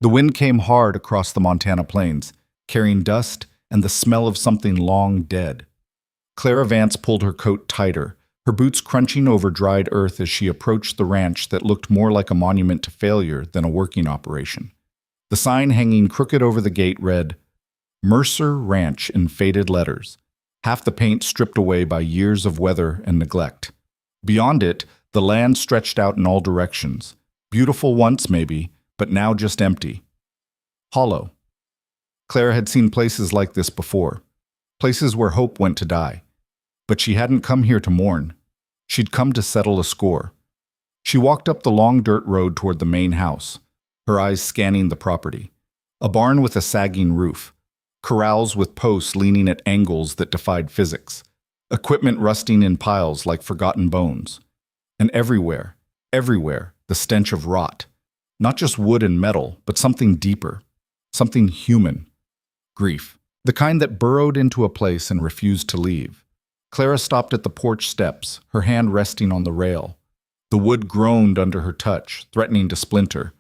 The wind came hard across the Montana plains, carrying dust and the smell of something long dead. Clara Vance pulled her coat tighter, her boots crunching over dried earth as she approached the ranch that looked more like a monument to failure than a working operation. The sign hanging crooked over the gate read, Mercer Ranch in faded letters, half the paint stripped away by years of weather and neglect. Beyond it, the land stretched out in all directions, beautiful once maybe, but now just empty. Hollow. Clara had seen places like this before, places where hope went to die. But she hadn't come here to mourn. She'd come to settle a score. She walked up the long dirt road toward the main house, her eyes scanning the property. A barn with a sagging roof, corrals with posts leaning at angles that defied physics, equipment rusting in piles like forgotten bones. And everywhere, the stench of rot. Not just wood and metal, but something deeper, something human. Grief. The kind that burrowed into a place and refused to leave. Clara stopped at the porch steps, her hand resting on the rail. The wood groaned under her touch, threatening to splinter.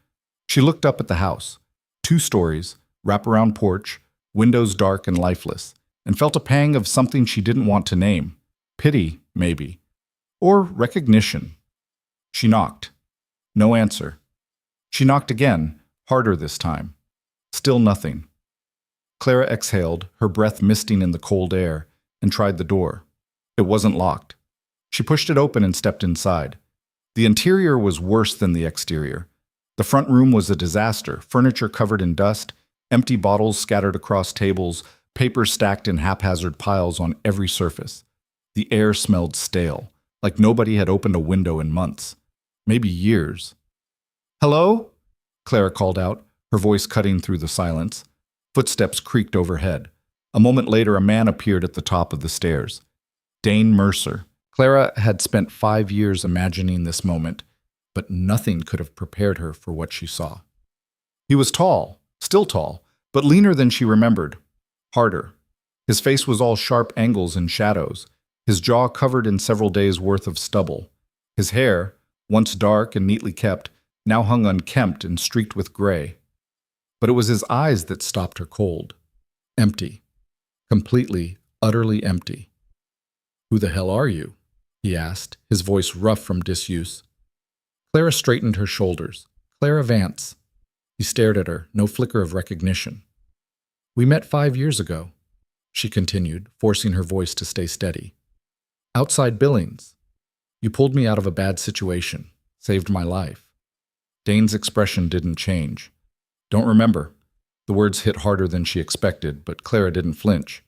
She looked up at the house. 2 stories, wraparound porch, windows dark and lifeless, and felt a pang of something she didn't want to name. Pity, maybe. Or recognition. She knocked. No answer. She knocked again, harder this time. Still nothing. Clara exhaled, her breath misting in the cold air, and tried the door. It wasn't locked. She pushed it open and stepped inside. The interior was worse than the exterior. The front room was a disaster, furniture covered in dust, empty bottles scattered across tables, paper stacked in haphazard piles on every surface. The air smelled stale, like nobody had opened a window in months, maybe years. "Hello?" Clara called out, her voice cutting through the silence. Footsteps creaked overhead. A moment later, a man appeared at the top of the stairs. Dane Mercer. Clara had spent 5 years imagining this moment, but nothing could have prepared her for what she saw. He was tall, still tall, but leaner than she remembered. Harder. His face was all sharp angles and shadows, his jaw covered in several days' worth of stubble. His hair, once dark and neatly kept, now hung unkempt and streaked with gray. But it was his eyes that stopped her cold. Empty. Completely, utterly empty. "Who the hell are you?" he asked, his voice rough from disuse. Clara straightened her shoulders. "Clara Vance." He stared at her, no flicker of recognition. "We met 5 years ago," she continued, forcing her voice to stay steady. "Outside Billings. You pulled me out of a bad situation, saved my life." Dane's expression didn't change. "Don't remember." The words hit harder than she expected, but Clara didn't flinch.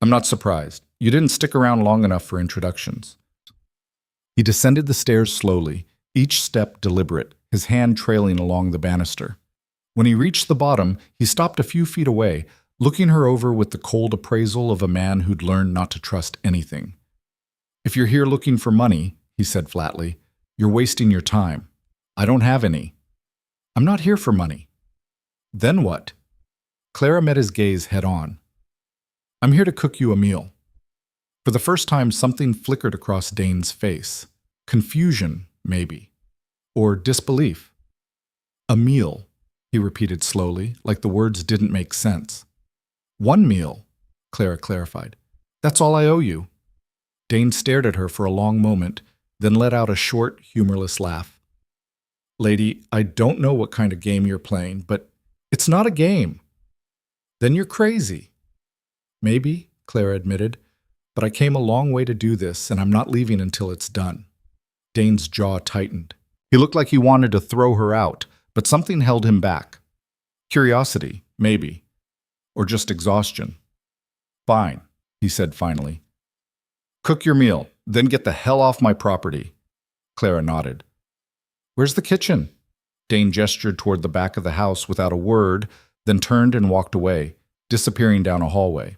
"I'm not surprised. You didn't stick around long enough for introductions." He descended the stairs slowly, each step deliberate, his hand trailing along the banister. When he reached the bottom, he stopped a few feet away, looking her over with the cold appraisal of a man who'd learned not to trust anything. "If you're here looking for money," he said flatly, "you're wasting your time. I don't have any." "I'm not here for money." "Then what?" Clara met his gaze head on. "I'm here to cook you a meal." For the first time, something flickered across Dane's face. Confusion, maybe. Or disbelief. "A meal," he repeated slowly, like the words didn't make sense. "1 meal," Clara clarified. "That's all I owe you." Dane stared at her for a long moment, then let out a short, humorless laugh. "Lady, I don't know what kind of game you're playing, but it's not a game." "Then you're crazy." "Maybe," Clara admitted, "but I came a long way to do this, and I'm not leaving until it's done." Dane's jaw tightened. He looked like he wanted to throw her out, but something held him back. Curiosity, maybe. Or just exhaustion. "Fine," he said finally. "Cook your meal, then get the hell off my property." Clara nodded. "Where's the kitchen?" Dane gestured toward the back of the house without a word, then turned and walked away, disappearing down a hallway.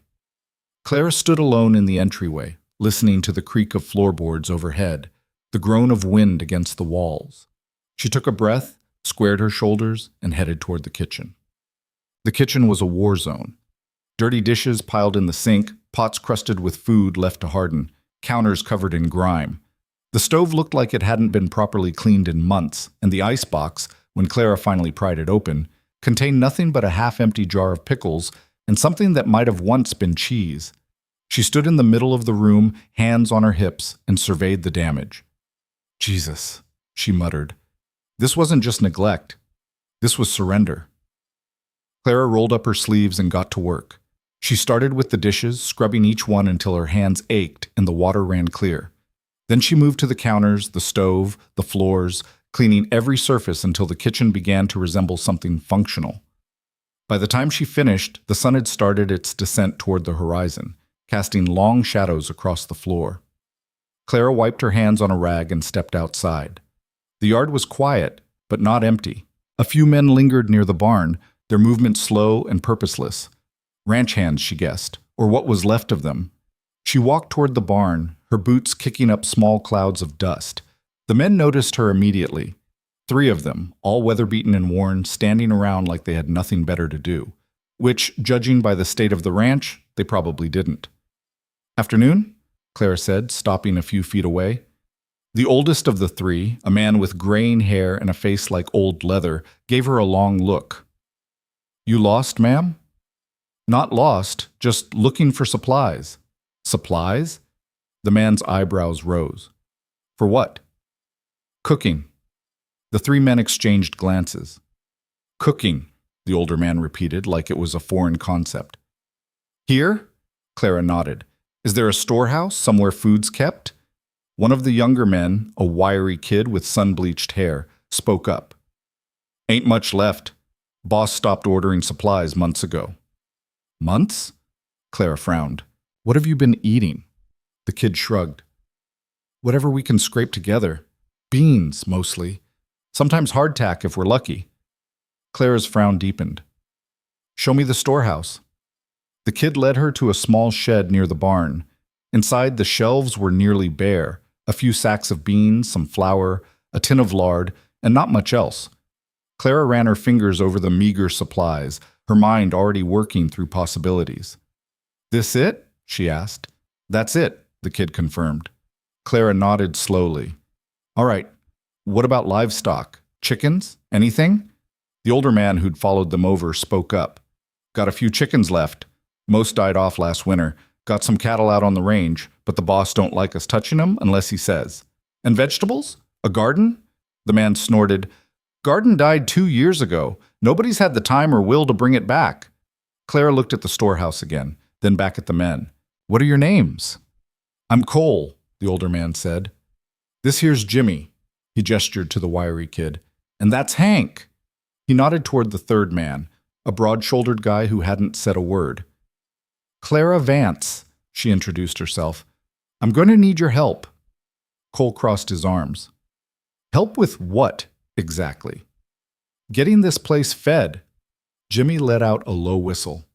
Clara stood alone in the entryway, listening to the creak of floorboards overhead, the groan of wind against the walls. She took a breath, squared her shoulders, and headed toward the kitchen. The kitchen was a war zone. Dirty dishes piled in the sink, pots crusted with food left to harden, counters covered in grime. The stove looked like it hadn't been properly cleaned in months, and the icebox, when Clara finally pried it open, contained nothing but a half-empty jar of pickles and something that might have once been cheese. She stood in the middle of the room, hands on her hips, and surveyed the damage. Jesus, she muttered. This wasn't just neglect. This was surrender. Clara rolled up her sleeves and got to work. She started with the dishes, scrubbing each one until her hands ached and the water ran clear. Then she moved to the counters, the stove, the floors, cleaning every surface until the kitchen began to resemble something functional. By the time she finished, the sun had started its descent toward the horizon, casting long shadows across the floor. Clara wiped her hands on a rag and stepped outside. The yard was quiet, but not empty. A few men lingered near the barn, their movements slow and purposeless. Ranch hands, she guessed, or what was left of them. She walked toward the barn, her boots kicking up small clouds of dust. The men noticed her immediately. 3 of them, all weather-beaten and worn, standing around like they had nothing better to do, which, judging by the state of the ranch, they probably didn't. "Afternoon?" Clara said, stopping a few feet away. The oldest of the 3, a man with graying hair and a face like old leather, gave her a long look. "You lost, ma'am?" "Not lost, just looking for supplies." "Supplies?" The man's eyebrows rose. "For what?" "Cooking." The 3 men exchanged glances. "Cooking," the older man repeated like it was a foreign concept. "Here?" Clara nodded. "Is there a storehouse, somewhere food's kept?" One of the younger men, a wiry kid with sun-bleached hair, spoke up. "Ain't much left. Boss stopped ordering supplies months ago." "Months?" Clara frowned. "What have you been eating?" The kid shrugged. "Whatever we can scrape together. Beans, mostly. Sometimes hardtack if we're lucky." Clara's frown deepened. "Show me the storehouse." The kid led her to a small shed near the barn. Inside, the shelves were nearly bare. A few sacks of beans, some flour, a tin of lard, and not much else. Clara ran her fingers over the meager supplies, her mind already working through possibilities. "This it?" she asked. "That's it," the kid confirmed. Clara nodded slowly. "All right, what about livestock? Chickens? Anything?" The older man who'd followed them over spoke up. "Got a few chickens left. Most died off last winter. Got some cattle out on the range, but the boss don't like us touching them unless he says. And vegetables? A garden?" The man snorted. "Garden died 2 years ago. Nobody's had the time or will to bring it back." Clara looked at the storehouse again, then back at the men. "What are your names?" "I'm Cole," the older man said. "This here's Jimmy." He gestured to the wiry kid. "And that's Hank." He nodded toward the 3rd man, a broad-shouldered guy who hadn't said a word. "Clara Vance," she introduced herself. "I'm going to need your help." Cole crossed his arms. "Help with what, exactly?" "Getting this place fed." Jimmy let out a low whistle.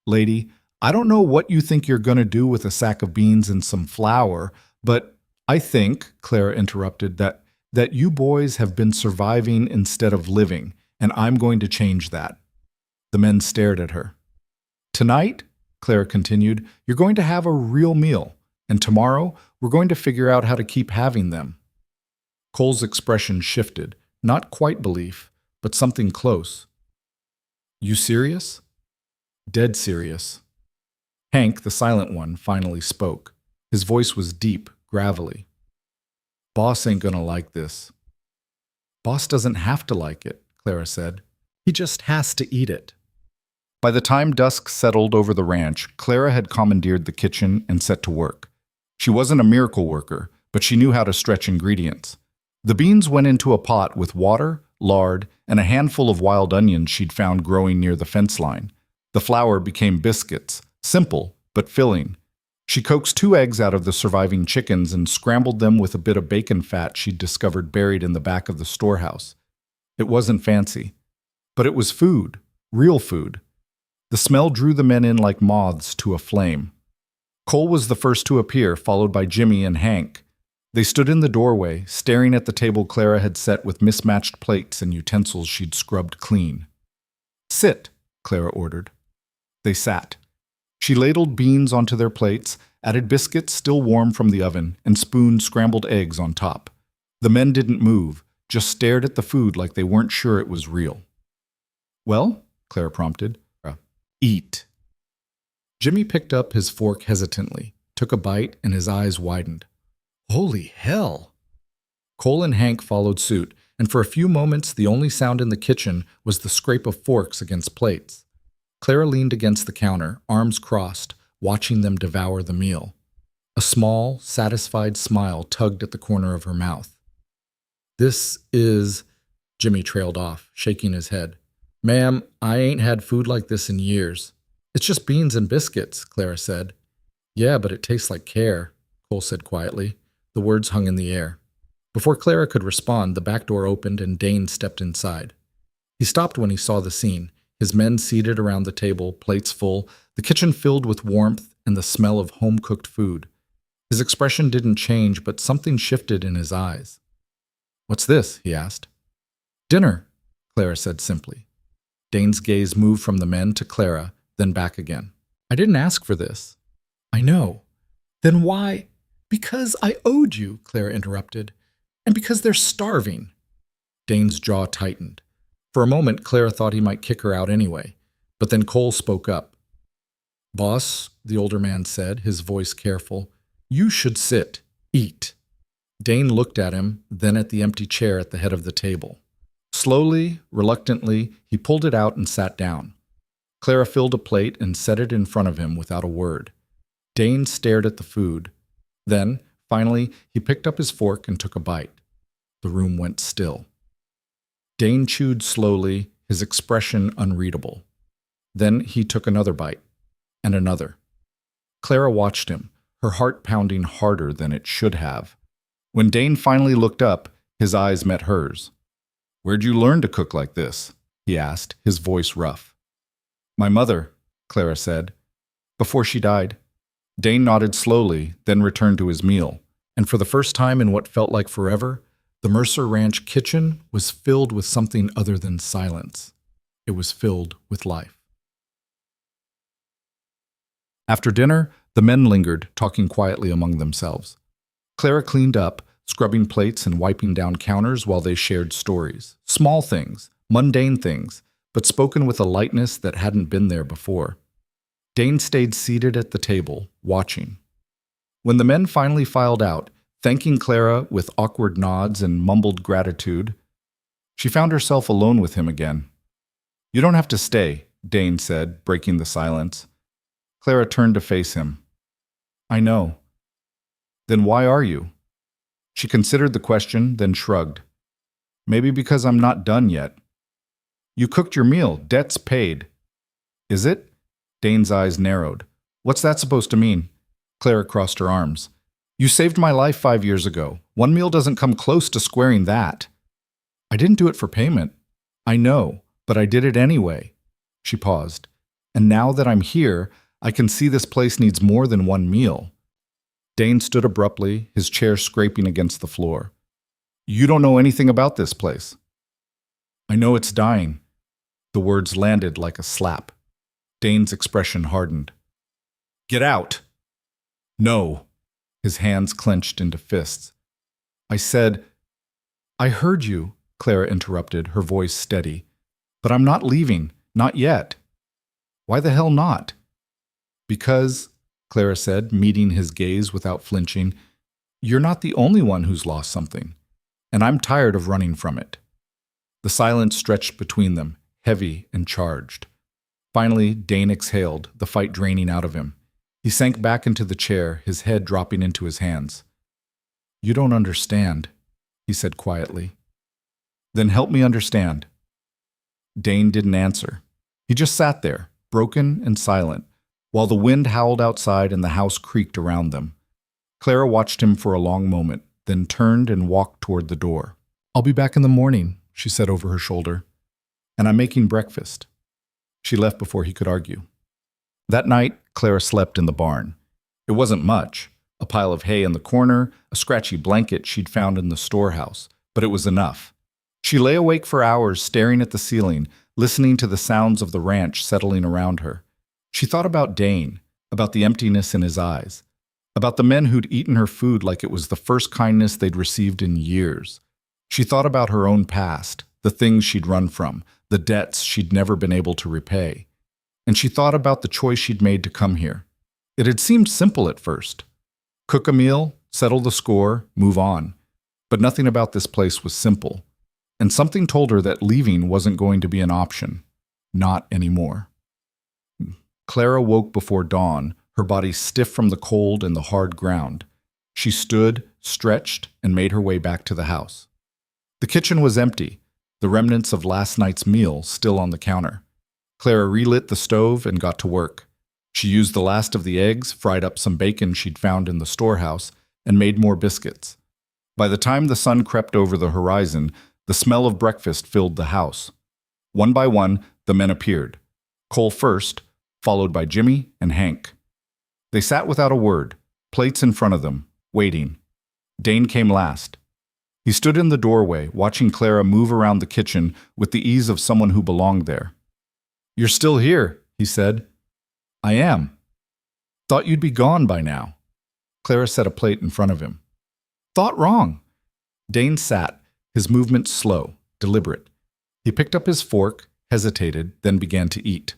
"Lady, I don't know what you think you're going to do with a sack of beans and some flour, but I think," Clara interrupted, that you boys have been surviving instead of living, and I'm going to change that." The men stared at her. "Tonight," Clara continued, "you're going to have a real meal, and tomorrow we're going to figure out how to keep having them." Cole's expression shifted, not quite belief, but something close. "You serious?" "Dead serious." Hank, the silent one, finally spoke. His voice was deep, gravelly. "Boss ain't gonna like this." "Boss doesn't have to like it," Clara said. "He just has to eat it." By the time dusk settled over the ranch, Clara had commandeered the kitchen and set to work. She wasn't a miracle worker, but she knew how to stretch ingredients. The beans went into a pot with water, lard, and a handful of wild onions she'd found growing near the fence line. The flour became biscuits, simple but filling. She coaxed 2 eggs out of the surviving chickens and scrambled them with a bit of bacon fat she'd discovered buried in the back of the storehouse. It wasn't fancy, but it was food, real food. The smell drew the men in like moths to a flame. Cole was the first to appear, followed by Jimmy and Hank. They stood in the doorway, staring at the table Clara had set with mismatched plates and utensils she'd scrubbed clean. "Sit," Clara ordered. They sat. She ladled beans onto their plates, added biscuits still warm from the oven, and spooned scrambled eggs on top. The men didn't move, just stared at the food like they weren't sure it was real. "Well?" Clara prompted. Eat. Jimmy picked up his fork hesitantly, took a bite, and his eyes widened. Holy hell! Cole and Hank followed suit, and for a few moments the only sound in the kitchen was the scrape of forks against plates. Clara leaned against the counter, arms crossed, watching them devour the meal. A small, satisfied smile tugged at the corner of her mouth. This is... Jimmy trailed off, shaking his head. Ma'am, I ain't had food like this in years. It's just beans and biscuits, Clara said. Yeah, but it tastes like care, Cole said quietly. The words hung in the air. Before Clara could respond, the back door opened and Dane stepped inside. He stopped when he saw the scene, his men seated around the table, plates full, the kitchen filled with warmth and the smell of home-cooked food. His expression didn't change, but something shifted in his eyes. What's this? He asked. Dinner, Clara said simply. Dane's gaze moved from the men to Clara, then back again. I didn't ask for this. I know. Then why? Because I owed you, Clara interrupted. And because they're starving. Dane's jaw tightened. For a moment, Clara thought he might kick her out anyway, but then Cole spoke up. Boss, the older man said, his voice careful, you should sit, eat. Dane looked at him, then at the empty chair at the head of the table. Slowly, reluctantly, he pulled it out and sat down. Clara filled a plate and set it in front of him without a word. Dane stared at the food. Then, finally, he picked up his fork and took a bite. The room went still. Dane chewed slowly, his expression unreadable. Then he took another bite, and another. Clara watched him, her heart pounding harder than it should have. When Dane finally looked up, his eyes met hers. Where'd you learn to cook like this? He asked, his voice rough. My mother, Clara said. Before she died. Dane nodded slowly, then returned to his meal, and for the first time in what felt like forever, the Mercer Ranch kitchen was filled with something other than silence. It was filled with life. After dinner, the men lingered, talking quietly among themselves. Clara cleaned up, scrubbing plates and wiping down counters while they shared stories. Small things, mundane things, but spoken with a lightness that hadn't been there before. Dane stayed seated at the table, watching. When the men finally filed out, thanking Clara with awkward nods and mumbled gratitude, she found herself alone with him again. You don't have to stay, Dane said, breaking the silence. Clara turned to face him. I know. Then why are you? She considered the question, then shrugged. Maybe because I'm not done yet. You cooked your meal, debt's paid. Is it? Dane's eyes narrowed. What's that supposed to mean? Clara crossed her arms. You saved my life 5 years ago. One meal doesn't come close to squaring that. I didn't do it for payment. I know, but I did it anyway. She paused. And now that I'm here, I can see this place needs more than one meal. Dane stood abruptly, his chair scraping against the floor. You don't know anything about this place. I know it's dying. The words landed like a slap. Dane's expression hardened. Get out! No. His hands clenched into fists. I said, I heard you, Clara interrupted, her voice steady. But I'm not leaving, not yet. Why the hell not? Because, Clara said, meeting his gaze without flinching, you're not the only one who's lost something, and I'm tired of running from it. The silence stretched between them, heavy and charged. Finally, Dane exhaled, the fight draining out of him. He sank back into the chair, his head dropping into his hands. You don't understand, he said quietly. Then help me understand. Dane didn't answer. He just sat there, broken and silent, while the wind howled outside and the house creaked around them. Clara watched him for a long moment, then turned and walked toward the door. I'll be back in the morning, she said over her shoulder. And I'm making breakfast. She left before he could argue. That night, Clara slept in the barn. It wasn't much, a pile of hay in the corner, a scratchy blanket she'd found in the storehouse, but it was enough. She lay awake for hours staring at the ceiling, listening to the sounds of the ranch settling around her. She thought about Dane, about the emptiness in his eyes, about the men who'd eaten her food like it was the first kindness they'd received in years. She thought about her own past, the things she'd run from, the debts she'd never been able to repay. And she thought about the choice she'd made to come here. It had seemed simple at first. Cook a meal, settle the score, move on. But nothing about this place was simple. And something told her that leaving wasn't going to be an option. Not anymore. Clara woke before dawn, her body stiff from the cold and the hard ground. She stood, stretched, and made her way back to the house. The kitchen was empty, the remnants of last night's meal still on the counter. Clara relit the stove and got to work. She used the last of the eggs, fried up some bacon she'd found in the storehouse, and made more biscuits. By the time the sun crept over the horizon, the smell of breakfast filled the house. One by one, the men appeared. Cole first, followed by Jimmy and Hank. They sat without a word, plates in front of them, waiting. Dane came last. He stood in the doorway, watching Clara move around the kitchen with the ease of someone who belonged there. "You're still here," he said. "I am." "Thought you'd be gone by now." Clara set a plate in front of him. "Thought wrong." Dane sat, his movements slow, deliberate. He picked up his fork, hesitated, then began to eat.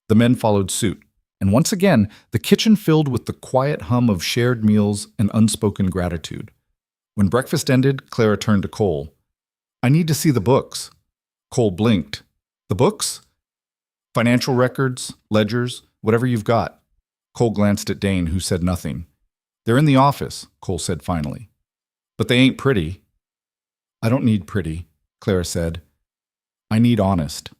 The men followed suit, and once again, the kitchen filled with the quiet hum of shared meals and unspoken gratitude. When breakfast ended, Clara turned to Cole. "I need to see the books." Cole blinked. "The books?" "Financial records, ledgers, whatever you've got." Cole glanced at Dane, who said nothing. "They're in the office," Cole said finally. "But they ain't pretty." "I don't need pretty," Clara said. "I need honest."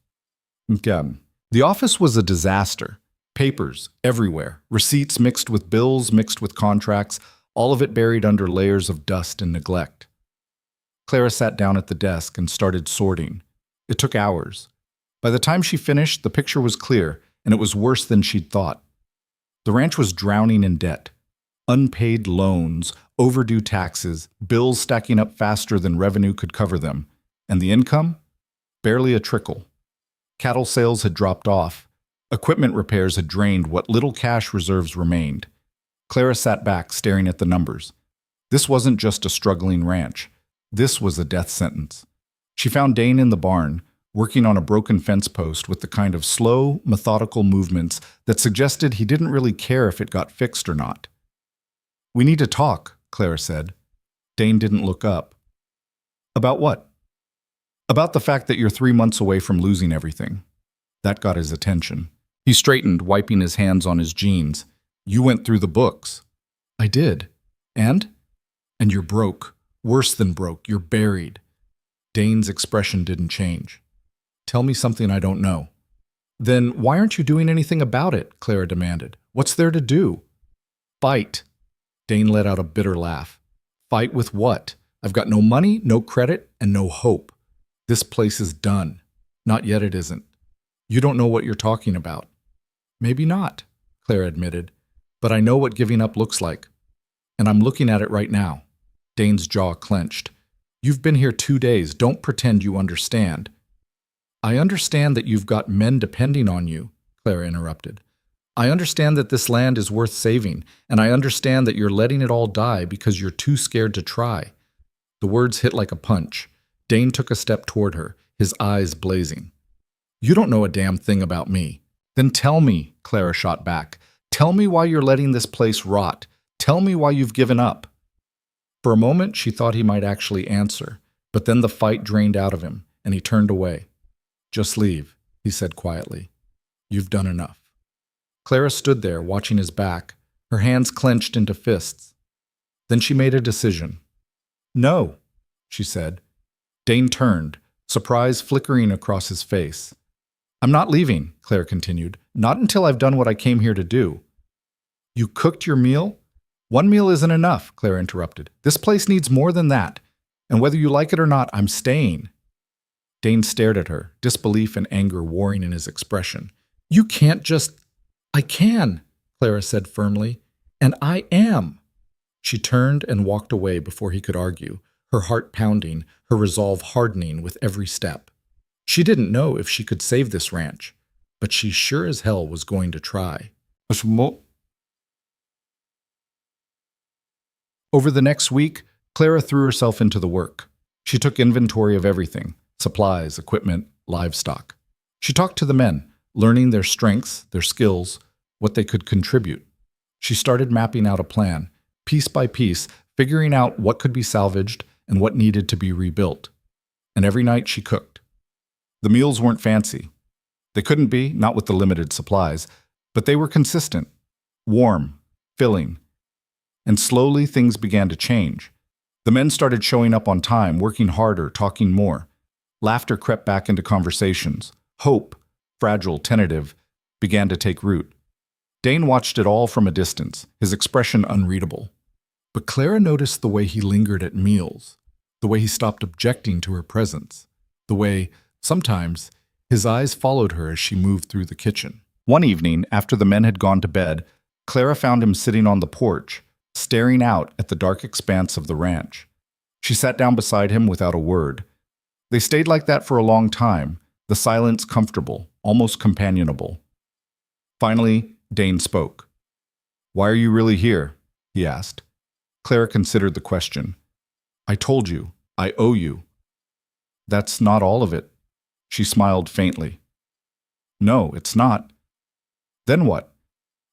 The office was a disaster. Papers everywhere, receipts mixed with bills, mixed with contracts, all of it buried under layers of dust and neglect. Clara sat down at the desk and started sorting. It took hours. By the time she finished, the picture was clear, and it was worse than she'd thought. The ranch was drowning in debt. Unpaid loans, overdue taxes, bills stacking up faster than revenue could cover them. And the income? Barely a trickle. Cattle sales had dropped off. Equipment repairs had drained what little cash reserves remained. Clara sat back, staring at the numbers. This wasn't just a struggling ranch. This was a death sentence. She found Dane in the barn, working on a broken fence post with the kind of slow, methodical movements that suggested he didn't really care if it got fixed or not. "We need to talk," Clara said. Dane didn't look up. "About what?" "About the fact that you're 3 months away from losing everything." That got his attention. He straightened, wiping his hands on his jeans. "You went through the books." "I did." "And?" "And you're broke. Worse than broke. You're buried." Dane's expression didn't change. "Tell me something I don't know." "Then why aren't you doing anything about it?" Clara demanded. "What's there to do?" "Fight." Dane let out a bitter laugh. "Fight with what? I've got no money, no credit, and no hope. This place is done." "Not yet it isn't." "You don't know what you're talking about." "Maybe not," Clara admitted. "But I know what giving up looks like. And I'm looking at it right now." Dane's jaw clenched. "You've been here 2 days. Don't pretend you understand." "I understand that you've got men depending on you," Clara interrupted. "I understand that this land is worth saving, and I understand that you're letting it all die because you're too scared to try." The words hit like a punch. Dane took a step toward her, his eyes blazing. "You don't know a damn thing about me." "Then tell me," Clara shot back. "Tell me why you're letting this place rot. Tell me why you've given up." For a moment, she thought he might actually answer, but then the fight drained out of him, and he turned away. "Just leave," he said quietly. "You've done enough." Clara stood there, watching his back, her hands clenched into fists. Then she made a decision. "No," she said. Dane turned, surprise flickering across his face. "I'm not leaving," Clara continued. "Not until I've done what I came here to do." "You cooked your meal?" "One meal isn't enough," Clara interrupted. "This place needs more than that. And whether you like it or not, I'm staying." Dane stared at her, disbelief and anger warring in his expression. "You can't just—" "I can," Clara said firmly. "And I am." She turned and walked away before he could argue, her heart pounding, her resolve hardening with every step. She didn't know if she could save this ranch, but she sure as hell was going to try. Over the next week, Clara threw herself into the work. She took inventory of everything: supplies, equipment, livestock. She talked to the men, learning their strengths, their skills, what they could contribute. She started mapping out a plan, piece by piece, figuring out what could be salvaged and what needed to be rebuilt. And every night she cooked. The meals weren't fancy. They couldn't be, not with the limited supplies, but they were consistent, warm, filling. And slowly things began to change. The men started showing up on time, working harder, talking more. Laughter crept back into conversations. Hope, fragile, tentative, began to take root. Dane watched it all from a distance, his expression unreadable. But Clara noticed the way he lingered at meals, the way he stopped objecting to her presence, the way, sometimes, his eyes followed her as she moved through the kitchen. One evening, after the men had gone to bed, Clara found him sitting on the porch, staring out at the dark expanse of the ranch. She sat down beside him without a word. They stayed like that for a long time, the silence comfortable, almost companionable. Finally, Dane spoke. "Why are you really here?" he asked. Clara considered the question. "I told you, I owe you." "That's not all of it." She smiled faintly. "No, it's not." "Then what?"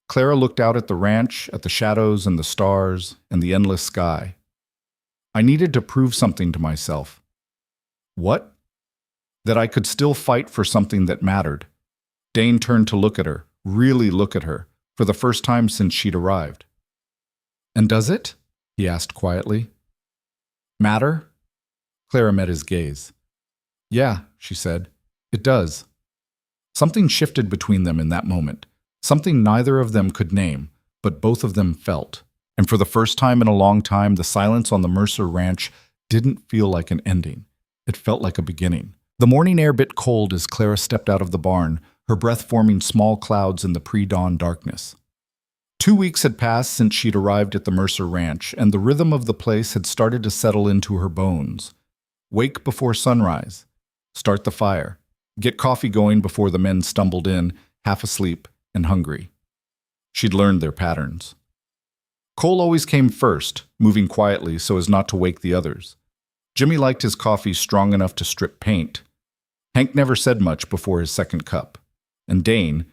Clara looked out at the ranch, at the shadows and the stars and the endless sky. "I needed to prove something to myself." "What?" "That I could still fight for something that mattered." Dane turned to look at her, really look at her, for the first time since she'd arrived. "And does it?" he asked quietly. "Matter?" Clara met his gaze. "Yeah," she said, "it does." Something shifted between them in that moment, something neither of them could name, but both of them felt. And for the first time in a long time, the silence on the Mercer Ranch didn't feel like an ending. It felt like a beginning. The morning air bit cold as Clara stepped out of the barn, her breath forming small clouds in the pre-dawn darkness. 2 weeks had passed since she'd arrived at the Mercer Ranch, and the rhythm of the place had started to settle into her bones. Wake before sunrise. Start the fire. Get coffee going before the men stumbled in, half asleep and hungry. She'd learned their patterns. Cole always came first, moving quietly so as not to wake the others. Jimmy liked his coffee strong enough to strip paint. Hank never said much before his second cup. And Dane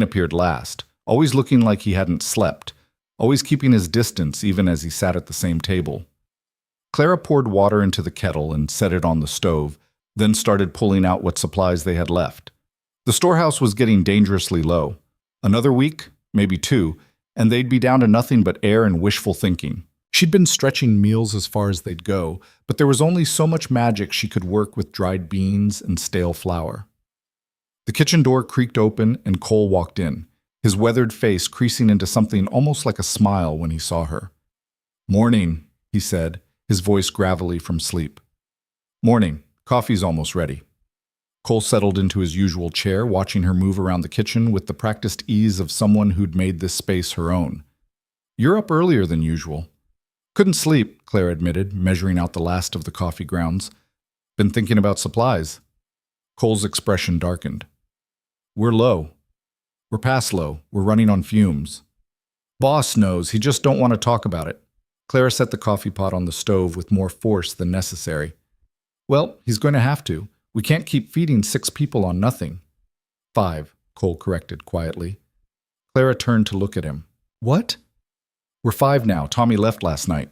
appeared last, always looking like he hadn't slept, always keeping his distance even as he sat at the same table. Clara poured water into the kettle and set it on the stove, then started pulling out what supplies they had left. The storehouse was getting dangerously low. Another week, maybe 2, and they'd be down to nothing but air and wishful thinking. She'd been stretching meals as far as they'd go, but there was only so much magic she could work with dried beans and stale flour. The kitchen door creaked open and Cole walked in, his weathered face creasing into something almost like a smile when he saw her. "Morning," he said, his voice gravelly from sleep. "Morning. Coffee's almost ready." Cole settled into his usual chair, watching her move around the kitchen with the practiced ease of someone who'd made this space her own. "You're up earlier than usual." "Couldn't sleep," Claire admitted, measuring out the last of the coffee grounds. "Been thinking about supplies." Cole's expression darkened. "We're low. We're past low. We're running on fumes." "Boss knows. He just don't want to talk about it." Clara set the coffee pot on the stove with more force than necessary. "Well, he's going to have to. We can't keep feeding 6 people on nothing." 5, Cole corrected quietly. Clara turned to look at him. "What?" "We're 5 now. Tommy left last night."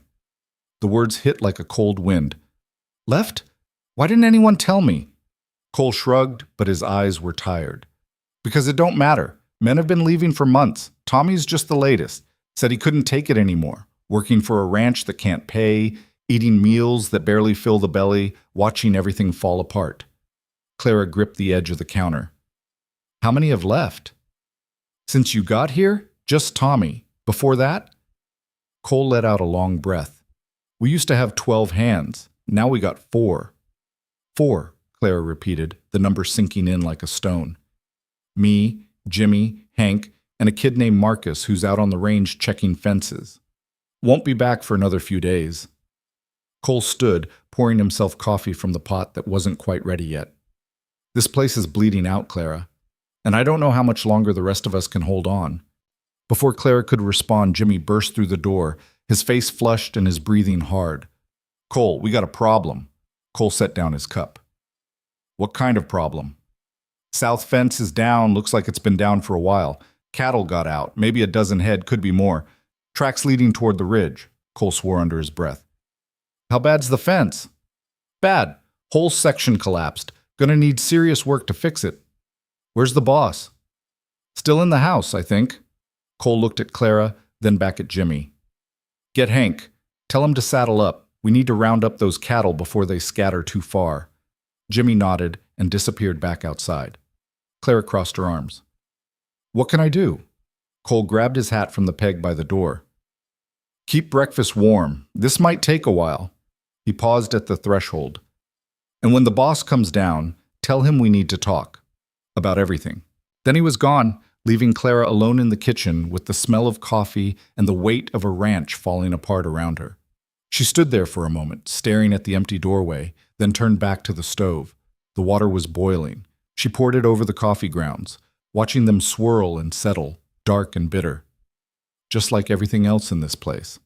The words hit like a cold wind. "Left? Why didn't anyone tell me?" Cole shrugged, but his eyes were tired. "Because it don't matter. Men have been leaving for months. Tommy's just the latest. Said he couldn't take it anymore. Working for a ranch that can't pay, eating meals that barely fill the belly, watching everything fall apart." Clara gripped the edge of the counter. "How many have left?" "Since you got here, just Tommy. Before that?" Cole let out a long breath. "We used to have 12 hands. Now we got 4. 4, Clara repeated, the number sinking in like a stone. "Me, Jimmy, Hank, and a kid named Marcus who's out on the range checking fences. Won't be back for another few days." Cole stood, pouring himself coffee from the pot that wasn't quite ready yet. "This place is bleeding out, Clara, and I don't know how much longer the rest of us can hold on." Before Clara could respond, Jimmy burst through the door, his face flushed and his breathing hard. "Cole, we got a problem." Cole set down his cup. What kind of problem? South fence is down, looks like it's been down for a while. Cattle got out, maybe a dozen head, could be more. Tracks leading toward the ridge, Cole swore under his breath. How bad's the fence? Bad. Whole section collapsed. Gonna need serious work to fix it. Where's the boss? Still in the house, I think. Cole looked at Clara, then back at Jimmy. Get Hank. Tell him to saddle up. We need to round up those cattle before they scatter too far. Jimmy nodded and disappeared back outside. Clara crossed her arms. What can I do? Cole grabbed his hat from the peg by the door. Keep breakfast warm. This might take a while. He paused at the threshold. And when the boss comes down, tell him we need to talk. About everything. Then he was gone, leaving Clara alone in the kitchen with the smell of coffee and the weight of a ranch falling apart around her. She stood there for a moment, staring at the empty doorway, then turned back to the stove. The water was boiling. She poured it over the coffee grounds, watching them swirl and settle, dark and bitter. Just like everything else in this place.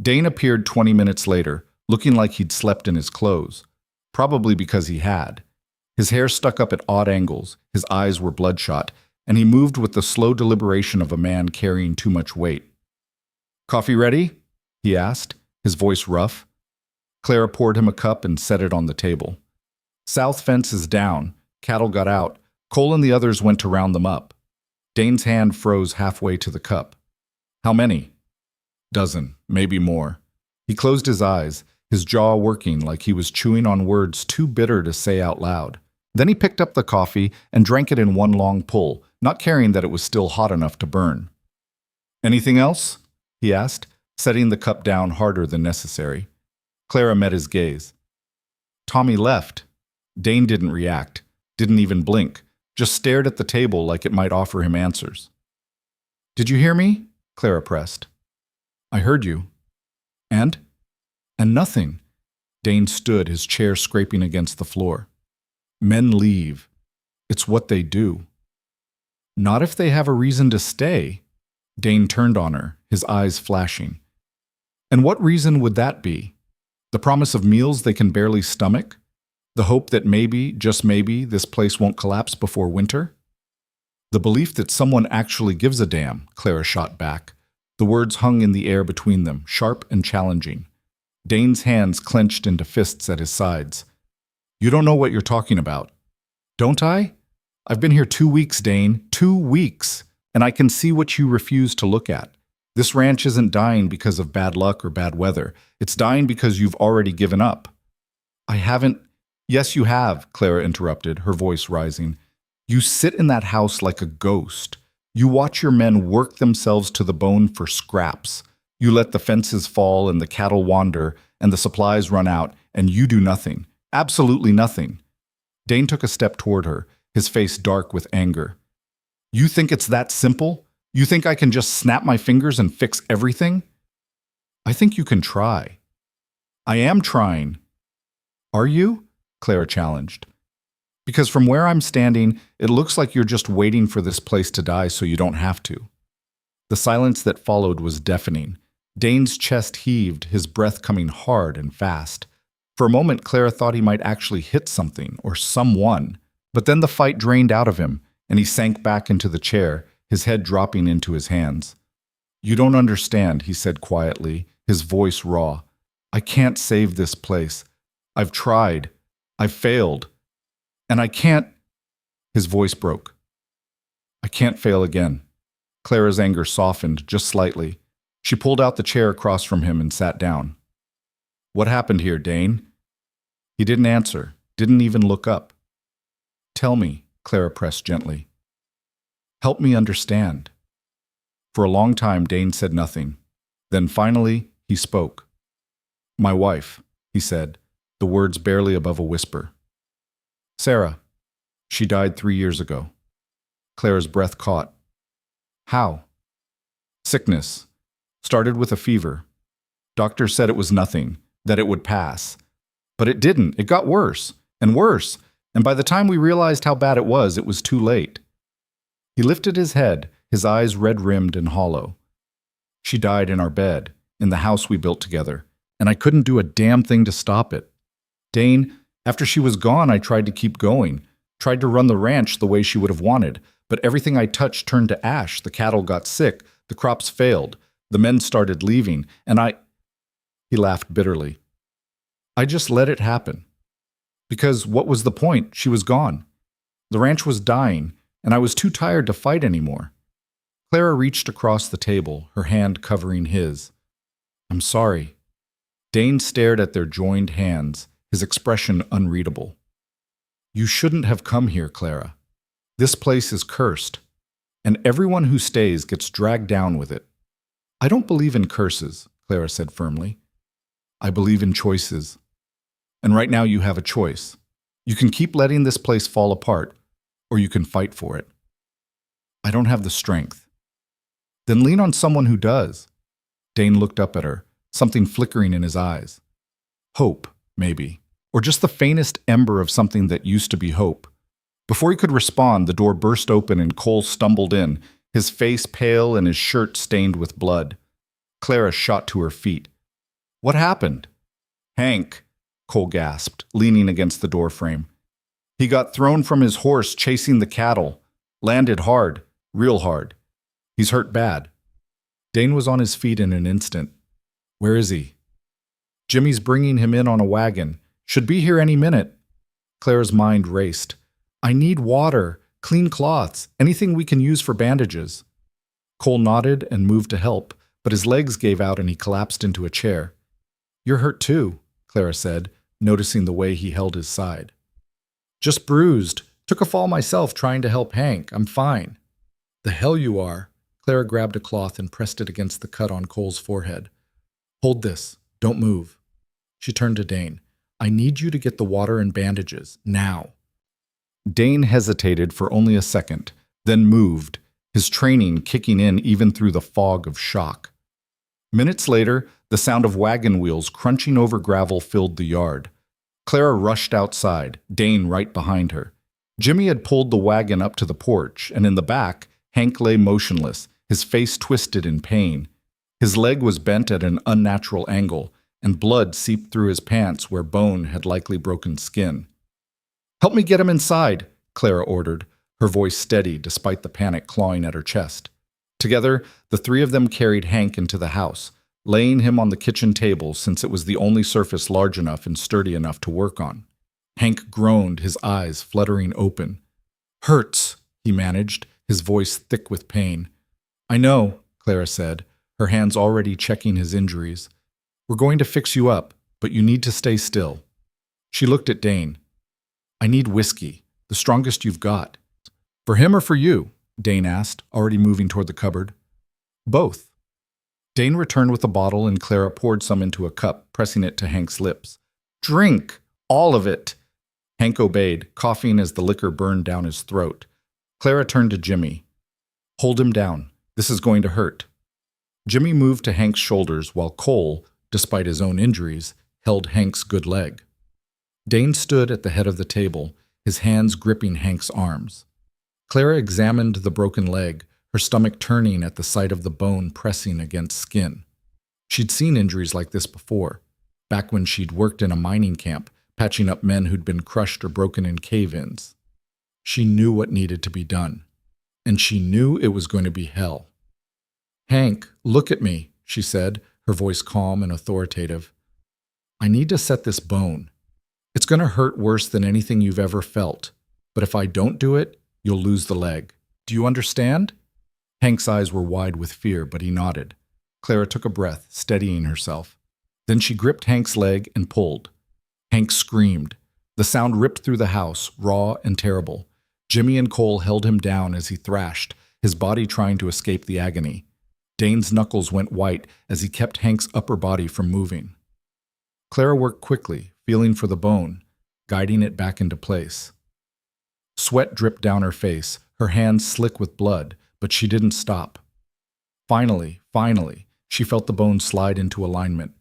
Dane appeared 20 minutes later, looking like he'd slept in his clothes, probably because he had. His hair stuck up at odd angles, his eyes were bloodshot, and he moved with the slow deliberation of a man carrying too much weight. Coffee ready? He asked, his voice rough. Clara poured him a cup and set it on the table. South fence is down. Cattle got out. Cole and the others went to round them up. Dane's hand froze halfway to the cup. How many? Dozen, maybe more. He closed his eyes, his jaw working like he was chewing on words too bitter to say out loud. Then he picked up the coffee and drank it in one long pull, not caring that it was still hot enough to burn. Anything else? He asked, setting the cup down harder than necessary. Clara met his gaze. Tommy left. Dane didn't react, didn't even blink, just stared at the table like it might offer him answers. Did you hear me? Clara pressed. I heard you. And? And nothing. Dane stood, his chair scraping against the floor. Men leave. It's what they do. Not if they have a reason to stay. Dane turned on her, his eyes flashing. And what reason would that be? The promise of meals they can barely stomach? The hope that maybe, just maybe, this place won't collapse before winter? The belief that someone actually gives a damn, Clara shot back. The words hung in the air between them, sharp and challenging. Dane's hands clenched into fists at his sides. You don't know what you're talking about. Don't I? I've been here 2 weeks, Dane. 2 weeks. And I can see what you refuse to look at. This ranch isn't dying because of bad luck or bad weather. It's dying because you've already given up. I haven't. Yes, you have, Clara interrupted, her voice rising. You sit in that house like a ghost. You watch your men work themselves to the bone for scraps. You let the fences fall and the cattle wander and the supplies run out, and you do nothing. Absolutely nothing. Dane took a step toward her, his face dark with anger. You think it's that simple? You think I can just snap my fingers and fix everything? I think you can try. I am trying. Are you? Clara challenged. Because from where I'm standing, it looks like you're just waiting for this place to die so you don't have to. The silence that followed was deafening. Dane's chest heaved, his breath coming hard and fast. For a moment, Clara thought he might actually hit something or someone. But then the fight drained out of him, and he sank back into the chair, his head dropping into his hands. You don't understand, he said quietly, his voice raw. I can't save this place. I've tried. I've failed. And I can't. His voice broke. I can't fail again. Clara's anger softened just slightly. She pulled out the chair across from him and sat down. What happened here, Dane? He didn't answer, didn't even look up. Tell me, Clara pressed gently. Help me understand. For a long time, Dane said nothing. Then finally, he spoke. My wife, he said, the words barely above a whisper. Sarah. She died 3 years ago. Clara's breath caught. How? Sickness. Started with a fever. Doctors said it was nothing, that it would pass. But it didn't. It got worse and worse. And by the time we realized how bad it was too late. He lifted his head, his eyes red-rimmed and hollow. She died in our bed, in the house we built together, and I couldn't do a damn thing to stop it. Dane, After she was gone, I tried to keep going, tried to run the ranch the way she would have wanted, but everything I touched turned to ash. The cattle got sick, the crops failed, the men started leaving, and He laughed bitterly. I just let it happen. Because what was the point? She was gone. The ranch was dying, and I was too tired to fight anymore. Clara reached across the table, her hand covering his. I'm sorry. Dane stared at their joined hands, his expression unreadable. You shouldn't have come here, Clara. This place is cursed, and everyone who stays gets dragged down with it. I don't believe in curses, Clara said firmly. I believe in choices. And right now you have a choice. You can keep letting this place fall apart, or you can fight for it. I don't have the strength. Then lean on someone who does. Dane looked up at her, something flickering in his eyes. Hope, maybe, or just the faintest ember of something that used to be hope. Before he could respond, the door burst open and Cole stumbled in, his face pale and his shirt stained with blood. Clara shot to her feet. What happened? Hank, Cole gasped, leaning against the doorframe. He got thrown from his horse chasing the cattle. Landed hard, real hard. He's hurt bad. Dane was on his feet in an instant. Where is he? Jimmy's bringing him in on a wagon. Should be here any minute. Clara's mind raced. I need water, clean cloths, anything we can use for bandages. Cole nodded and moved to help, but his legs gave out and he collapsed into a chair. You're hurt too, Clara said, noticing the way he held his side. Just bruised. Took a fall myself trying to help Hank. I'm fine. The hell you are. Clara grabbed a cloth and pressed it against the cut on Cole's forehead. Hold this. Don't move. She turned to Dane. I need you to get the water and bandages, now. Dane hesitated for only a second, then moved, his training kicking in even through the fog of shock. Minutes later, the sound of wagon wheels crunching over gravel filled the yard. Clara rushed outside, Dane right behind her. Jimmy had pulled the wagon up to the porch, and in the back, Hank lay motionless, his face twisted in pain. His leg was bent at an unnatural angle, and blood seeped through his pants where bone had likely broken skin. Help me get him inside, Clara ordered, her voice steady despite the panic clawing at her chest. Together, the three of them carried Hank into the house, laying him on the kitchen table since it was the only surface large enough and sturdy enough to work on. Hank groaned, his eyes fluttering open. Hurts, he managed, his voice thick with pain. I know, Clara said, her hands already checking his injuries. We're going to fix you up, but you need to stay still. She looked at Dane. I need whiskey, the strongest you've got. For him or for you? Dane asked, already moving toward the cupboard. Both. Dane returned with a bottle and Clara poured some into a cup, pressing it to Hank's lips. Drink! All of it! Hank obeyed, coughing as the liquor burned down his throat. Clara turned to Jimmy. Hold him down. This is going to hurt. Jimmy moved to Hank's shoulders while Cole, despite his own injuries, held Hank's good leg. Dane stood at the head of the table, his hands gripping Hank's arms. Clara examined the broken leg, her stomach turning at the sight of the bone pressing against skin. She'd seen injuries like this before, back when she'd worked in a mining camp, patching up men who'd been crushed or broken in cave-ins. She knew what needed to be done, and she knew it was going to be hell. Hank, look at me, she said, her voice calm and authoritative. I need to set this bone. It's going to hurt worse than anything you've ever felt, but if I don't do it, you'll lose the leg. Do you understand? Hank's eyes were wide with fear, but he nodded. Clara took a breath, steadying herself. Then she gripped Hank's leg and pulled. Hank screamed. The sound ripped through the house, raw and terrible. Jimmy and Cole held him down as he thrashed, his body trying to escape the agony. Dane's knuckles went white as he kept Hank's upper body from moving. Clara worked quickly, feeling for the bone, guiding it back into place. Sweat dripped down her face, her hands slick with blood, but she didn't stop. Finally, she felt the bone slide into alignment.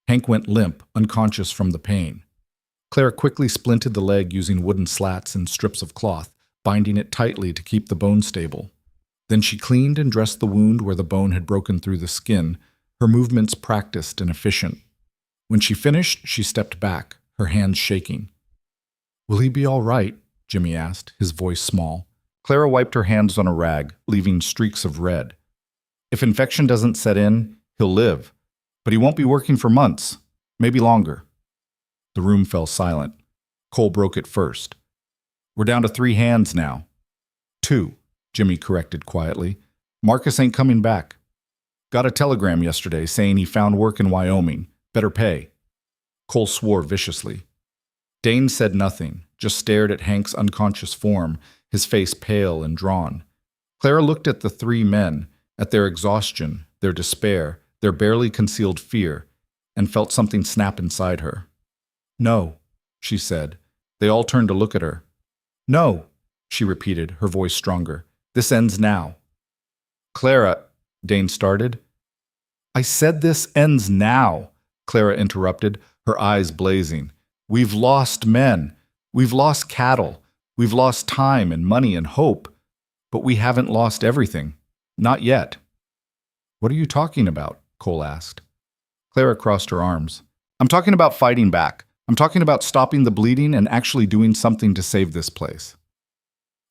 Hank went limp, unconscious from the pain. Clara quickly splinted the leg using wooden slats and strips of cloth, binding it tightly to keep the bone stable. Then she cleaned and dressed the wound where the bone had broken through the skin, her movements practiced and efficient. When she finished, she stepped back, her hands shaking. Will he be all right? Jimmy asked, his voice small. Clara wiped her hands on a rag, leaving streaks of red. If infection doesn't set in, he'll live. But he won't be working for months, maybe longer. The room fell silent. Cole broke it first. We're down to 3 hands now. 2, Jimmy corrected quietly. Marcus ain't coming back. Got a telegram yesterday saying he found work in Wyoming. Better pay. Cole swore viciously. Dane said nothing, just stared at Hank's unconscious form, his face pale and drawn. Clara looked at the 3 men, at their exhaustion, their despair, their barely concealed fear, and felt something snap inside her. No, she said. They all turned to look at her. No, she repeated, her voice stronger. This ends now. Clara, Dane started. I said this ends now, Clara interrupted, her eyes blazing. We've lost men. We've lost cattle. We've lost time and money and hope. But we haven't lost everything. Not yet. What are you talking about? Cole asked. Clara crossed her arms. I'm talking about fighting back. I'm talking about stopping the bleeding and actually doing something to save this place.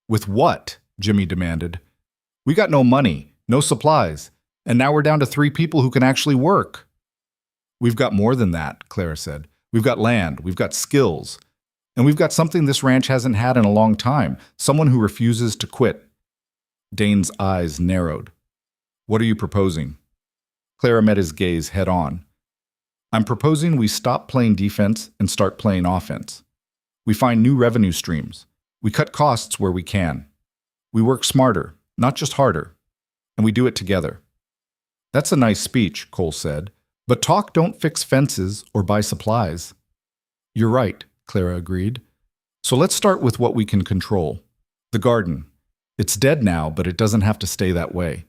With what? Jimmy demanded. We got no money, no supplies, and now we're down to 3 people who can actually work. We've got more than that, Clara said. We've got land, we've got skills, and we've got something this ranch hasn't had in a long time, someone who refuses to quit. Dane's eyes narrowed. What are you proposing? Clara met his gaze head on. I'm proposing we stop playing defense and start playing offense. We find new revenue streams. We cut costs where we can. We work smarter, not just harder. And we do it together. That's a nice speech, Cole said. But talk don't fix fences or buy supplies. You're right, Clara agreed. So let's start with what we can control. The garden. It's dead now, but it doesn't have to stay that way.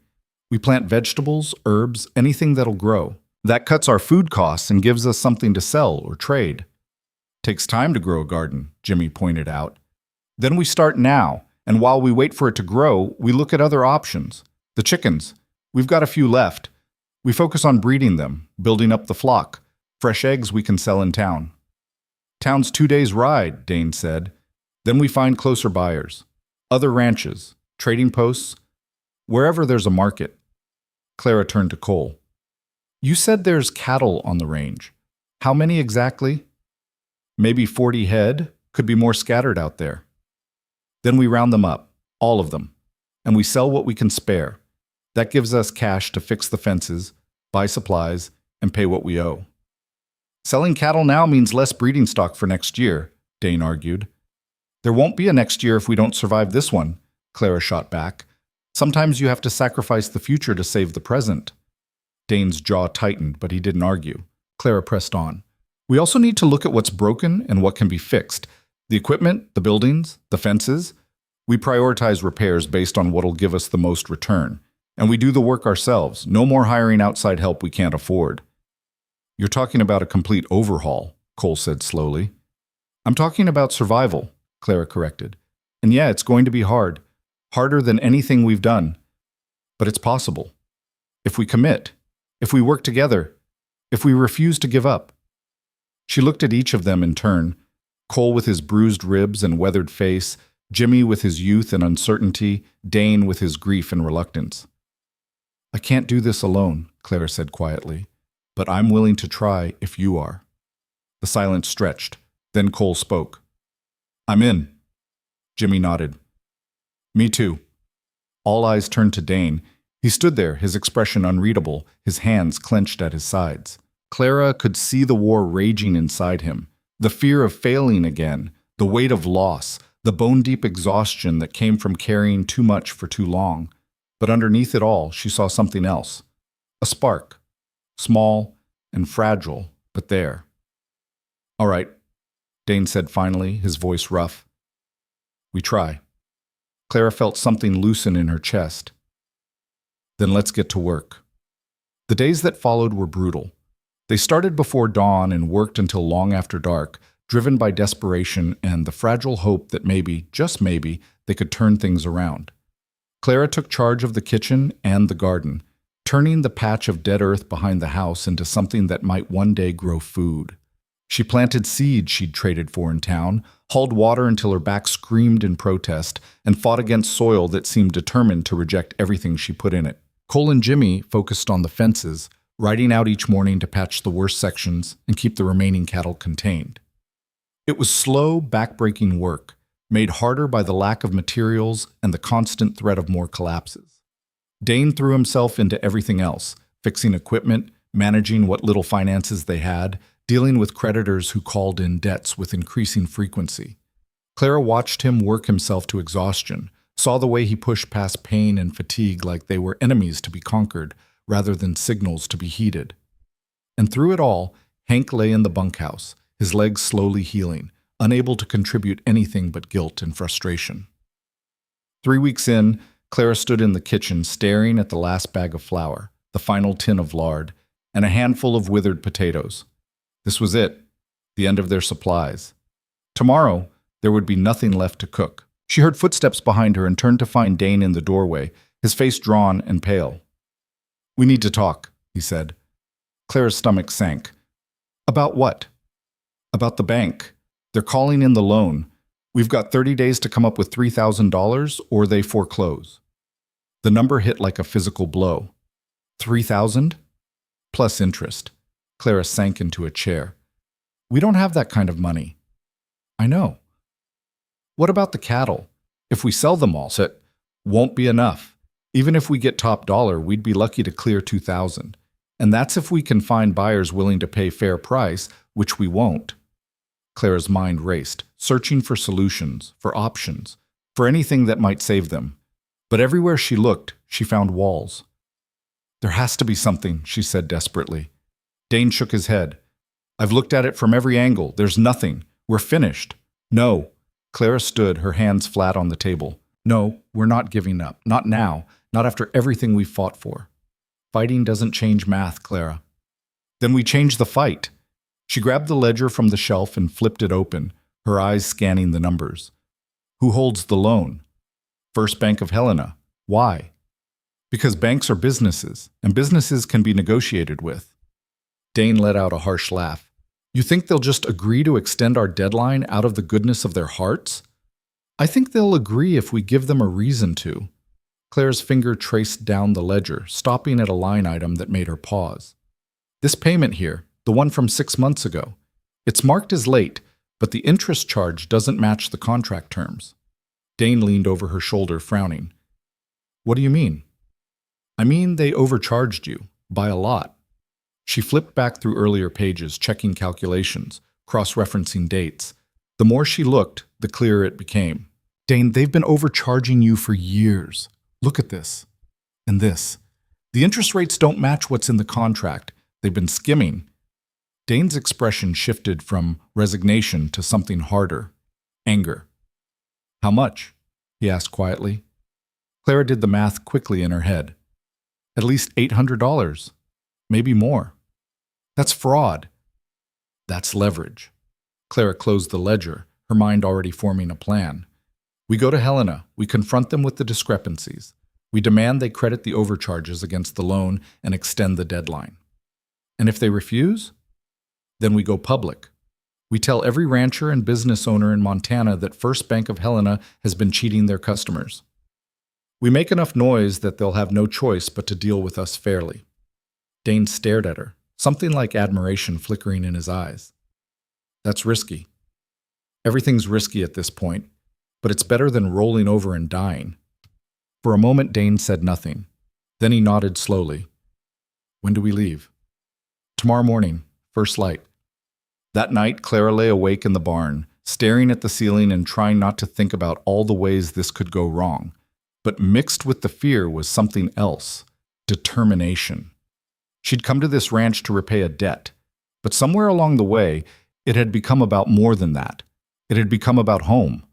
We plant vegetables, herbs, anything that'll grow. That cuts our food costs and gives us something to sell or trade. Takes time to grow a garden, Jimmy pointed out. Then we start now, and while we wait for it to grow, we look at other options. The chickens. We've got a few left. We focus on breeding them, building up the flock. Fresh eggs we can sell in town. Town's 2 days' ride, Dane said. Then we find closer buyers. Other ranches, trading posts, wherever there's a market. Clara turned to Cole. You said there's cattle on the range. How many exactly? Maybe 40 head, could be more scattered out there. Then we round them up, all of them, and we sell what we can spare. That gives us cash to fix the fences, buy supplies, and pay what we owe. Selling cattle now means less breeding stock for next year, Dane argued. There won't be a next year if we don't survive this one, Clara shot back. Sometimes you have to sacrifice the future to save the present. Dane's jaw tightened, but he didn't argue. Clara pressed on. We also need to look at what's broken and what can be fixed. The equipment, the buildings, the fences. We prioritize repairs based on what'll give us the most return. And we do the work ourselves. No more hiring outside help we can't afford. You're talking about a complete overhaul, Cole said slowly. I'm talking about survival, Clara corrected. And yeah, it's going to be hard. Harder than anything we've done. But it's possible. If we commit. If we work together. If we refuse to give up. She looked at each of them in turn. Cole with his bruised ribs and weathered face. Jimmy with his youth and uncertainty. Dane with his grief and reluctance. I can't do this alone, Clara said quietly. But I'm willing to try if you are. The silence stretched. Then Cole spoke. I'm in. Jimmy nodded. Me too. All eyes turned to Dane. He stood there, his expression unreadable, his hands clenched at his sides. Clara could see the war raging inside him, the fear of failing again, the weight of loss, the bone-deep exhaustion that came from carrying too much for too long. But underneath it all, she saw something else. A spark. Small and fragile, but there. All right, Dane said finally, his voice rough. We try. Clara felt something loosen in her chest. Then let's get to work. The days that followed were brutal. They started before dawn and worked until long after dark, driven by desperation and the fragile hope that maybe, just maybe, they could turn things around. Clara took charge of the kitchen and the garden, turning the patch of dead earth behind the house into something that might one day grow food. She planted seeds she'd traded for in town, hauled water until her back screamed in protest, and fought against soil that seemed determined to reject everything she put in it. Cole and Jimmy focused on the fences, riding out each morning to patch the worst sections and keep the remaining cattle contained. It was slow, backbreaking work, made harder by the lack of materials and the constant threat of more collapses. Dane threw himself into everything else, fixing equipment, managing what little finances they had, dealing with creditors who called in debts with increasing frequency. Clara watched him work himself to exhaustion, saw the way he pushed past pain and fatigue like they were enemies to be conquered rather than signals to be heeded. And through it all, Hank lay in the bunkhouse, his legs slowly healing, unable to contribute anything but guilt and frustration. 3 weeks in, Clara stood in the kitchen staring at the last bag of flour, the final tin of lard, and a handful of withered potatoes. This was it, the end of their supplies. Tomorrow, there would be nothing left to cook. She heard footsteps behind her and turned to find Dane in the doorway, his face drawn and pale. "We need to talk," he said. Clara's stomach sank. "About what?" "About the bank. They're calling in the loan. We've got 30 days to come up with $3,000 or they foreclose." The number hit like a physical blow. 3,000? Plus interest. Clara sank into a chair. "We don't have that kind of money." "I know." "What about the cattle? If we sell them all, it won't be enough. Even if we get top dollar, we'd be lucky to clear 2,000. And that's if we can find buyers willing to pay fair price, which we won't." Clara's mind raced, searching for solutions, for options, for anything that might save them. But everywhere she looked, she found walls. "There has to be something," she said desperately. Dane shook his head. "I've looked at it from every angle. There's nothing. We're finished." "No." Clara stood, her hands flat on the table. "No, we're not giving up. Not now. Not after everything we've fought for. Fighting doesn't change math, Clara." "Then we change the fight." She grabbed the ledger from the shelf and flipped it open, her eyes scanning the numbers. "Who holds the loan?" "First Bank of Helena." "Why?" "Because banks are businesses, and businesses can be negotiated with." Dane let out a harsh laugh. "You think they'll just agree to extend our deadline out of the goodness of their hearts?" "I think they'll agree if we give them a reason to." Clara's finger traced down the ledger, stopping at a line item that made her pause. "This payment here, the one from 6 months ago, it's marked as late, but the interest charge doesn't match the contract terms." Dane leaned over her shoulder, frowning. "What do you mean?" "I mean they overcharged you, by a lot." She flipped back through earlier pages, checking calculations, cross-referencing dates. The more she looked, the clearer it became. "Dane, they've been overcharging you for years. Look at this. And this. The interest rates don't match what's in the contract. They've been skimming." Dane's expression shifted from resignation to something harder. Anger. "How much?" he asked quietly. Clara did the math quickly in her head. "At least $800. Maybe more." "That's fraud." "That's leverage." Clara closed the ledger, her mind already forming a plan. "We go to Helena. We confront them with the discrepancies. We demand they credit the overcharges against the loan and extend the deadline. And if they refuse, then we go public. We tell every rancher and business owner in Montana that First Bank of Helena has been cheating their customers. We make enough noise that they'll have no choice but to deal with us fairly." Dane stared at her, something like admiration flickering in his eyes. "That's risky." "Everything's risky at this point, but it's better than rolling over and dying." For a moment, Dane said nothing. Then he nodded slowly. "When do we leave?" "Tomorrow morning, first light." That night, Clara lay awake in the barn, staring at the ceiling and trying not to think about all the ways this could go wrong. But mixed with the fear was something else: determination. She'd come to this ranch to repay a debt, but somewhere along the way, it had become about more than that. It had become about home,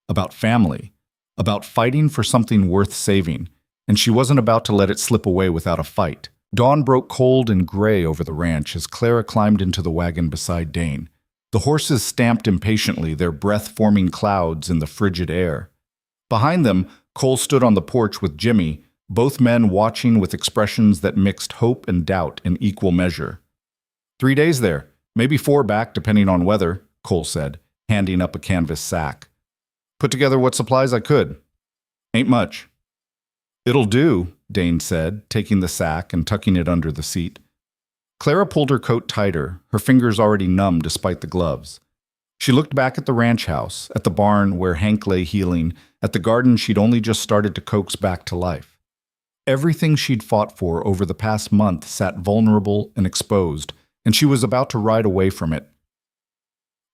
about family, about fighting for something worth saving, and she wasn't about to let it slip away without a fight. Dawn broke cold and gray over the ranch as Clara climbed into the wagon beside Dane. The horses stamped impatiently, their breath forming clouds in the frigid air. Behind them, Cole stood on the porch with Jimmy, both men watching with expressions that mixed hope and doubt in equal measure. 3 days there, Maybe 4 back, depending on weather, Cole said, handing up a canvas sack. Put together what supplies I could. Ain't much. It'll do, Dane said, taking the sack and tucking it under the seat. Clara pulled her coat tighter, her fingers already numb despite the gloves. She looked back at the ranch house, at the barn where Hank lay healing, at the garden she'd only just started to coax back to life. Everything she'd fought for over the past month sat vulnerable and exposed, and she was about to ride away from it.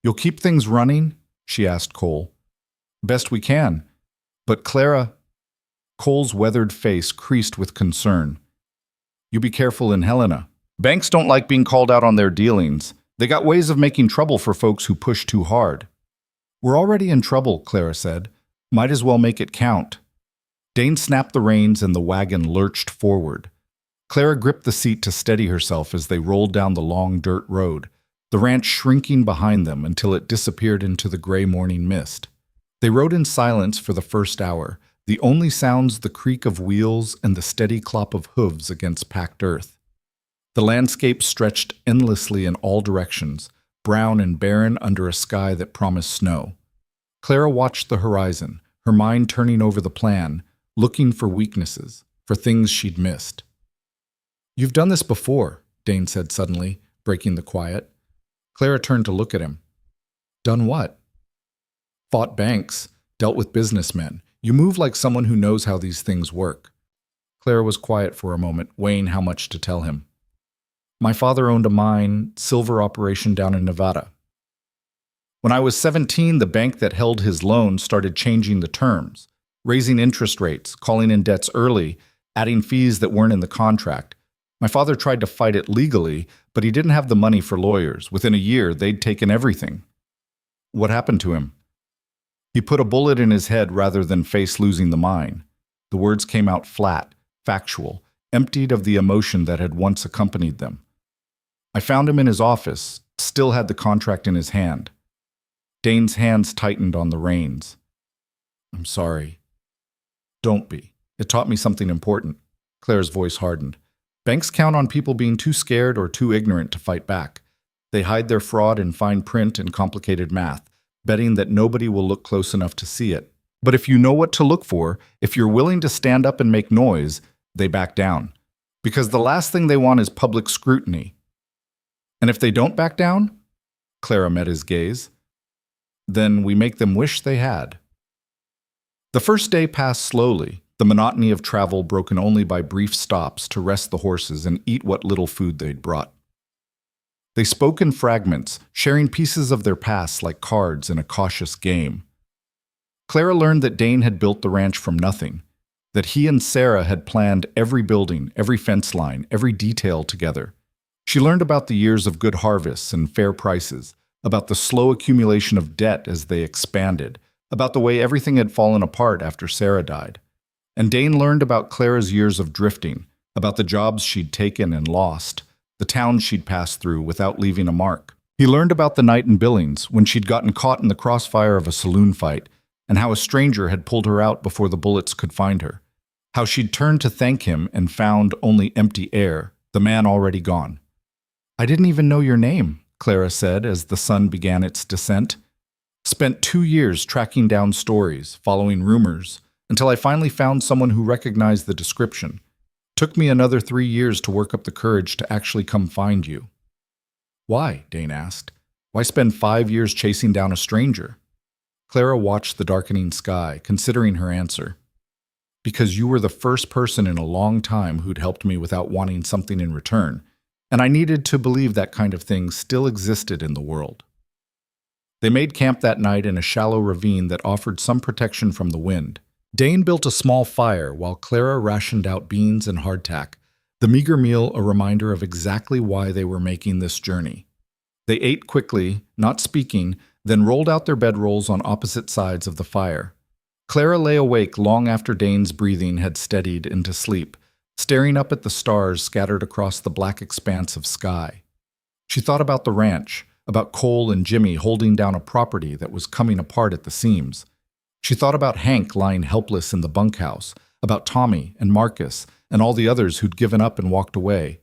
"You'll keep things running?" she asked Cole. "Best we can. But Clara—" Cole's weathered face creased with concern. "You be careful in Helena. Banks don't like being called out on their dealings. They got ways of making trouble for folks who push too hard." "We're already in trouble," Clara said. "Might as well make it count." Dane snapped the reins and the wagon lurched forward. Clara gripped the seat to steady herself as they rolled down the long dirt road, the ranch shrinking behind them until it disappeared into the gray morning mist. They rode in silence for the first hour, the only sounds the creak of wheels and the steady clop of hooves against packed earth. The landscape stretched endlessly in all directions, brown and barren under a sky that promised snow. Clara watched the horizon, her mind turning over the plan, looking for weaknesses, for things she'd missed. "You've done this before," Dane said suddenly, breaking the quiet. Clara turned to look at him. "Done what?" "Fought banks, dealt with businessmen. You move like someone who knows how these things work." Clara was quiet for a moment, weighing how much to tell him. "My father owned a mine, silver operation down in Nevada. When I was 17, the bank that held his loan started changing the terms, raising interest rates, calling in debts early, adding fees that weren't in the contract. My father tried to fight it legally, but he didn't have the money for lawyers. Within a year, they'd taken everything." "What happened to him?" "He put a bullet in his head rather than face losing the mine." The words came out flat, factual, emptied of the emotion that had once accompanied them. "I found him in his office, still had the contract in his hand." Dane's hands tightened on the reins. "I'm sorry." "Don't be. It taught me something important." Claire's voice hardened. "Banks count on people being too scared or too ignorant to fight back. They hide their fraud in fine print and complicated math, betting that nobody will look close enough to see it. But if you know what to look for, if you're willing to stand up and make noise, they back down. Because the last thing they want is public scrutiny. And if they don't back down," Clara met his gaze, "then we make them wish they had." The first day passed slowly, the monotony of travel broken only by brief stops to rest the horses and eat what little food they'd brought. They spoke in fragments, sharing pieces of their pasts like cards in a cautious game. Clara learned that Dane had built the ranch from nothing, that he and Sarah had planned every building, every fence line, every detail together. She learned about the years of good harvests and fair prices, about the slow accumulation of debt as they expanded, about the way everything had fallen apart after Sarah died. And Dane learned about Clara's years of drifting, about the jobs she'd taken and lost, the towns she'd passed through without leaving a mark. He learned about the night in Billings, when she'd gotten caught in the crossfire of a saloon fight, and how a stranger had pulled her out before the bullets could find her. How she'd turned to thank him and found only empty air, the man already gone. "I didn't even know your name," Clara said as the sun began its descent. "Spent 2 years tracking down stories, following rumors, until I finally found someone who recognized the description. Took me another 3 years to work up the courage to actually come find you." "Why?" Dane asked. "Why spend 5 years chasing down a stranger?" Clara watched the darkening sky, considering her answer. "Because you were the first person in a long time who'd helped me without wanting something in return, and I needed to believe that kind of thing still existed in the world." They made camp that night in a shallow ravine that offered some protection from the wind. Dane built a small fire while Clara rationed out beans and hardtack, the meager meal a reminder of exactly why they were making this journey. They ate quickly, not speaking, then rolled out their bedrolls on opposite sides of the fire. Clara lay awake long after Dane's breathing had steadied into sleep, staring up at the stars scattered across the black expanse of sky. She thought about the ranch, about Cole and Jimmy holding down a property that was coming apart at the seams. She thought about Hank lying helpless in the bunkhouse, about Tommy and Marcus and all the others who'd given up and walked away.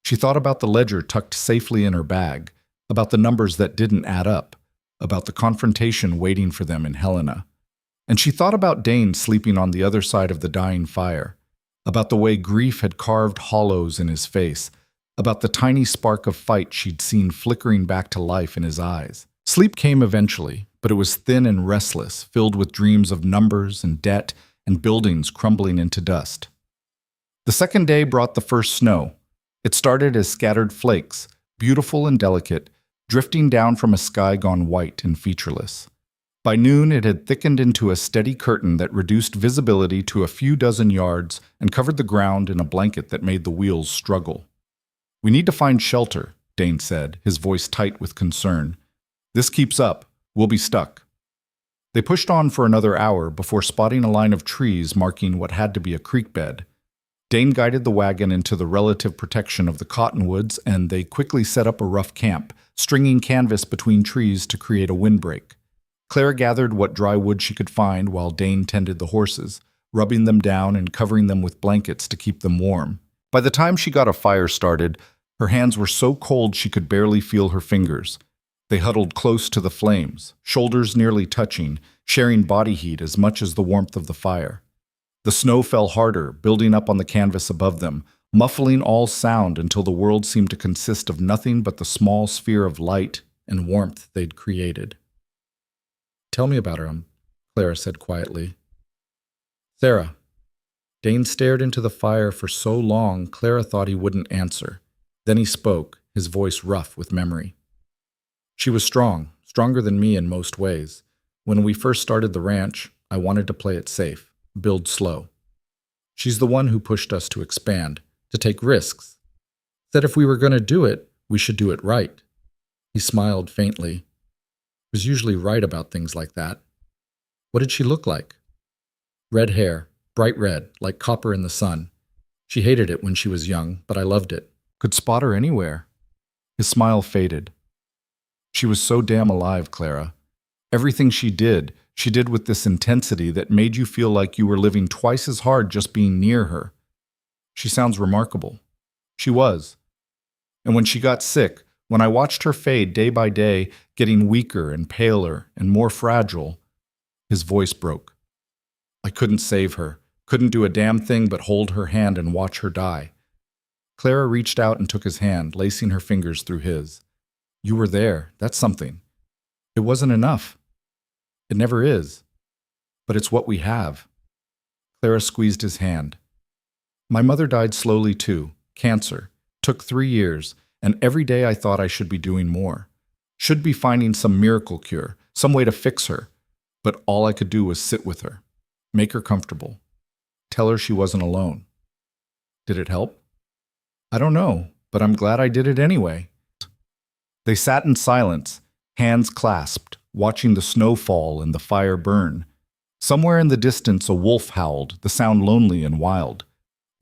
She thought about the ledger tucked safely in her bag, about the numbers that didn't add up, about the confrontation waiting for them in Helena. And she thought about Dane sleeping on the other side of the dying fire, about the way grief had carved hollows in his face, about the tiny spark of fight she'd seen flickering back to life in his eyes. Sleep came eventually, but it was thin and restless, filled with dreams of numbers and debt and buildings crumbling into dust. The second day brought the first snow. It started as scattered flakes, beautiful and delicate, drifting down from a sky gone white and featureless. By noon, it had thickened into a steady curtain that reduced visibility to a few dozen yards and covered the ground in a blanket that made the wheels struggle. "We need to find shelter," Dane said, his voice tight with concern. "This keeps up, we'll be stuck." They pushed on for another hour before spotting a line of trees marking what had to be a creek bed. Dane guided the wagon into the relative protection of the cottonwoods, and they quickly set up a rough camp, stringing canvas between trees to create a windbreak. Clara gathered what dry wood she could find while Dane tended the horses, rubbing them down and covering them with blankets to keep them warm. By the time she got a fire started, her hands were so cold she could barely feel her fingers. They huddled close to the flames, shoulders nearly touching, sharing body heat as much as the warmth of the fire. The snow fell harder, building up on the canvas above them, muffling all sound until the world seemed to consist of nothing but the small sphere of light and warmth they'd created. "Tell me about her," Clara said quietly. "Sarah." Dane stared into the fire for so long, Clara thought he wouldn't answer. Then he spoke, his voice rough with memory. "She was strong, stronger than me in most ways. When we first started the ranch, I wanted to play it safe, build slow. She's the one who pushed us to expand, to take risks. Said if we were going to do it, we should do it right." He smiled faintly. Was usually right about things like that. "What did she look like?" "Red hair, bright red, like copper in the sun. She hated it when she was young, but I loved it. Could spot her anywhere." His smile faded. "She was so damn alive, Clara. Everything she did with this intensity that made you feel like you were living twice as hard just being near her. She sounds remarkable. She was. And when she got sick, when I watched her fade day by day, getting weaker and paler and more fragile," his voice broke. "I couldn't save her, couldn't do a damn thing but hold her hand and watch her die." Clara reached out and took his hand, lacing her fingers through his. "You were there, that's something. It wasn't enough. It never is. But it's what we have." Clara squeezed his hand. "My mother died slowly too, cancer. Took 3 years. And every day I thought I should be doing more. Should be finding some miracle cure, some way to fix her. But all I could do was sit with her, make her comfortable, tell her she wasn't alone. Did it help? I don't know, but I'm glad I did it anyway." They sat in silence, hands clasped, watching the snow fall and the fire burn. Somewhere in the distance a wolf howled, the sound lonely and wild.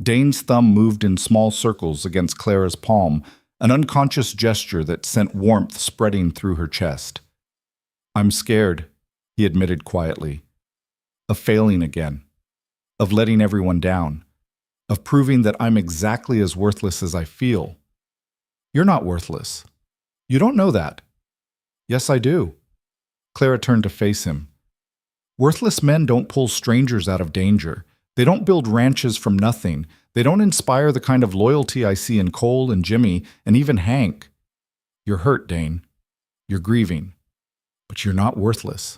Dane's thumb moved in small circles against Clara's palm, an unconscious gesture that sent warmth spreading through her chest. "I'm scared," he admitted quietly, "of failing again, of letting everyone down, of proving that I'm exactly as worthless as I feel." "You're not worthless. You don't know that." "Yes, I do." Clara turned to face him. "Worthless men don't pull strangers out of danger. They don't build ranches from nothing. They don't inspire the kind of loyalty I see in Cole and Jimmy and even Hank. You're hurt, Dane. You're grieving. But you're not worthless."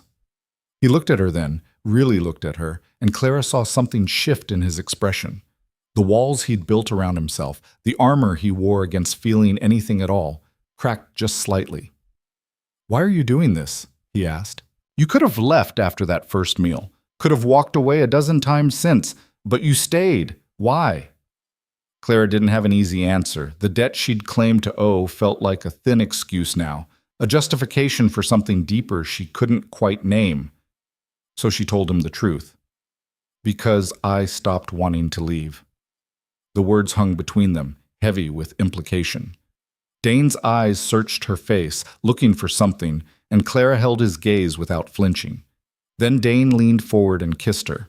He looked at her then, really looked at her, and Clara saw something shift in his expression. The walls he'd built around himself, the armor he wore against feeling anything at all, cracked just slightly. "Why are you doing this?" he asked. "You could have left after that first meal, could have walked away a dozen times since, but you stayed. Why?" Clara didn't have an easy answer. The debt she'd claimed to owe felt like a thin excuse now, a justification for something deeper she couldn't quite name. So she told him the truth. "Because I stopped wanting to leave." The words hung between them, heavy with implication. Dane's eyes searched her face, looking for something, and Clara held his gaze without flinching. Then Dane leaned forward and kissed her.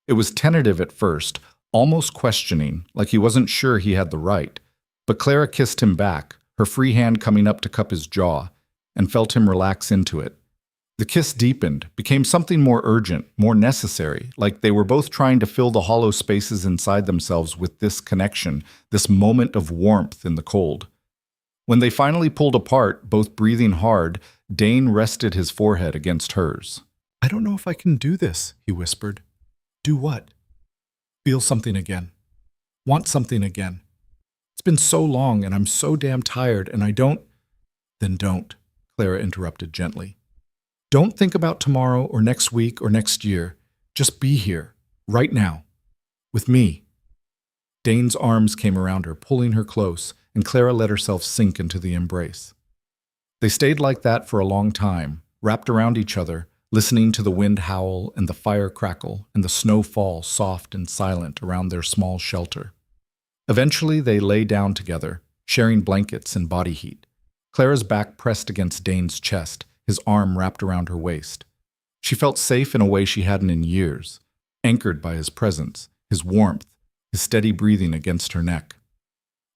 It was tentative at first, almost questioning, like he wasn't sure he had the right. But Clara kissed him back, her free hand coming up to cup his jaw, and felt him relax into it. The kiss deepened, became something more urgent, more necessary, like they were both trying to fill the hollow spaces inside themselves with this connection, this moment of warmth in the cold. When they finally pulled apart, both breathing hard, Dane rested his forehead against hers. "I don't know if I can do this," he whispered. "Do what?" "Feel something again. Want something again. It's been so long and I'm so damn tired and I don't—" "Then don't," Clara interrupted gently. "Don't think about tomorrow or next week or next year. Just be here, right now, with me." Dane's arms came around her, pulling her close, and Clara let herself sink into the embrace. They stayed like that for a long time, wrapped around each other, listening to the wind howl and the fire crackle and the snow fall soft and silent around their small shelter. Eventually, they lay down together, sharing blankets and body heat. Clara's back pressed against Dane's chest, his arm wrapped around her waist. She felt safe in a way she hadn't in years, anchored by his presence, his warmth, his steady breathing against her neck.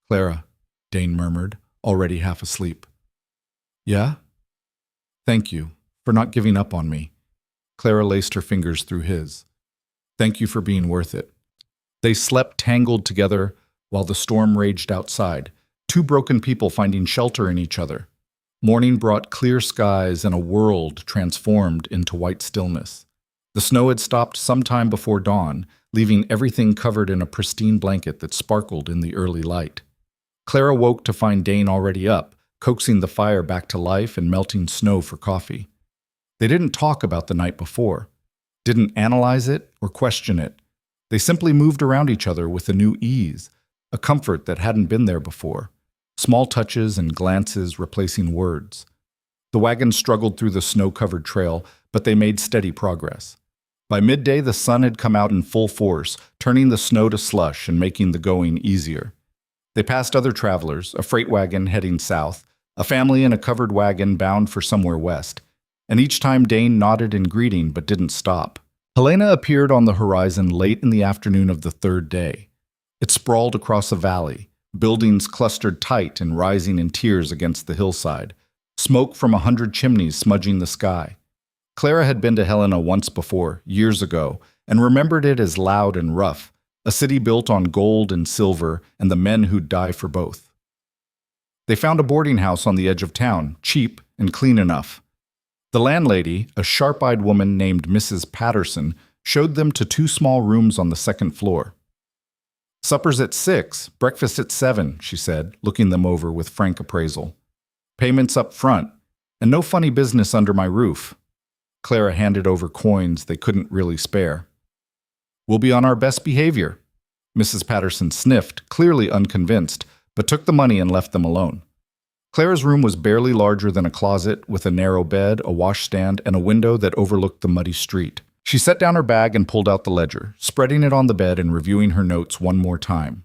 "Clara," Dane murmured, already half asleep. "Yeah? Thank you for not giving up on me." Clara laced her fingers through his. "Thank you for being worth it." They slept tangled together while the storm raged outside, two broken people finding shelter in each other. Morning brought clear skies and a world transformed into white stillness. The snow had stopped sometime before dawn, leaving everything covered in a pristine blanket that sparkled in the early light. Clara woke to find Dane already up, coaxing the fire back to life and melting snow for coffee. They didn't talk about the night before, didn't analyze it or question it. They simply moved around each other with a new ease, a comfort that hadn't been there before. Small touches and glances replacing words. The wagon struggled through the snow-covered trail, but they made steady progress. By midday, the sun had come out in full force, turning the snow to slush and making the going easier. They passed other travelers, a freight wagon heading south, a family in a covered wagon bound for somewhere west, and each time Dane nodded in greeting but didn't stop. Helena appeared on the horizon late in the afternoon of the third day. It sprawled across a valley, buildings clustered tight and rising in tiers against the hillside, smoke from 100 chimneys smudging the sky. Clara had been to Helena once before, years ago, and remembered it as loud and rough, a city built on gold and silver and the men who'd die for both. They found a boarding house on the edge of town, cheap and clean enough. The landlady, a sharp-eyed woman named Mrs. Patterson, showed them to two small rooms on the second floor. "Supper's at 6, breakfast at 7, she said, looking them over with frank appraisal. "Payments up front, and no funny business under my roof." Clara handed over coins they couldn't really spare. "We'll be on our best behavior." Mrs. Patterson sniffed, clearly unconvinced, but took the money and left them alone. Clara's room was barely larger than a closet, with a narrow bed, a washstand, and a window that overlooked the muddy street. She set down her bag and pulled out the ledger, spreading it on the bed and reviewing her notes one more time.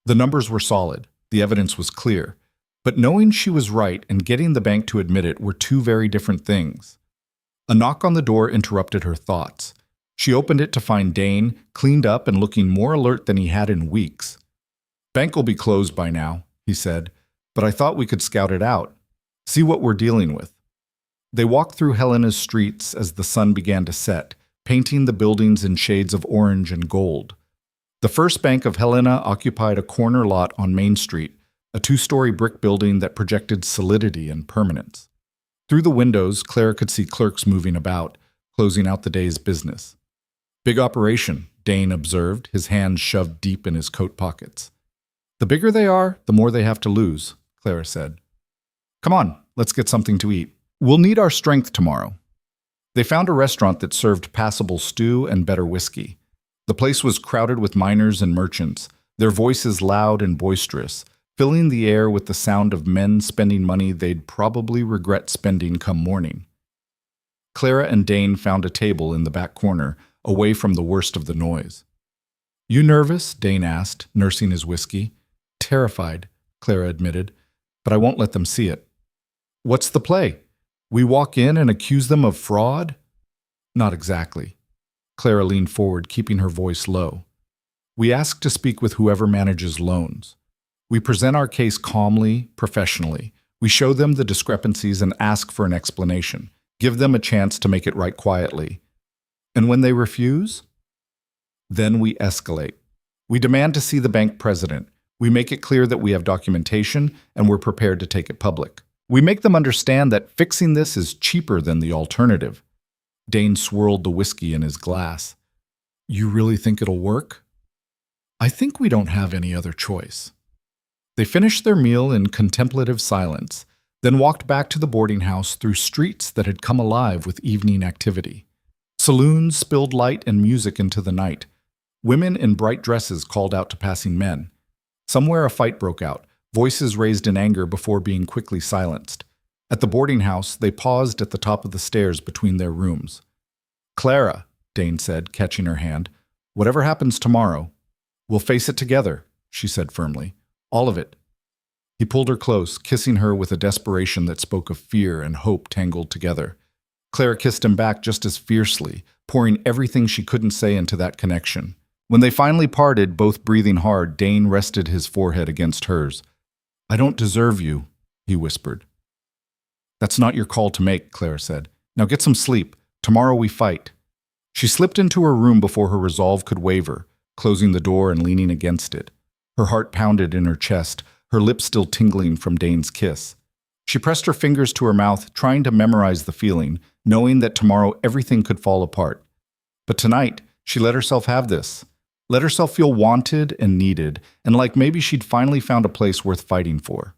The numbers were solid, the evidence was clear, but knowing she was right and getting the bank to admit it were two very different things. A knock on the door interrupted her thoughts. She opened it to find Dane, cleaned up and looking more alert than he had in weeks. "Bank will be closed by now," he said, "but I thought we could scout it out. See what we're dealing with." They walked through Helena's streets as the sun began to set, painting the buildings in shades of orange and gold. The First Bank of Helena occupied a corner lot on Main Street, a 2-story brick building that projected solidity and permanence. Through the windows, Clara could see clerks moving about, closing out the day's business. "Big operation," Dane observed, his hands shoved deep in his coat pockets. "The bigger they are, the more they have to lose," Clara said. "Come on, let's get something to eat. We'll need our strength tomorrow." They found a restaurant that served passable stew and better whiskey. The place was crowded with miners and merchants, their voices loud and boisterous, filling the air with the sound of men spending money they'd probably regret spending come morning. Clara and Dane found a table in the back corner, away from the worst of the noise. "You nervous?" Dane asked, nursing his whiskey. "Terrified," Clara admitted, "but I won't let them see it." "What's the play? We walk in and accuse them of fraud?" "Not exactly." Clara leaned forward, keeping her voice low. "We ask to speak with whoever manages loans. We present our case calmly, professionally. We show them the discrepancies and ask for an explanation. Give them a chance to make it right quietly. And when they refuse, then we escalate. We demand to see the bank president. We make it clear that we have documentation and we're prepared to take it public. We make them understand that fixing this is cheaper than the alternative. Dane swirled the whiskey in his glass. You really think it'll work? I think we don't have any other choice. They finished their meal in contemplative silence, then walked back to the boarding house through streets that had come alive with evening activity. Saloons spilled light and music into the night. Women in bright dresses called out to passing men. Somewhere a fight broke out, voices raised in anger before being quickly silenced. At the boarding house, they paused at the top of the stairs between their rooms. Clara, Dane said, catching her hand, whatever happens tomorrow, we'll face it together, she said firmly. All of it. He pulled her close, kissing her with a desperation that spoke of fear and hope tangled together. Clara kissed him back just as fiercely, pouring everything she couldn't say into that connection. When they finally parted, both breathing hard, Dane rested his forehead against hers. I don't deserve you, he whispered. That's not your call to make, Clara said. Now get some sleep. Tomorrow we fight. She slipped into her room before her resolve could waver, closing the door and leaning against it. Her heart pounded in her chest, her lips still tingling from Dane's kiss. She pressed her fingers to her mouth, trying to memorize the feeling, knowing that tomorrow everything could fall apart. But tonight, she let herself have this. Let herself feel wanted and needed, and like maybe she'd finally found a place worth fighting for.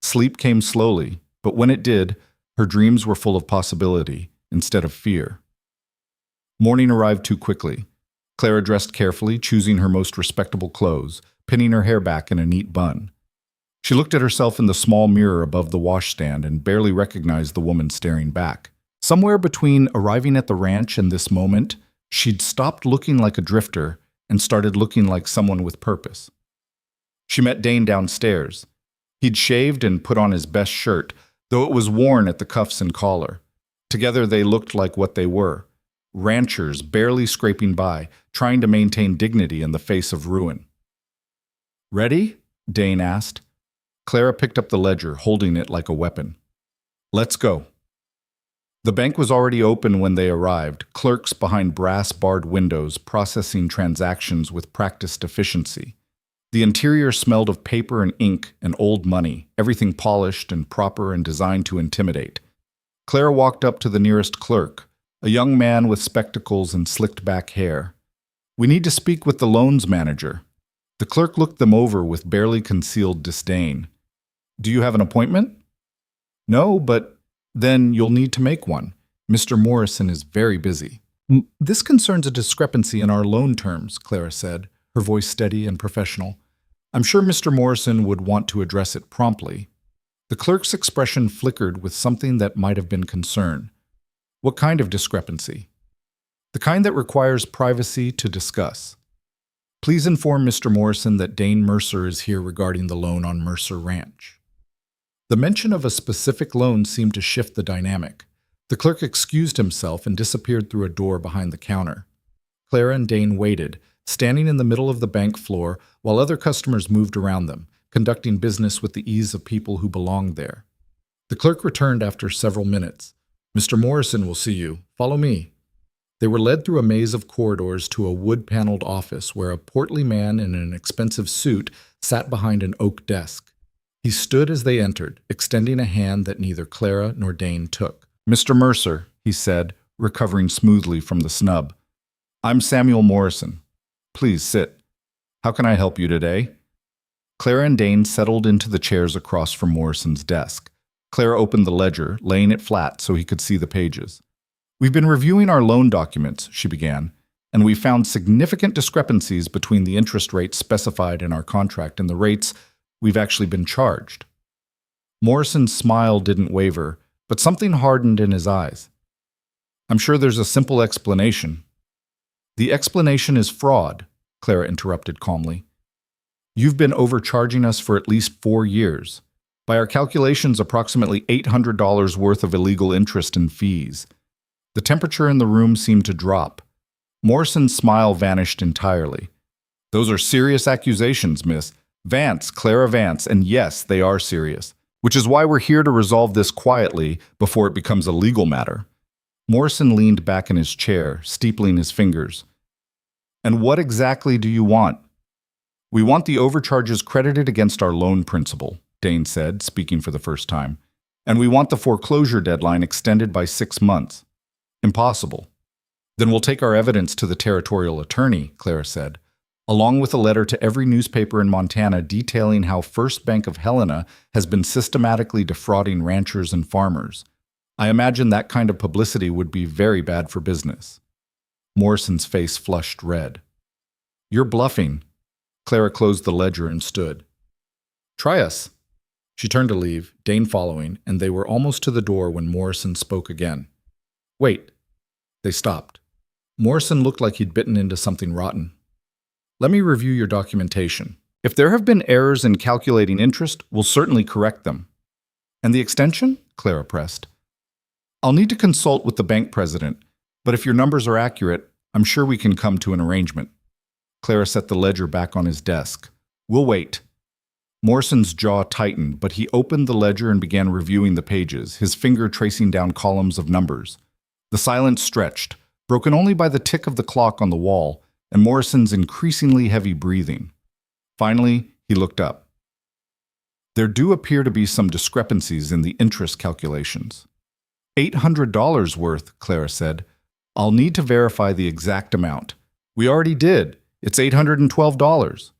Sleep came slowly, but when it did, her dreams were full of possibility instead of fear. Morning arrived too quickly. Clara dressed carefully, choosing her most respectable clothes, pinning her hair back in a neat bun. She looked at herself in the small mirror above the washstand and barely recognized the woman staring back. Somewhere between arriving at the ranch and this moment, she'd stopped looking like a drifter and started looking like someone with purpose. She met Dane downstairs. He'd shaved and put on his best shirt, though it was worn at the cuffs and collar. Together they looked like what they were, ranchers barely scraping by, trying to maintain dignity in the face of ruin. Ready? Dane asked. Clara picked up the ledger, holding it like a weapon. Let's go. The bank was already open when they arrived, clerks behind brass-barred windows processing transactions with practiced efficiency. The interior smelled of paper and ink and old money, everything polished and proper and designed to intimidate. Clara walked up to the nearest clerk, a young man with spectacles and slicked-back hair. We need to speak with the loans manager. The clerk looked them over with barely concealed disdain. Do you have an appointment? No, but then you'll need to make one. Mr. Morrison is very busy. This concerns a discrepancy in our loan terms, Clara said, her voice steady and professional. I'm sure Mr. Morrison would want to address it promptly. The clerk's expression flickered with something that might have been concern. What kind of discrepancy? The kind that requires privacy to discuss. Please inform Mr. Morrison that Dane Mercer is here regarding the loan on Mercer Ranch. The mention of a specific loan seemed to shift the dynamic. The clerk excused himself and disappeared through a door behind the counter. Clara and Dane waited, standing in the middle of the bank floor while other customers moved around them, conducting business with the ease of people who belonged there. The clerk returned after several minutes. Mr. Morrison will see you. Follow me. They were led through a maze of corridors to a wood-paneled office where a portly man in an expensive suit sat behind an oak desk. He stood as they entered, extending a hand that neither Clara nor Dane took. Mr. Mercer, he said, recovering smoothly from the snub. I'm Samuel Morrison. Please sit. How can I help you today? Clara and Dane settled into the chairs across from Morrison's desk. Clara opened the ledger, laying it flat so he could see the pages. We've been reviewing our loan documents, she began, and we found significant discrepancies between the interest rates specified in our contract and the rates we've actually been charged. Morrison's smile didn't waver, but something hardened in his eyes. I'm sure there's a simple explanation. The explanation is fraud, Clara interrupted calmly. You've been overcharging us for at least 4 years. By our calculations, approximately $800 worth of illegal interest and fees. The temperature in the room seemed to drop. Morrison's smile vanished entirely. Those are serious accusations, miss. Vance, Clara Vance, and yes, they are serious, which is why we're here to resolve this quietly before it becomes a legal matter. Morrison leaned back in his chair, steepling his fingers. And what exactly do you want? We want the overcharges credited against our loan principal, Dane said, speaking for the first time. And we want the foreclosure deadline extended by 6 months. Impossible. Then we'll take our evidence to the territorial attorney, Clara said, along with a letter to every newspaper in Montana detailing how First Bank of Helena has been systematically defrauding ranchers and farmers. I imagine that kind of publicity would be very bad for business. Morrison's face flushed red. You're bluffing. Clara closed the ledger and stood. Try us. She turned to leave, Dane following, and they were almost to the door when Morrison spoke again. Wait. They stopped. Morrison looked like he'd bitten into something rotten. Let me review your documentation. If there have been errors in calculating interest, we'll certainly correct them. And the extension? Clara pressed. I'll need to consult with the bank president, but if your numbers are accurate, I'm sure we can come to an arrangement. Clara set the ledger back on his desk. We'll wait. Morrison's jaw tightened, but he opened the ledger and began reviewing the pages, his finger tracing down columns of numbers. The silence stretched, broken only by the tick of the clock on the wall and Morrison's increasingly heavy breathing. Finally, he looked up. There do appear to be some discrepancies in the interest calculations. $800 worth, Clara said. I'll need to verify the exact amount. We already did. It's $812.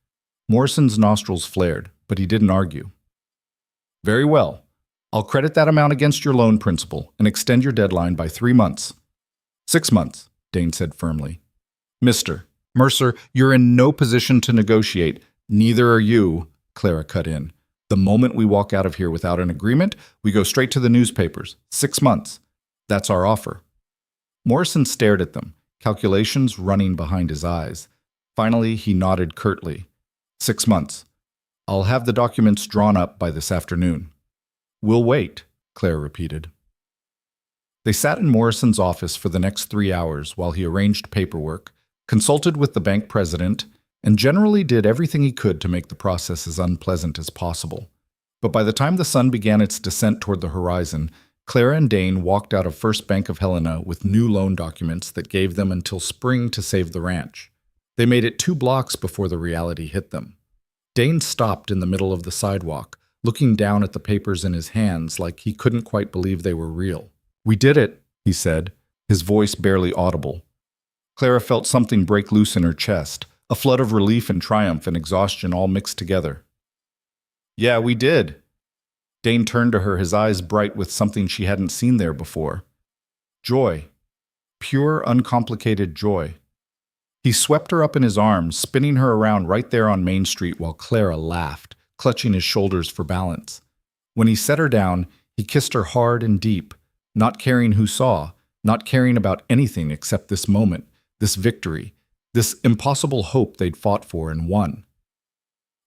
Morrison's nostrils flared, but he didn't argue. Very well. I'll credit that amount against your loan principal and extend your deadline by 3 months. 6 months, Dane said firmly. Mr. Mercer, you're in no position to negotiate. Neither are you, Clara cut in. The moment we walk out of here without an agreement, we go straight to the newspapers. 6 months. That's our offer. Morrison stared at them, calculations running behind his eyes. Finally, he nodded curtly. 6 months. I'll have the documents drawn up by this afternoon. We'll wait, Clara repeated. They sat in Morrison's office for the next 3 hours while he arranged paperwork, consulted with the bank president, and generally did everything he could to make the process as unpleasant as possible. But by the time the sun began its descent toward the horizon, Clara and Dane walked out of First Bank of Helena with new loan documents that gave them until spring to save the ranch. They made it 2 blocks before the reality hit them. Dane stopped in the middle of the sidewalk, looking down at the papers in his hands like he couldn't quite believe they were real. We did it, he said, his voice barely audible. Clara felt something break loose in her chest, a flood of relief and triumph and exhaustion all mixed together. Yeah, we did. Dane turned to her, his eyes bright with something she hadn't seen there before. Joy. Pure, uncomplicated joy. He swept her up in his arms, spinning her around right there on Main Street while Clara laughed, clutching his shoulders for balance. When he set her down, he kissed her hard and deep, not caring who saw, not caring about anything except this moment, this victory, this impossible hope they'd fought for and won.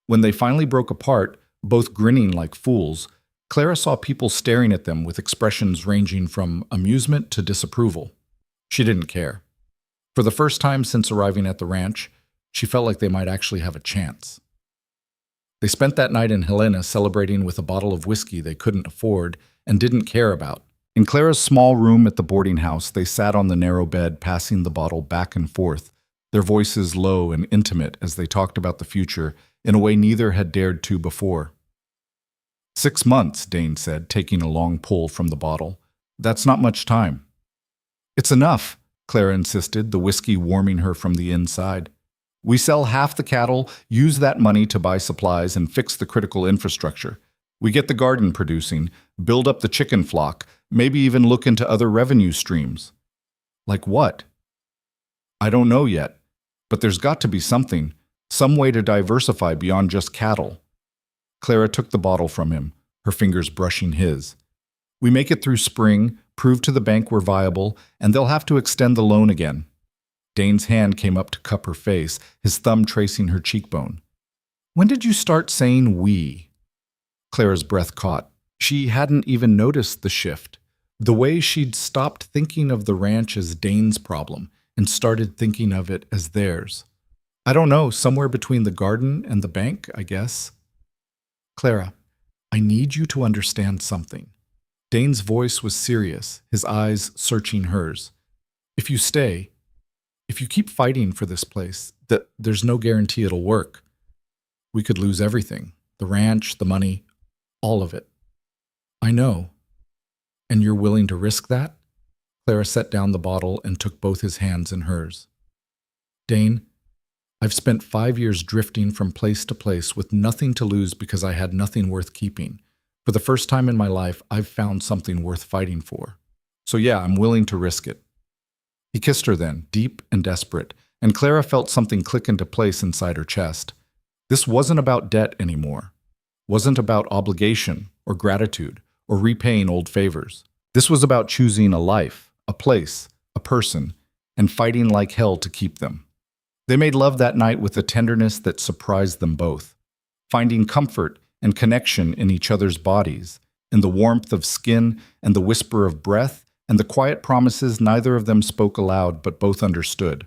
When they finally broke apart, both grinning like fools, Clara saw people staring at them with expressions ranging from amusement to disapproval. She didn't care. For the first time since arriving at the ranch, she felt like they might actually have a chance. They spent that night in Helena celebrating with a bottle of whiskey they couldn't afford and didn't care about. In Clara's small room at the boarding house, they sat on the narrow bed, passing the bottle back and forth, their voices low and intimate as they talked about the future in a way neither had dared to before. 6 months, Dane said, taking a long pull from the bottle. That's not much time. It's enough, Clara insisted, the whiskey warming her from the inside. We sell half the cattle, use that money to buy supplies and fix the critical infrastructure. We get the garden producing, build up the chicken flock, maybe even look into other revenue streams. Like what? I don't know yet, but there's got to be something, some way to diversify beyond just cattle. Clara took the bottle from him, her fingers brushing his. We make it through spring, prove to the bank we're viable, and they'll have to extend the loan again. Dane's hand came up to cup her face, his thumb tracing her cheekbone. When did you start saying we? Clara's breath caught. She hadn't even noticed the shift, the way she'd stopped thinking of the ranch as Dane's problem and started thinking of it as theirs. I don't know, somewhere between the garden and the bank, I guess. Clara, I need you to understand something. Dane's voice was serious, his eyes searching hers. If you stay, if you keep fighting for this place, there's no guarantee it'll work. We could lose everything, the ranch, the money, all of it. I know. And you're willing to risk that? Clara set down the bottle and took both his hands in hers. Dane, I've spent 5 years drifting from place to place with nothing to lose because I had nothing worth keeping. For the first time in my life, I've found something worth fighting for. So yeah, I'm willing to risk it. He kissed her then, deep and desperate, and Clara felt something click into place inside her chest. This wasn't about debt anymore. Wasn't about obligation or gratitude or repaying old favors. This was about choosing a life, a place, a person, and fighting like hell to keep them. They made love that night with a tenderness that surprised them both, finding comfort and connection in each other's bodies, in the warmth of skin and the whisper of breath and the quiet promises neither of them spoke aloud but both understood.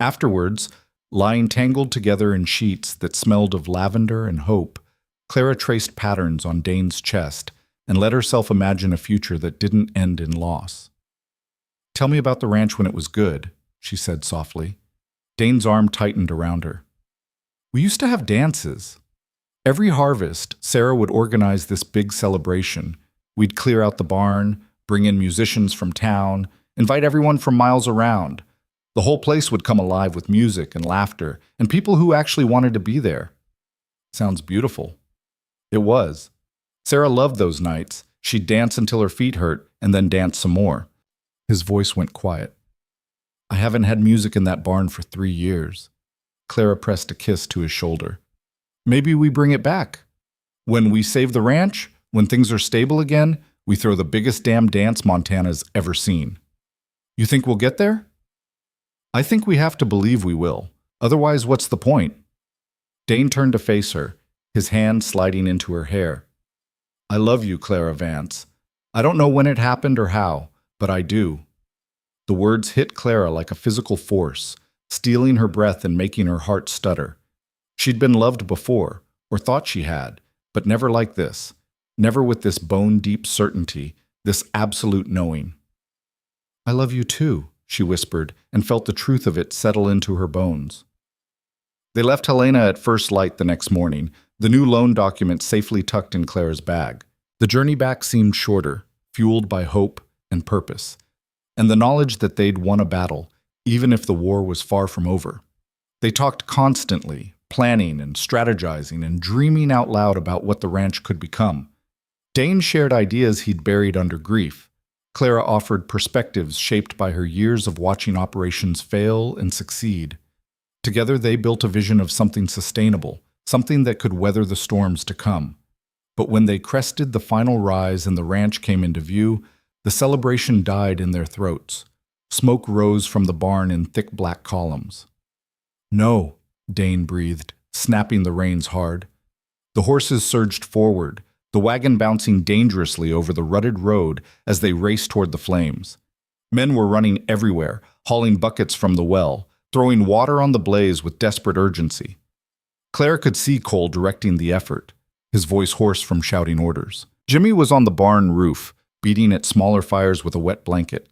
Afterwards, lying tangled together in sheets that smelled of lavender and hope, Clara traced patterns on Dane's chest and let herself imagine a future that didn't end in loss. "Tell me about the ranch when it was good," she said softly. Dane's arm tightened around her. "We used to have dances. Every harvest, Sarah would organize this big celebration. We'd clear out the barn, bring in musicians from town, invite everyone from miles around. The whole place would come alive with music and laughter, and people who actually wanted to be there." Sounds beautiful. It was. Sarah loved those nights. She'd dance until her feet hurt, and then dance some more. His voice went quiet. "I haven't had music in that barn for 3 years. Clara pressed a kiss to his shoulder. "Maybe we bring it back. When we save the ranch, when things are stable again, we throw the biggest damn dance Montana's ever seen. You think we'll get there?" "I think we have to believe we will. Otherwise, what's the point?" Dane turned to face her, his hand sliding into her hair. "I love you, Clara Vance. I don't know when it happened or how, but I do." The words hit Clara like a physical force, stealing her breath and making her heart stutter. She'd been loved before, or thought she had, but never like this, never with this bone-deep certainty, this absolute knowing. "I love you too," she whispered, and felt the truth of it settle into her bones. They left Helena at first light the next morning, the new loan document safely tucked in Clara's bag. The journey back seemed shorter, fueled by hope and purpose, and the knowledge that they'd won a battle, even if the war was far from over. They talked constantly, planning and strategizing and dreaming out loud about what the ranch could become. Dane shared ideas he'd buried under grief. Clara offered perspectives shaped by her years of watching operations fail and succeed. Together they built a vision of something sustainable, something that could weather the storms to come. But when they crested the final rise and the ranch came into view, the celebration died in their throats. Smoke rose from the barn in thick black columns. "No," Dane breathed, snapping the reins hard. The horses surged forward, the wagon bouncing dangerously over the rutted road as they raced toward the flames. Men were running everywhere, hauling buckets from the well, throwing water on the blaze with desperate urgency. Claire could see Cole directing the effort, his voice hoarse from shouting orders. Jimmy was on the barn roof, beating at smaller fires with a wet blanket.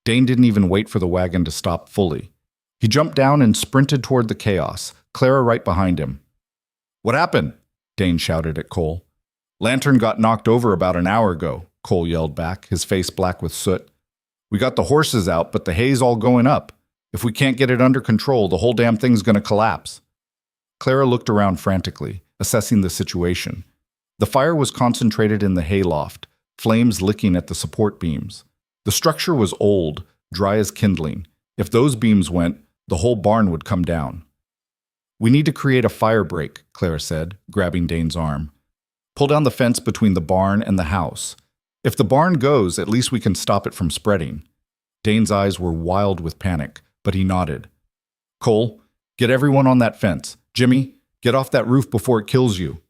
Dane didn't even wait for the wagon to stop fully. He jumped down and sprinted toward the chaos, Clara right behind him. "What happened?" Dane shouted at Cole. "Lantern got knocked over about an hour ago," Cole yelled back, his face black with soot. "We got the horses out, but the hay's all going up. If we can't get it under control, the whole damn thing's going to collapse." Clara looked around frantically, assessing the situation. The fire was concentrated in the hayloft, flames licking at the support beams. The structure was old, dry as kindling. If those beams went, the whole barn would come down. "We need to create a fire break," Clara said, grabbing Dane's arm. "Pull down the fence between the barn and the house. If the barn goes, at least we can stop it from spreading." Dane's eyes were wild with panic, but he nodded. "Cole, get everyone on that fence. Jimmy, get off that roof before it kills you."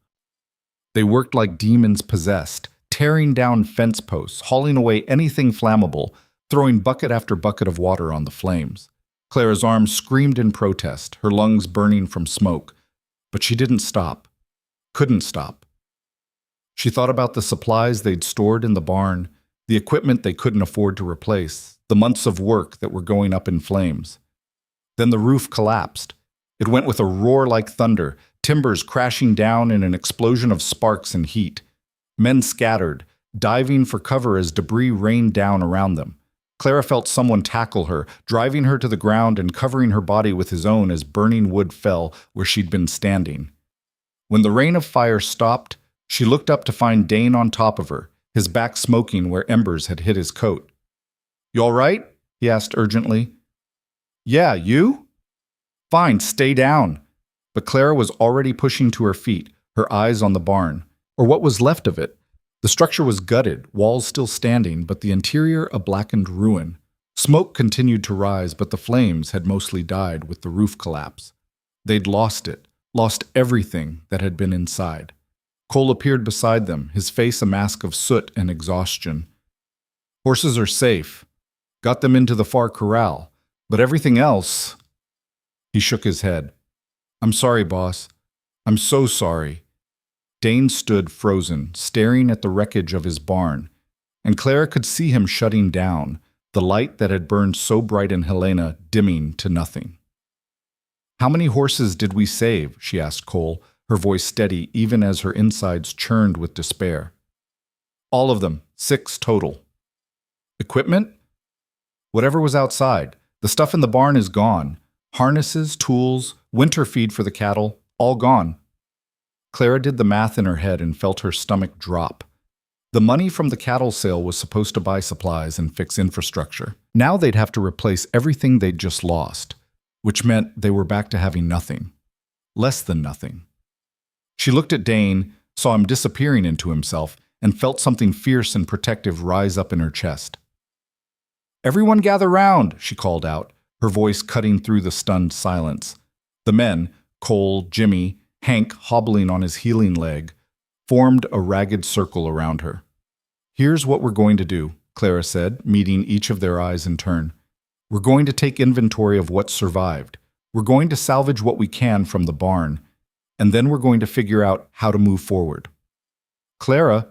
They worked like demons possessed, tearing down fence posts, hauling away anything flammable, throwing bucket after bucket of water on the flames. Clara's arms screamed in protest, her lungs burning from smoke. But she didn't stop. Couldn't stop. She thought about the supplies they'd stored in the barn, the equipment they couldn't afford to replace, the months of work that were going up in flames. Then the roof collapsed. It went with a roar like thunder, timbers crashing down in an explosion of sparks and heat. Men scattered, diving for cover as debris rained down around them. Clara felt someone tackle her, driving her to the ground and covering her body with his own as burning wood fell where she'd been standing. When the rain of fire stopped, she looked up to find Dane on top of her, his back smoking where embers had hit his coat. "You all right?" he asked urgently. "Yeah, you?" "Fine, stay down." But Clara was already pushing to her feet, her eyes on the barn, or what was left of it. The structure was gutted, walls still standing, but the interior a blackened ruin. Smoke continued to rise, but the flames had mostly died with the roof collapse. They'd lost it, lost everything that had been inside. Cole appeared beside them, his face a mask of soot and exhaustion. "Horses are safe. Got them into the far corral. But everything else—" He shook his head. "I'm sorry, boss. I'm so sorry." Dane stood frozen, staring at the wreckage of his barn, and Clara could see him shutting down, the light that had burned so bright in Helena dimming to nothing. "How many horses did we save?" she asked Cole, her voice steady even as her insides churned with despair. "All of them, 6 total." "Equipment?" "Whatever was outside. The stuff in the barn is gone. Harnesses, tools, winter feed for the cattle, all gone." Clara did the math in her head and felt her stomach drop. The money from the cattle sale was supposed to buy supplies and fix infrastructure. Now they'd have to replace everything they'd just lost, which meant they were back to having nothing. Less than nothing. She looked at Dane, saw him disappearing into himself, and felt something fierce and protective rise up in her chest. "Everyone gather round," she called out, her voice cutting through the stunned silence. The men, Cole, Jimmy, Hank hobbling on his healing leg, formed a ragged circle around her. "Here's what we're going to do," Clara said, meeting each of their eyes in turn. "We're going to take inventory of what survived. We're going to salvage what we can from the barn, and then we're going to figure out how to move forward." "Clara,"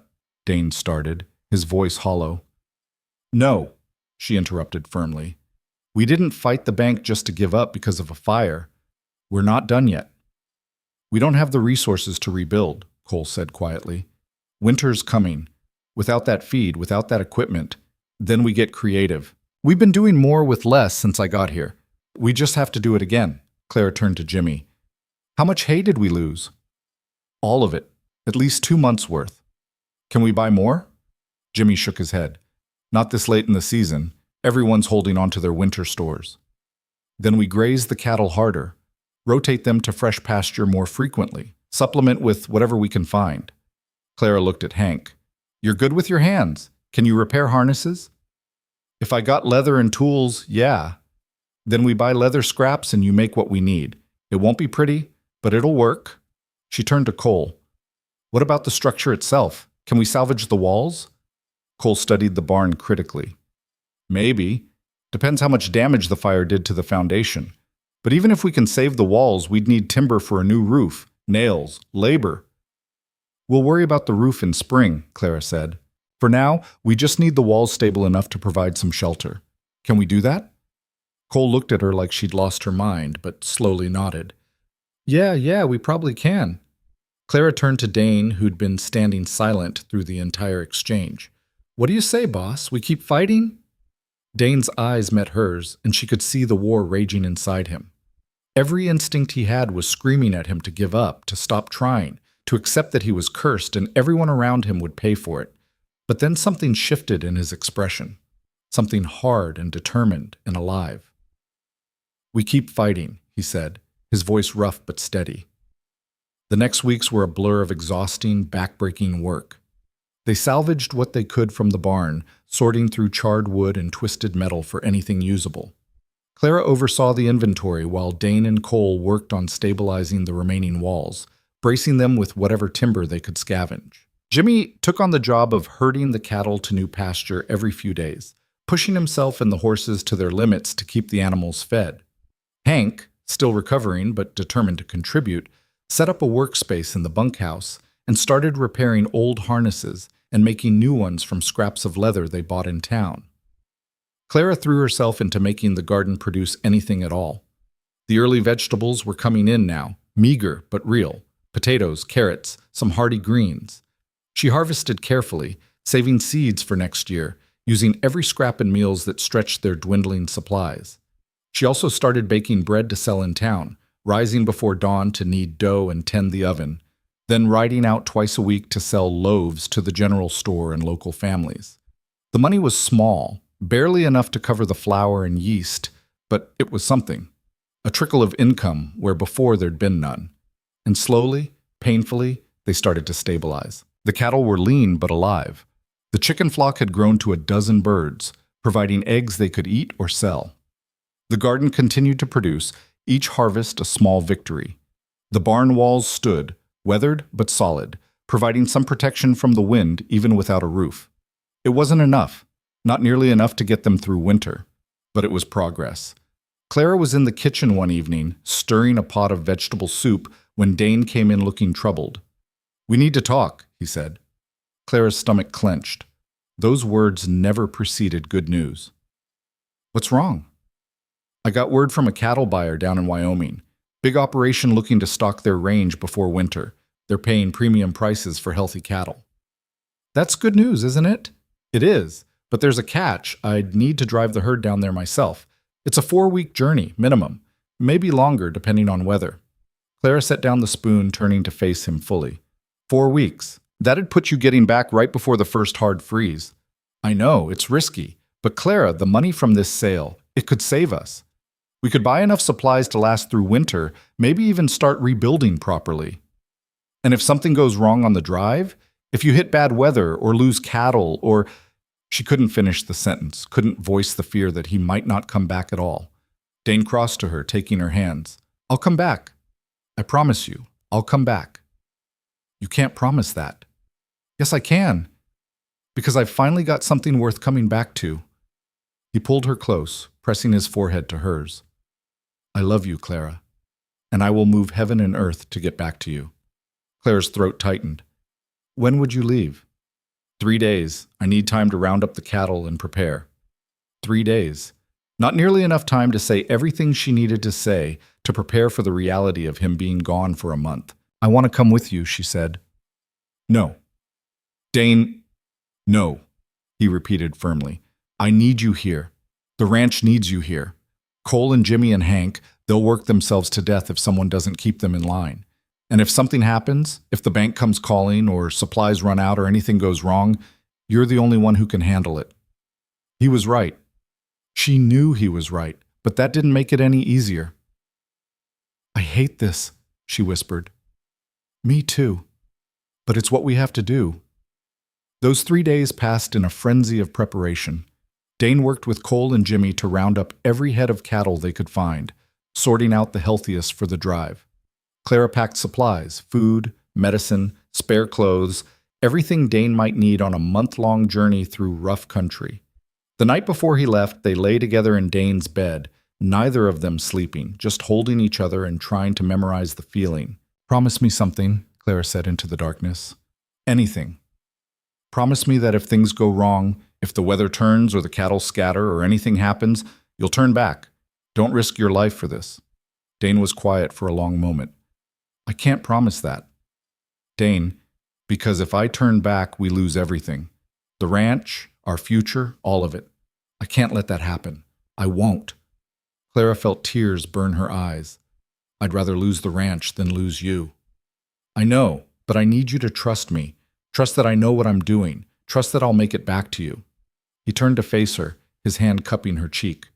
Dane started, his voice hollow. "No," she interrupted firmly. "We didn't fight the bank just to give up because of a fire. We're not done yet." "We don't have the resources to rebuild," Cole said quietly. "Winter's coming. Without that feed, without that equipment, then we get creative. We've been doing more with less since I got here. We just have to do it again." Clara turned to Jimmy. "How much hay did we lose?" "All of it. At least 2 months' worth." "Can we buy more?" Jimmy shook his head. "Not this late in the season. Everyone's holding on to their winter stores." "Then we graze the cattle harder. Rotate them to fresh pasture more frequently. Supplement with whatever we can find." Clara looked at Hank. "You're good with your hands. Can you repair harnesses?" "If I got leather and tools, yeah." "Then we buy leather scraps and you make what we need. It won't be pretty, but it'll work." She turned to Cole. "What about the structure itself? Can we salvage the walls?" Cole studied the barn critically. "Maybe. Depends how much damage the fire did to the foundation. But even if we can save the walls, we'd need timber for a new roof, nails, labor." "We'll worry about the roof in spring," Clara said. "For now, we just need the walls stable enough to provide some shelter. Can we do that?" Cole looked at her like she'd lost her mind, but slowly nodded. Yeah, we probably can." Clara turned to Dane, who'd been standing silent through the entire exchange. "What do you say, boss? We keep fighting?" Dane's eyes met hers, and she could see the war raging inside him. Every instinct he had was screaming at him to give up, to stop trying, to accept that he was cursed and everyone around him would pay for it. But then something shifted in his expression, something hard and determined and alive. "We keep fighting," he said, his voice rough but steady. The next weeks were a blur of exhausting, back-breaking work. They salvaged what they could from the barn, sorting through charred wood and twisted metal for anything usable. Clara oversaw the inventory while Dane and Cole worked on stabilizing the remaining walls, bracing them with whatever timber they could scavenge. Jimmy took on the job of herding the cattle to new pasture every few days, pushing himself and the horses to their limits to keep the animals fed. Hank, still recovering but determined to contribute, set up a workspace in the bunkhouse and started repairing old harnesses and making new ones from scraps of leather they bought in town. Clara threw herself into making the garden produce anything at all. The early vegetables were coming in now, meager but real: potatoes, carrots, some hardy greens. She harvested carefully, saving seeds for next year, using every scrap in meals that stretched their dwindling supplies. She also started baking bread to sell in town, rising before dawn to knead dough and tend the oven, then riding out twice a week to sell loaves to the general store and local families. The money was small, barely enough to cover the flour and yeast, but it was something. A trickle of income where before there'd been none. And slowly, painfully, they started to stabilize. The cattle were lean but alive. The chicken flock had grown to 12 birds, providing eggs they could eat or sell. The garden continued to produce, each harvest a small victory. The barn walls stood, weathered but solid, providing some protection from the wind even without a roof. It wasn't enough, not nearly enough to get them through winter, but it was progress. Clara was in the kitchen one evening, stirring a pot of vegetable soup, when Dane came in looking troubled. "We need to talk," he said. Clara's stomach clenched. Those words never preceded good news. "What's wrong?" "I got word from a cattle buyer down in Wyoming. Big operation looking to stock their range before winter. They're paying premium prices for healthy cattle." "That's good news, isn't it?" "It is, but there's a catch. I'd need to drive the herd down there myself. It's a 4-week journey, minimum. Maybe longer, depending on weather." Clara set down the spoon, turning to face him fully. 4 weeks. That'd put you getting back right before the first hard freeze. "I know, it's risky. But Clara, the money from this sale, it could save us. We could buy enough supplies to last through winter, maybe even start rebuilding properly. And if something goes wrong on the drive, if you hit bad weather or lose cattle or—" She couldn't finish the sentence, couldn't voice the fear that he might not come back at all. Dane crossed to her, taking her hands. "I'll come back. I promise you, I'll come back." "You can't promise that." "Yes, I can. Because I've finally got something worth coming back to." He pulled her close, pressing his forehead to hers. "I love you, Clara, and I will move heaven and earth to get back to you." Clara's throat tightened. "When would you leave?" 3 days. I need time to round up the cattle and prepare." 3 days. Not nearly enough time to say everything she needed to say to prepare for the reality of him being gone for a month. "I want to come with you," she said. "No." "Dane, no," he repeated firmly. "I need you here. The ranch needs you here. Cole and Jimmy and Hank, they'll work themselves to death if someone doesn't keep them in line. And if something happens, if the bank comes calling or supplies run out or anything goes wrong, you're the only one who can handle it." He was right. She knew he was right, but that didn't make it any easier. "I hate this," she whispered. "Me too. But it's what we have to do." Those 3 days passed in a frenzy of preparation. Dane worked with Cole and Jimmy to round up every head of cattle they could find, sorting out the healthiest for the drive. Clara packed supplies, food, medicine, spare clothes, everything Dane might need on a month-long journey through rough country. The night before he left, they lay together in Dane's bed, neither of them sleeping, just holding each other and trying to memorize the feeling. "Promise me something," Clara said into the darkness. "Anything. Promise me that if things go wrong, if the weather turns or the cattle scatter or anything happens, you'll turn back. Don't risk your life for this." Dane was quiet for a long moment. "I can't promise that." "Dane, because if I turn back, we lose everything. The ranch, our future, all of it. I can't let that happen. I won't." Clara felt tears burn her eyes. "I'd rather lose the ranch than lose you." "I know, but I need you to trust me. Trust that I know what I'm doing. Trust that I'll make it back to you." He turned to face her, his hand cupping her cheek.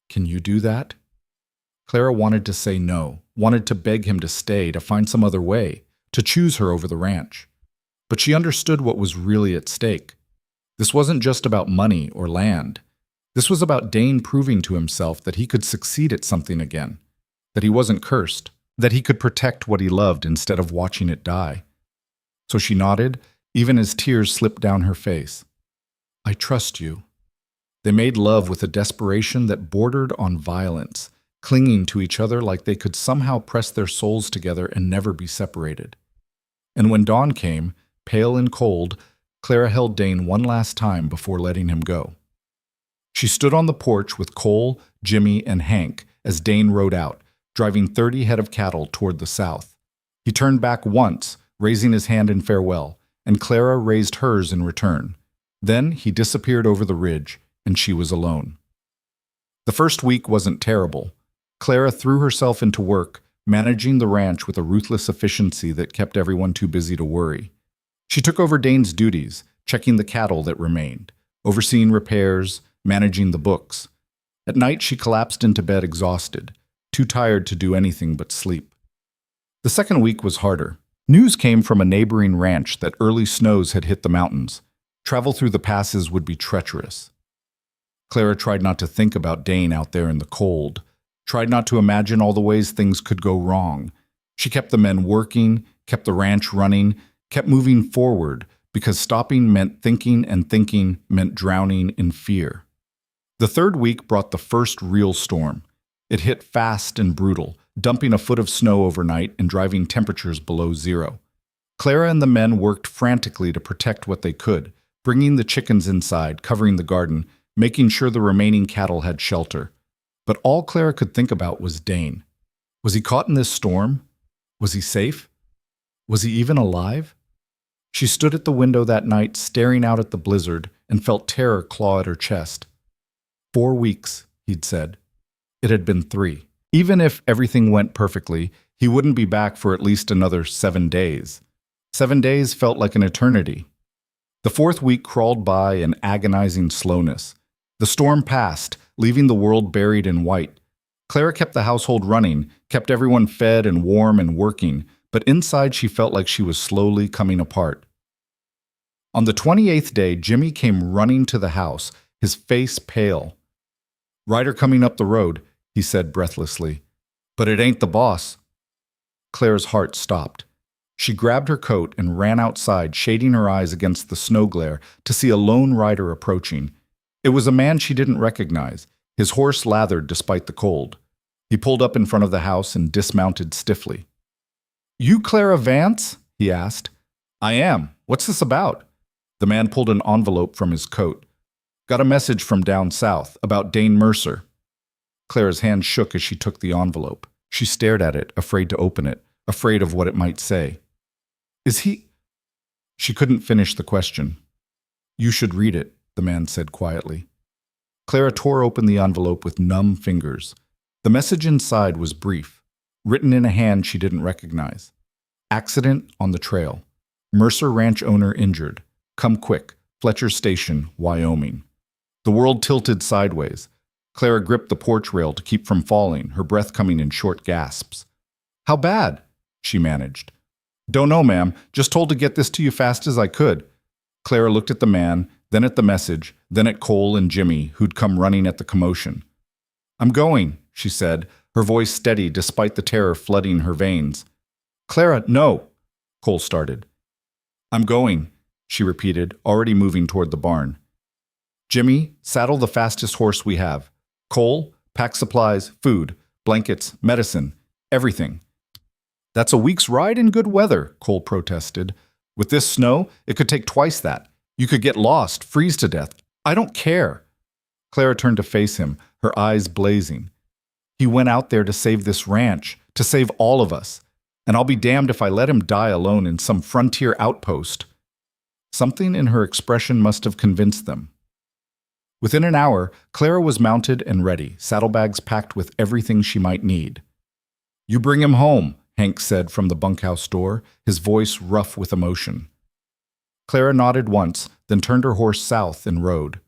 "Can you do that?" Clara wanted to say no, wanted to beg him to stay, to find some other way, to choose her over the ranch. But she understood what was really at stake. This wasn't just about money or land. This was about Dane proving to himself that he could succeed at something again, that he wasn't cursed, that he could protect what he loved instead of watching it die. So she nodded, even as tears slipped down her face. "I trust you." They made love with a desperation that bordered on violence, clinging to each other like they could somehow press their souls together and never be separated. And when dawn came, pale and cold, Clara held Dane one last time before letting him go. She stood on the porch with Cole, Jimmy, and Hank as Dane rode out, driving 30 head of cattle toward the south. He turned back once, raising his hand in farewell, and Clara raised hers in return. Then he disappeared over the ridge, and she was alone. The first week wasn't terrible. Clara threw herself into work, managing the ranch with a ruthless efficiency that kept everyone too busy to worry. She took over Dane's duties, checking the cattle that remained, overseeing repairs, managing the books. At night, she collapsed into bed exhausted, too tired to do anything but sleep. The second week was harder. News came from a neighboring ranch that early snows had hit the mountains. Travel through the passes would be treacherous. Clara tried not to think about Dane out there in the cold, tried not to imagine all the ways things could go wrong. She kept the men working, kept the ranch running, kept moving forward, because stopping meant thinking and thinking meant drowning in fear. The third week brought the first real storm. It hit fast and brutal, dumping a foot of snow overnight and driving temperatures below zero. Clara and the men worked frantically to protect what they could, bringing the chickens inside, covering the garden, making sure the remaining cattle had shelter. But all Clara could think about was Dane. Was he caught in this storm? Was he safe? Was he even alive? She stood at the window that night, staring out at the blizzard, and felt terror claw at her chest. 4 weeks, he'd said. It had been 3. Even if everything went perfectly, he wouldn't be back for at least another 7 days. 7 days felt like an eternity. The fourth week crawled by in agonizing slowness. The storm passed, leaving the world buried in white. Clara kept the household running, kept everyone fed and warm and working, but inside she felt like she was slowly coming apart. On the 28th day, Jimmy came running to the house, his face pale. "Rider coming up the road," he said breathlessly. "But it ain't the boss." Clara's heart stopped. She grabbed her coat and ran outside, shading her eyes against the snow glare to see a lone rider approaching. It was a man she didn't recognize, his horse lathered despite the cold. He pulled up in front of the house and dismounted stiffly. "You Clara Vance?" he asked. "I am. What's this about?" The man pulled an envelope from his coat. "Got a message from down south about Dane Mercer." Clara's hand shook as she took the envelope. She stared at it, afraid to open it, afraid of what it might say. "Is he—" She couldn't finish the question. "You should read it," the man said quietly. Clara tore open the envelope with numb fingers. The message inside was brief, written in a hand she didn't recognize. "Accident on the trail. Mercer Ranch owner injured. Come quick. Fletcher Station, Wyoming." The world tilted sideways. Clara gripped the porch rail to keep from falling, her breath coming in short gasps. "How bad?" she managed. "Don't know, ma'am. Just told to get this to you fast as I could." Clara looked at the man, then at the message, then at Cole and Jimmy, who'd come running at the commotion. "I'm going," she said, her voice steady despite the terror flooding her veins. "Clara, no," Cole started. "I'm going," she repeated, already moving toward the barn. "Jimmy, saddle the fastest horse we have. Cole, pack supplies, food, blankets, medicine, everything." "That's a week's ride in good weather," Cole protested. "With this snow, it could take twice that. You could get lost, freeze to death. I don't care." Clara turned to face him, her eyes blazing. "He went out there to save this ranch, to save all of us. And I'll be damned if I let him die alone in some frontier outpost." Something in her expression must have convinced them. Within an hour, Clara was mounted and ready, saddlebags packed with everything she might need. "You bring him home," Hank said from the bunkhouse door, his voice rough with emotion. Clara nodded once, then turned her horse south and rode.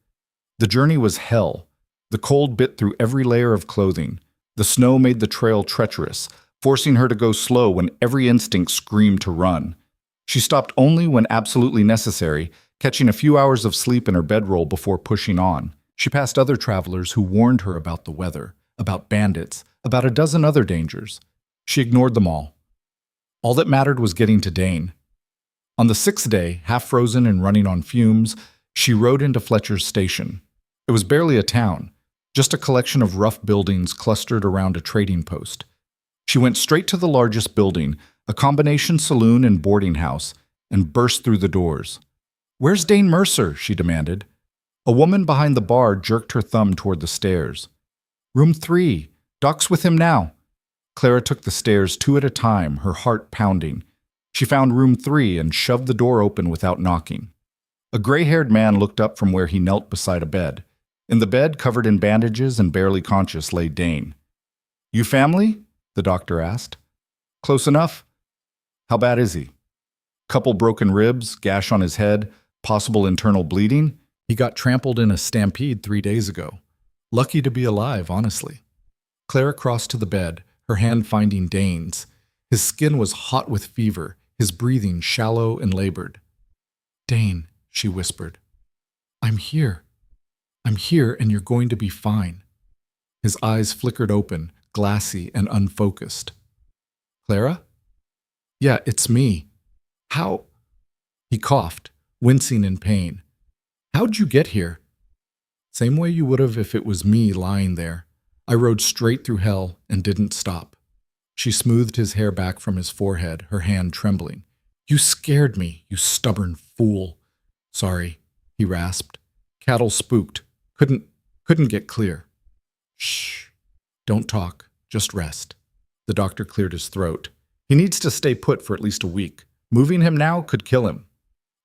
The journey was hell. The cold bit through every layer of clothing. The snow made the trail treacherous, forcing her to go slow when every instinct screamed to run. She stopped only when absolutely necessary, catching a few hours of sleep in her bedroll before pushing on. She passed other travelers who warned her about the weather, about bandits, about a dozen other dangers. She ignored them all. All that mattered was getting to Dane. On the 6th day, half frozen and running on fumes, she rode into Fletcher's station. It was barely a town. just a collection of rough buildings clustered around a trading post. She went straight to the largest building, a combination saloon and boarding house, and burst through the doors. "Where's Dane Mercer?" she demanded. A woman behind the bar jerked her thumb toward the stairs. "Room 3. Doc's with him now." Clara took the stairs 2 at a time, her heart pounding. She found room 3 and shoved the door open without knocking. A gray-haired man looked up from where he knelt beside a bed. In the bed, covered in bandages and barely conscious, lay Dane. "You family?" the doctor asked. "Close enough." "How bad is he?" "Couple broken ribs, gash on his head, possible internal bleeding. He got trampled in a stampede 3 days ago. Lucky to be alive, honestly." Clara crossed to the bed, her hand finding Dane's. His skin was hot with fever, his breathing shallow and labored. "Dane," she whispered. I'm here, and you're going to be fine." His eyes flickered open, glassy and unfocused. "Clara?" "Yeah, it's me. How?" He coughed, wincing in pain. "How'd you get here?" "Same way you would have if it was me lying there. I rode straight through hell and didn't stop." She smoothed his hair back from his forehead, her hand trembling. "You scared me, you stubborn fool." "Sorry," he rasped. Cattle spooked. Couldn't get clear. "Shh. Don't talk. Just rest." The doctor cleared his throat. "He needs to stay put for at least a week. Moving him now could kill him."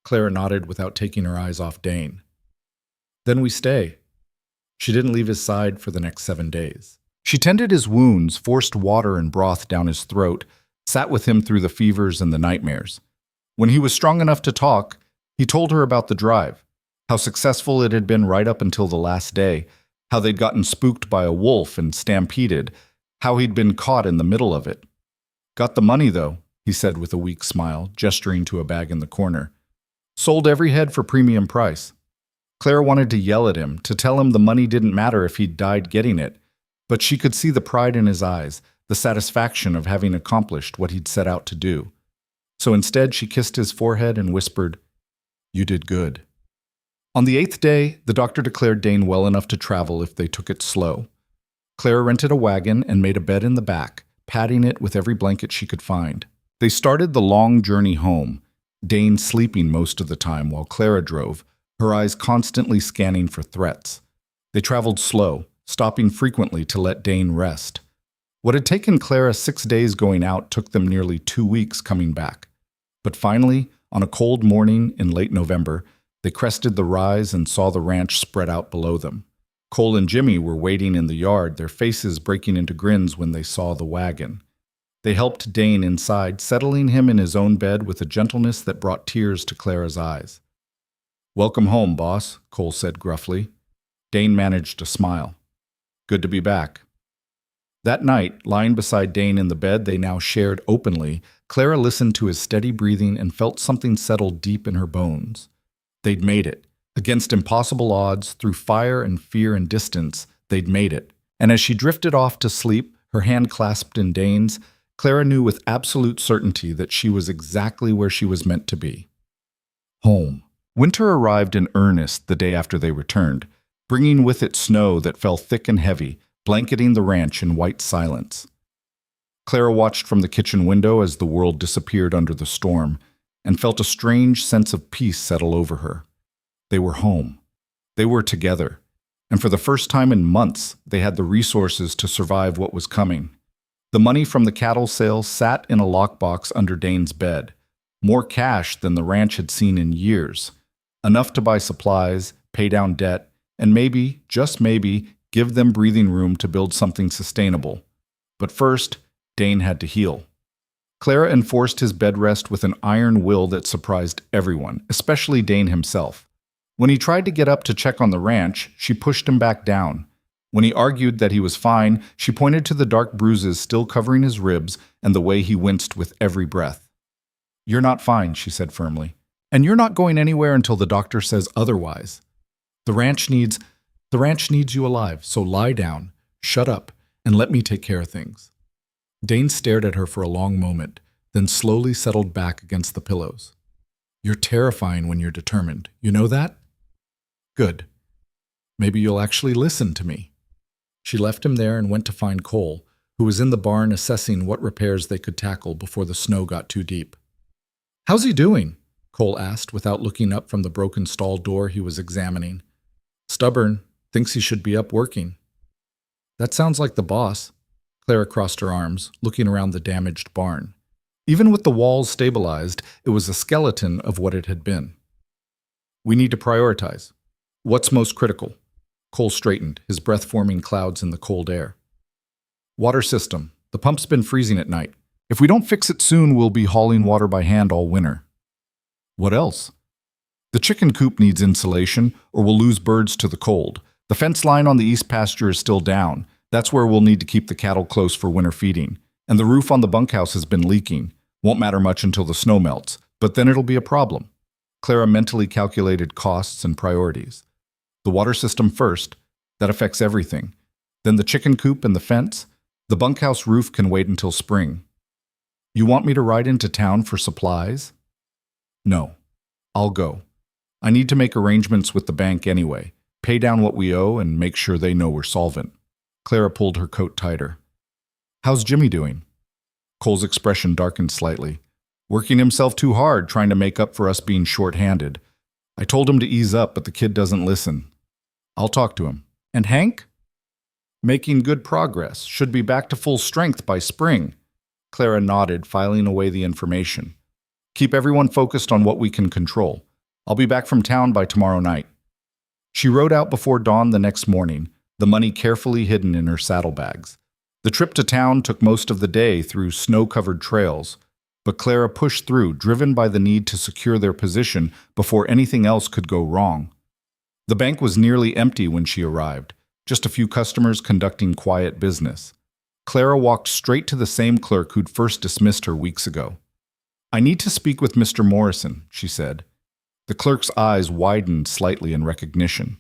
Clara nodded without taking her eyes off Dane. "Then we stay." She didn't leave his side for the next 7 days. She tended his wounds, forced water and broth down his throat, sat with him through the fevers and the nightmares. When he was strong enough to talk, he told her about the drive, how successful it had been right up until the last day, how they'd gotten spooked by a wolf and stampeded, how he'd been caught in the middle of it. "Got the money, though," he said with a weak smile, gesturing to a bag in the corner. "Sold every head for premium price." Claire wanted to yell at him, to tell him the money didn't matter if he'd died getting it, but she could see the pride in his eyes, the satisfaction of having accomplished what he'd set out to do. So instead she kissed his forehead and whispered, "You did good." On the 8th day, the doctor declared Dane well enough to travel if they took it slow. Claire rented a wagon and made a bed in the back, padding it with every blanket she could find. They started the long journey home, Dane sleeping most of the time while Clara drove, her eyes constantly scanning for threats. They traveled slow, stopping frequently to let Dane rest. What had taken Clara 6 days going out took them nearly 2 weeks coming back. But finally, on a cold morning in late November, they crested the rise and saw the ranch spread out below them. Cole and Jimmy were waiting in the yard, their faces breaking into grins when they saw the wagon. They helped Dane inside, settling him in his own bed with a gentleness that brought tears to Clara's eyes. "Welcome home, boss," Cole said gruffly. Dane managed a smile. "Good to be back." That night, lying beside Dane in the bed they now shared openly, Clara listened to his steady breathing and felt something settle deep in her bones. They'd made it. Against impossible odds, through fire and fear and distance, they'd made it. And as she drifted off to sleep, her hand clasped in Dane's, Clara knew with absolute certainty that she was exactly where she was meant to be. Home. Winter arrived in earnest the day after they returned, bringing with it snow that fell thick and heavy, blanketing the ranch in white silence. Clara watched from the kitchen window as the world disappeared under the storm, and felt a strange sense of peace settle over her. They were home. They were together. And for the first time in months, they had the resources to survive what was coming. The money from the cattle sale sat in a lockbox under Dane's bed. More cash than the ranch had seen in years. Enough to buy supplies, pay down debt, and maybe, just maybe, give them breathing room to build something sustainable. But first, Dane had to heal. Clara enforced his bed rest with an iron will that surprised everyone, especially Dane himself. When he tried to get up to check on the ranch, she pushed him back down. When he argued that he was fine, she pointed to the dark bruises still covering his ribs and the way he winced with every breath. "You're not fine," she said firmly. "And you're not going anywhere until the doctor says otherwise. The ranch needs you alive, so lie down, shut up, and let me take care of things." Dane stared at her for a long moment, then slowly settled back against the pillows. "You're terrifying when you're determined. You know that?" "Good. Maybe you'll actually listen to me." She left him there and went to find Cole, who was in the barn assessing what repairs they could tackle before the snow got too deep. "How's he doing?" Cole asked without looking up from the broken stall door he was examining. "Stubborn, thinks he should be up working." "That sounds like the boss." Clara crossed her arms, looking around the damaged barn. Even with the walls stabilized, it was a skeleton of what it had been. "We need to prioritize. What's most critical?" Cole straightened, his breath forming clouds in the cold air. "Water system. The pump's been freezing at night. If we don't fix it soon, we'll be hauling water by hand all winter." "What else?" "The chicken coop needs insulation, or we'll lose birds to the cold. The fence line on the east pasture is still down. That's where we'll need to keep the cattle close for winter feeding. And the roof on the bunkhouse has been leaking. Won't matter much until the snow melts, but then it'll be a problem." Clara mentally calculated costs and priorities. The water system first. That affects everything. Then the chicken coop and the fence. The bunkhouse roof can wait until spring. "You want me to ride into town for supplies?" "No. I'll go. I need to make arrangements with the bank anyway. Pay down what we owe and make sure they know we're solvent." Clara pulled her coat tighter. "How's Jimmy doing?" Cole's expression darkened slightly. "Working himself too hard, trying to make up for us being short-handed. I told him to ease up, but the kid doesn't listen. I'll talk to him." "And Hank?" "Making good progress. Should be back to full strength by spring." Clara nodded, filing away the information. "Keep everyone focused on what we can control. I'll be back from town by tomorrow night." She rode out before dawn the next morning, the money carefully hidden in her saddlebags. The trip to town took most of the day through snow-covered trails, but Clara pushed through, driven by the need to secure their position before anything else could go wrong. The bank was nearly empty when she arrived, just a few customers conducting quiet business. Clara walked straight to the same clerk who'd first dismissed her weeks ago. "I need to speak with Mr. Morrison," she said. The clerk's eyes widened slightly in recognition.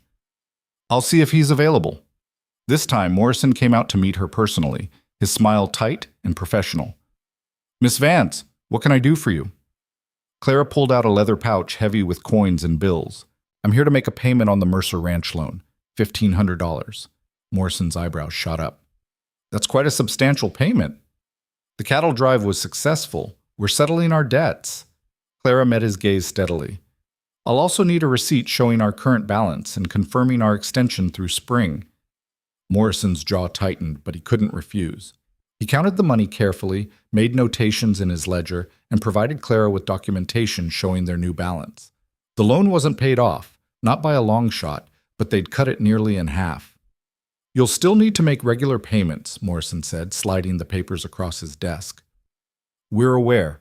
"I'll see if he's available." This time, Morrison came out to meet her personally, his smile tight and professional. "Miss Vance, what can I do for you?" Clara pulled out a leather pouch heavy with coins and bills. "I'm here to make a payment on the Mercer Ranch loan, $1,500. Morrison's eyebrows shot up. "That's quite a substantial payment." "The cattle drive was successful. We're settling our debts." Clara met his gaze steadily. "I'll also need a receipt showing our current balance and confirming our extension through spring." Morrison's jaw tightened, but he couldn't refuse. He counted the money carefully, made notations in his ledger, and provided Clara with documentation showing their new balance. The loan wasn't paid off, not by a long shot, but they'd cut it nearly in half. "You'll still need to make regular payments," Morrison said, sliding the papers across his desk. "We're aware.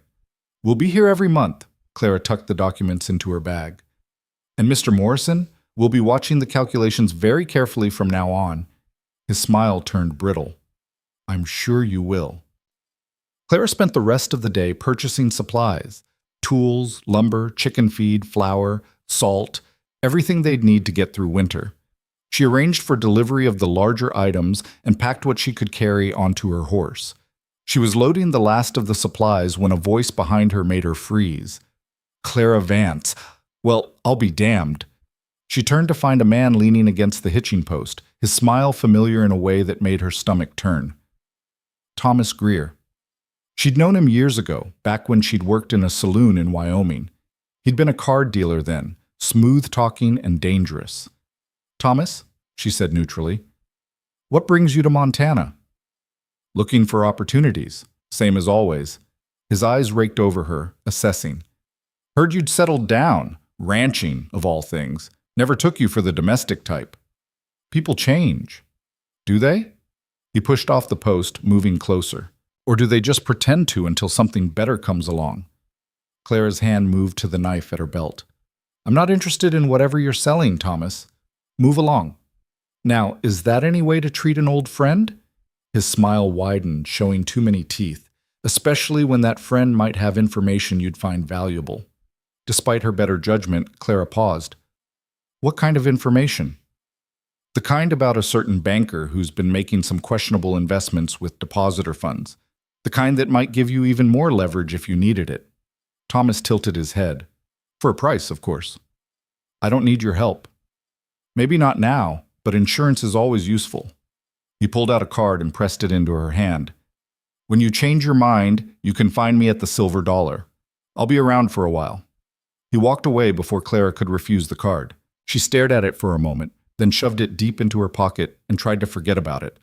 We'll be here every month." Clara tucked the documents into her bag. "And Mr. Morrison, we'll be watching the calculations very carefully from now on." His smile turned brittle. "I'm sure you will." Clara spent the rest of the day purchasing supplies: tools, lumber, chicken feed, flour, salt, everything they'd need to get through winter. She arranged for delivery of the larger items and packed what she could carry onto her horse. She was loading the last of the supplies when a voice behind her made her freeze. Clara Vance. Well, I'll be damned. She turned to find a man leaning against the hitching post, his smile familiar in a way that made her stomach turn. Thomas Greer. She'd known him years ago, back when she'd worked in a saloon in Wyoming. He'd been a card dealer then, smooth-talking and dangerous. "Thomas," she said neutrally, "what brings you to Montana?" "Looking for opportunities, same as always." His eyes raked over her, assessing. "Heard you'd settled down, ranching, of all things. Never took you for the domestic type." "People change." "Do they?" He pushed off the post, moving closer. "Or do they just pretend to until something better comes along?" Clara's hand moved to the knife at her belt. "I'm not interested in whatever you're selling, Thomas. Move along." "Now, is that any way to treat an old friend?" His smile widened, showing too many teeth, especially when that friend might have information you'd find valuable. Despite her better judgment, Clara paused. "What kind of information?" "The kind about a certain banker who's been making some questionable investments with depositor funds. The kind that might give you even more leverage if you needed it." Thomas tilted his head. "For a price, of course." "I don't need your help." "Maybe not now, but insurance is always useful." He pulled out a card and pressed it into her hand. "When you change your mind, you can find me at the Silver Dollar. I'll be around for a while." He walked away before Clara could refuse the card. She stared at it for a moment, then shoved it deep into her pocket and tried to forget about it.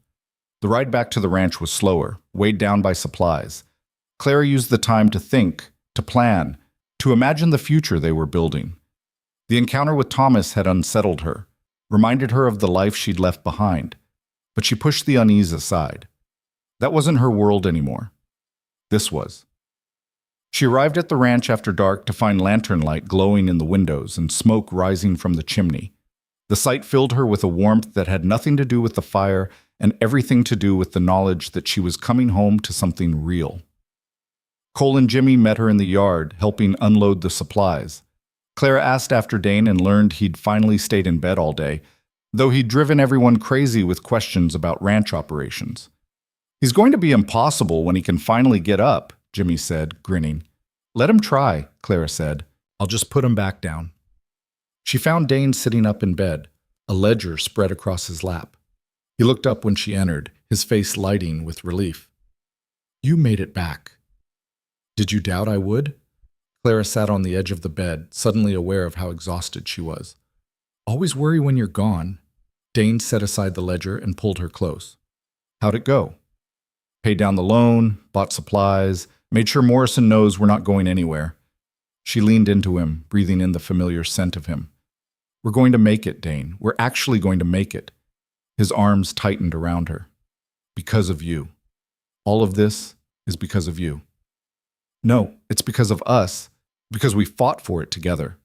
The ride back to the ranch was slower, weighed down by supplies. Clara used the time to think, to plan, to imagine the future they were building. The encounter with Thomas had unsettled her, reminded her of the life she'd left behind, but she pushed the unease aside. That wasn't her world anymore. This was. She arrived at the ranch after dark to find lantern light glowing in the windows and smoke rising from the chimney. The sight filled her with a warmth that had nothing to do with the fire and everything to do with the knowledge that she was coming home to something real. Cole and Jimmy met her in the yard, helping unload the supplies. Clara asked after Dane and learned he'd finally stayed in bed all day, though he'd driven everyone crazy with questions about ranch operations. "He's going to be impossible when he can finally get up," Jimmy said, grinning. "Let him try," Clara said. "I'll just put him back down." She found Dane sitting up in bed, a ledger spread across his lap. He looked up when she entered, his face lighting with relief. "You made it back." "Did you doubt I would?" Clara sat on the edge of the bed, suddenly aware of how exhausted she was. "Always worry when you're gone." Dane set aside the ledger and pulled her close. "How'd it go?" "Paid down the loan, bought supplies, made sure Morrison knows we're not going anywhere." She leaned into him, breathing in the familiar scent of him. "We're going to make it, Dane. We're actually going to make it." His arms tightened around her. "Because of you. All of this is because of you." "No, it's because of us, because we fought for it together."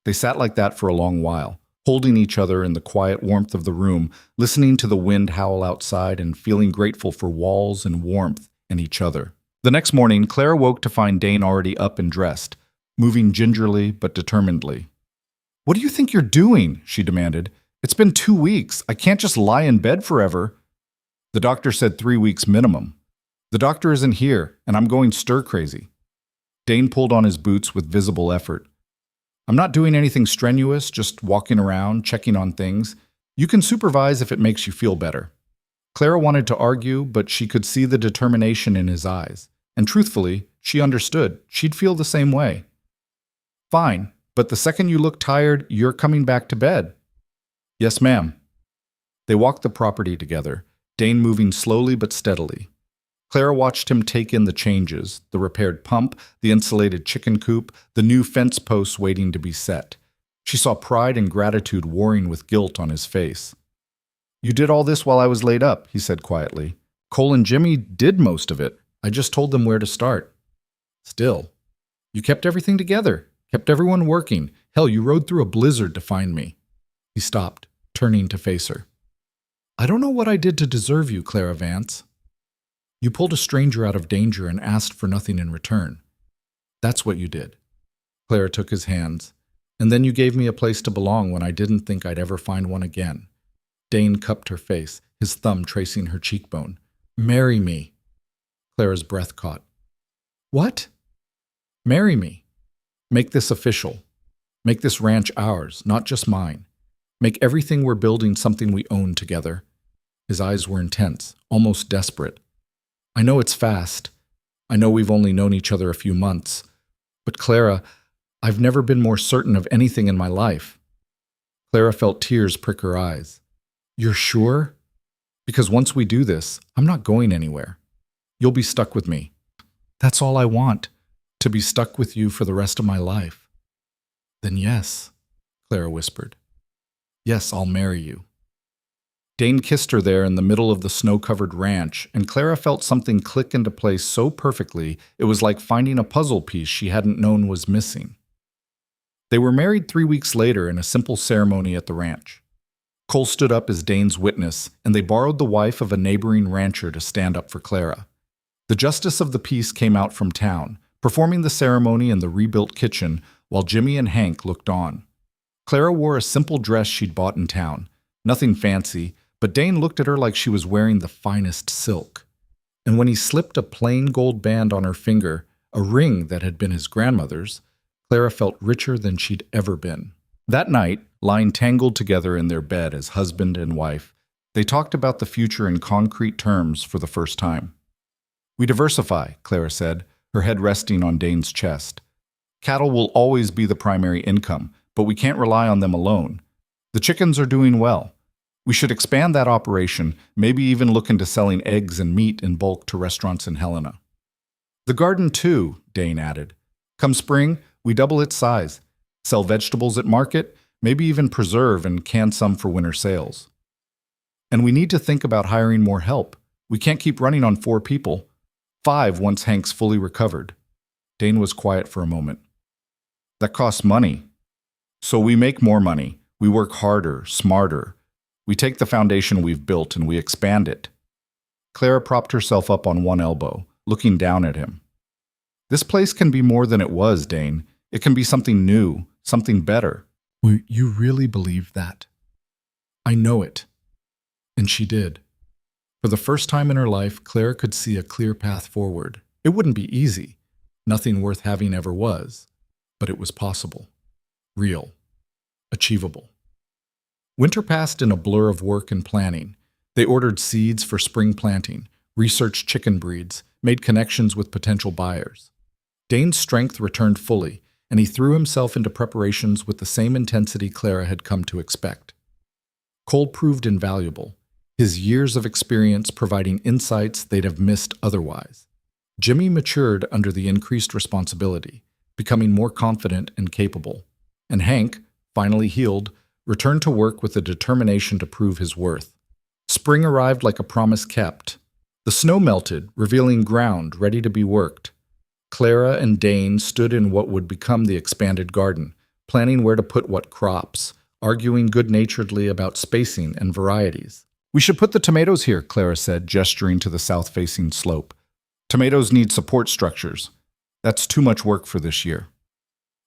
They sat like that for a long while, holding each other in the quiet warmth of the room, listening to the wind howl outside and feeling grateful for walls and warmth and each other. The next morning, Clara woke to find Dane already up and dressed, moving gingerly but determinedly. "What do you think you're doing?" she demanded. "It's been 2 weeks. I can't just lie in bed forever." "The doctor said 3 weeks minimum. The doctor isn't here, and I'm going stir-crazy." Dane pulled on his boots with visible effort. "I'm not doing anything strenuous, just walking around, checking on things. You can supervise if it makes you feel better." Clara wanted to argue, but she could see the determination in his eyes. And truthfully, she understood. She'd feel the same way. "Fine, but the second you look tired, you're coming back to bed." "Yes, ma'am." They walked the property together, Dane moving slowly but steadily. Clara watched him take in the changes, the repaired pump, the insulated chicken coop, the new fence posts waiting to be set. She saw pride and gratitude warring with guilt on his face. "You did all this while I was laid up," he said quietly. "Cole and Jimmy did most of it. I just told them where to start." "Still, you kept everything together, kept everyone working. Hell, you rode through a blizzard to find me." He stopped, turning to face her. "I don't know what I did to deserve you, Clara Vance. You pulled a stranger out of danger and asked for nothing in return. That's what you did." Clara took his hands. "And then you gave me a place to belong when I didn't think I'd ever find one again." Dane cupped her face, his thumb tracing her cheekbone. "Marry me." Clara's breath caught. "What?" "Marry me. Make this official. Make this ranch ours, not just mine. Make everything we're building something we own together." His eyes were intense, almost desperate. "I know it's fast. I know we've only known each other a few months. But Clara, I've never been more certain of anything in my life." Clara felt tears prick her eyes. "You're sure? Because once we do this, I'm not going anywhere. You'll be stuck with me. That's all I want, to be stuck with you for the rest of my life." "Then yes," Clara whispered. "Yes, I'll marry you." Dane kissed her there in the middle of the snow-covered ranch, and Clara felt something click into place so perfectly it was like finding a puzzle piece she hadn't known was missing. They were married 3 weeks later in a simple ceremony at the ranch. Cole stood up as Dane's witness, and they borrowed the wife of a neighboring rancher to stand up for Clara. The justice of the peace came out from town, performing the ceremony in the rebuilt kitchen while Jimmy and Hank looked on. Clara wore a simple dress she'd bought in town, nothing fancy, but Dane looked at her like she was wearing the finest silk. And when he slipped a plain gold band on her finger, a ring that had been his grandmother's, Clara felt richer than she'd ever been. That night, lying tangled together in their bed as husband and wife, They talked about the future in concrete terms for the first time. We diversify, Clara said, her head resting on Dane's chest. Cattle will always be the primary income, but we can't rely on them alone. The chickens are doing well. We should expand that operation, maybe even look into selling eggs and meat in bulk to restaurants in Helena. The garden too, Dane added. Come spring, we double its size. Sell vegetables at market, maybe even preserve and can some for winter sales. And we need to think about hiring more help. We can't keep running on 4 people. 5 once Hank's fully recovered. Dane was quiet for a moment. That costs money. So we make more money. We work harder, smarter. We take the foundation we've built and we expand it. Clara propped herself up on one elbow, looking down at him. This place can be more than it was, Dane. It can be something new, something better. You really believe that? I know it. And she did. For the first time in her life, Clara could see a clear path forward. It wouldn't be easy. Nothing worth having ever was. But it was possible. Real. Achievable. Winter passed in a blur of work and planning. They ordered seeds for spring planting, researched chicken breeds, made connections with potential buyers. Dane's strength returned fully, and he threw himself into preparations with the same intensity Clara had come to expect. Cole proved invaluable, his years of experience providing insights they'd have missed otherwise. Jimmy matured under the increased responsibility, becoming more confident and capable. And Hank, finally healed, returned to work with a determination to prove his worth. Spring arrived like a promise kept. The snow melted, revealing ground ready to be worked. Clara and Dane stood in what would become the expanded garden, planning where to put what crops, arguing good-naturedly about spacing and varieties. We should put the tomatoes here, Clara said, gesturing to the south-facing slope. Tomatoes need support structures. That's too much work for this year.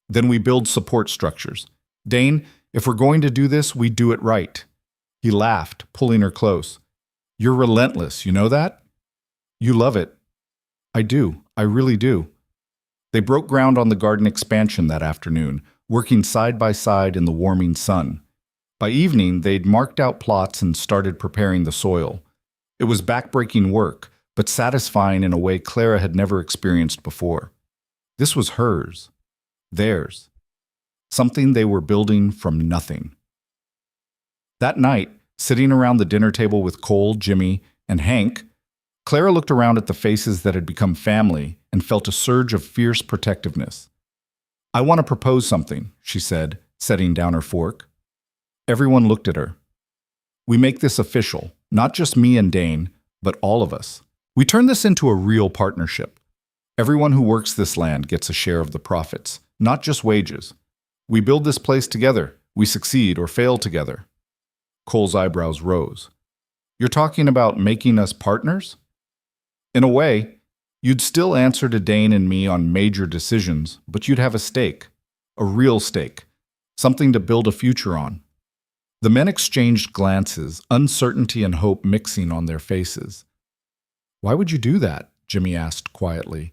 Then we build support structures. Dane, if we're going to do this, we do it right. He laughed, pulling her close. You're relentless, you know that? You love it. I do. I really do. They broke ground on the garden expansion that afternoon, working side by side in the warming sun. By evening, they'd marked out plots and started preparing the soil. It was backbreaking work, but satisfying in a way Clara had never experienced before. This was hers. Theirs. Something they were building from nothing. That night, sitting around the dinner table with Cole, Jimmy, and Hank, Clara looked around at the faces that had become family and felt a surge of fierce protectiveness. I want to propose something, she said, setting down her fork. Everyone looked at her. We make this official, not just me and Dane, but all of us. We turn this into a real partnership. Everyone who works this land gets a share of the profits, not just wages. We build this place together. We succeed or fail together. Cole's eyebrows rose. You're talking about making us partners? In a way, you'd still answer to Dane and me on major decisions, but you'd have a stake. A real stake. Something to build a future on. The men exchanged glances, uncertainty and hope mixing on their faces. Why would you do that? Jimmy asked quietly.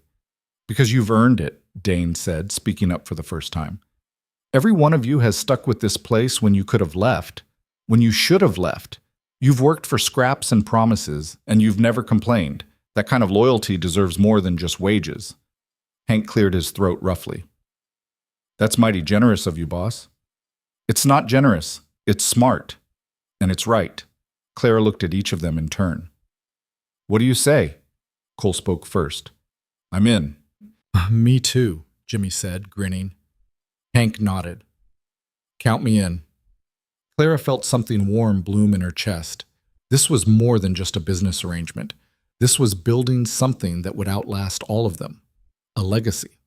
Because you've earned it, Dane said, speaking up for the first time. Every one of you has stuck with this place when you could have left, when you should have left. You've worked for scraps and promises, and you've never complained. That kind of loyalty deserves more than just wages. Hank cleared his throat roughly. That's mighty generous of you, boss. It's not generous. It's smart. And it's right. Clara looked at each of them in turn. What do you say? Cole spoke first. I'm in. Me too, Jimmy said, grinning. Hank nodded. Count me in. Clara felt something warm bloom in her chest. This was more than just a business arrangement. This was building something that would outlast all of them. A legacy.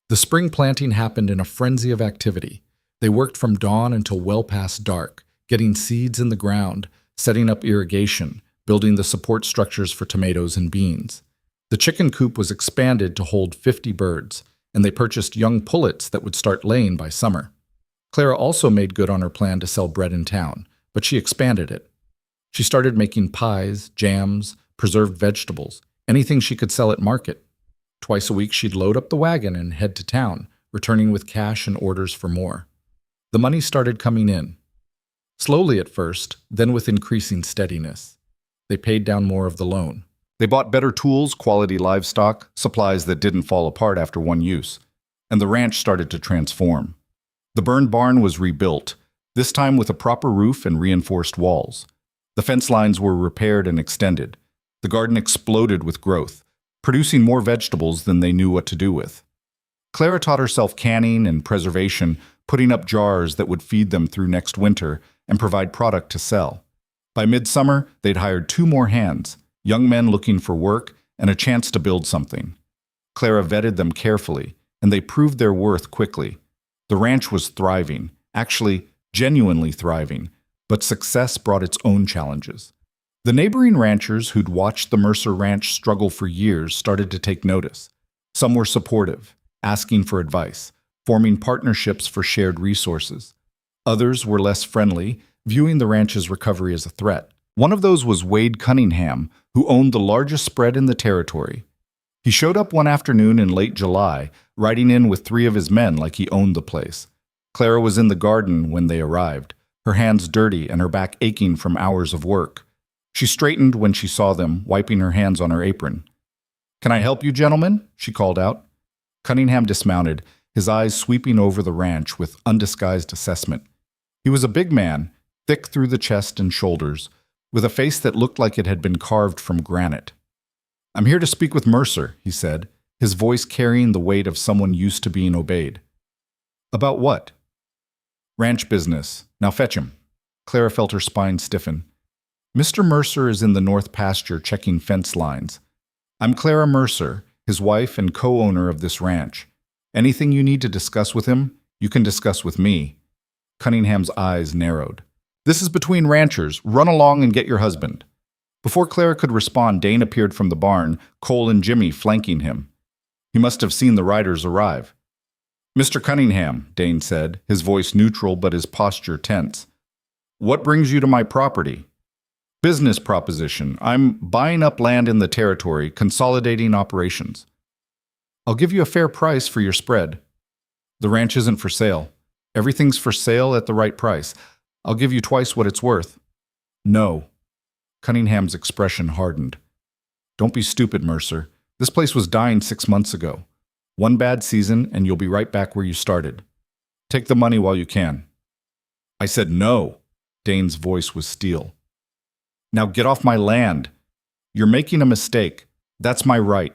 The spring planting happened in a frenzy of activity. They worked from dawn until well past dark, getting seeds in the ground, setting up irrigation, building the support structures for tomatoes and beans. The chicken coop was expanded to hold 50 birds, and they purchased young pullets that would start laying by summer. Clara also made good on her plan to sell bread in town, but she expanded it. She started making pies, jams, preserved vegetables, anything she could sell at market. Twice a week she'd load up the wagon and head to town, returning with cash and orders for more. The money started coming in. Slowly at first, then with increasing steadiness. They paid down more of the loan. They bought better tools, quality livestock, supplies that didn't fall apart after one use. And the ranch started to transform. The burned barn was rebuilt, this time with a proper roof and reinforced walls. The fence lines were repaired and extended. The garden exploded with growth, producing more vegetables than they knew what to do with. Clara taught herself canning and preservation, putting up jars that would feed them through next winter and provide product to sell. By midsummer, they'd hired 2 more hands, young men looking for work and a chance to build something. Clara vetted them carefully, and they proved their worth quickly. The ranch was thriving, actually genuinely thriving, but success brought its own challenges. The neighboring ranchers who'd watched the Mercer Ranch struggle for years started to take notice. Some were supportive, asking for advice, forming partnerships for shared resources. Others were less friendly, viewing the ranch's recovery as a threat. One of those was Wade Cunningham, who owned the largest spread in the territory. He showed up one afternoon in late July, riding in with 3 of his men like he owned the place. Clara was in the garden when they arrived, her hands dirty and her back aching from hours of work. She straightened when she saw them, wiping her hands on her apron. "Can I help you, gentlemen?" she called out. Cunningham dismounted, his eyes sweeping over the ranch with undisguised assessment. He was a big man, thick through the chest and shoulders, with a face that looked like it had been carved from granite. "I'm here to speak with Mercer," he said, his voice carrying the weight of someone used to being obeyed. "About what?" "Ranch business. Now fetch him." Clara felt her spine stiffen. "Mr. Mercer is in the north pasture checking fence lines. I'm Clara Mercer, his wife and co-owner of this ranch. Anything you need to discuss with him, you can discuss with me." Cunningham's eyes narrowed. "This is between ranchers. Run along and get your husband." Before Clara could respond, Dane appeared from the barn, Cole and Jimmy flanking him. He must have seen the riders arrive. "Mr. Cunningham," Dane said, his voice neutral but his posture tense. "What brings you to my property?" "Business proposition. I'm buying up land in the territory, consolidating operations." "I'll give you a fair price for your spread." "The ranch isn't for sale. Everything's for sale at the right price. I'll give you twice what it's worth." "No." Cunningham's expression hardened. "Don't be stupid, Mercer. This place was dying 6 months ago. One bad season, and you'll be right back where you started. Take the money while you can." "I said no." Dane's voice was steel. "Now get off my land. You're making a mistake. That's my right.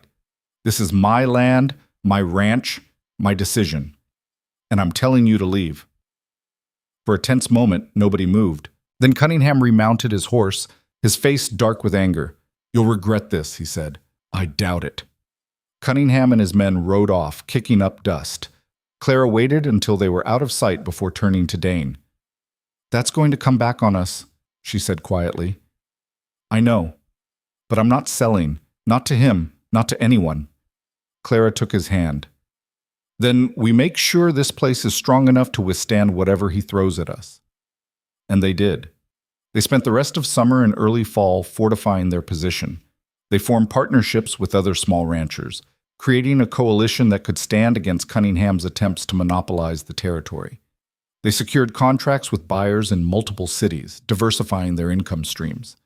This is my land, my ranch, my decision. And I'm telling you to leave." For a tense moment, nobody moved. Then Cunningham remounted his horse, his face dark with anger. "You'll regret this," he said. "I doubt it." Cunningham and his men rode off, kicking up dust. Clara waited until they were out of sight before turning to Dane. "That's going to come back on us," she said quietly. "I know. But I'm not selling. Not to him. Not to anyone." Clara took his hand. "Then we make sure this place is strong enough to withstand whatever he throws at us." And they did. They spent the rest of summer and early fall fortifying their position. They formed partnerships with other small ranchers, creating a coalition that could stand against Cunningham's attempts to monopolize the territory. They secured contracts with buyers in multiple cities, diversifying their income streams.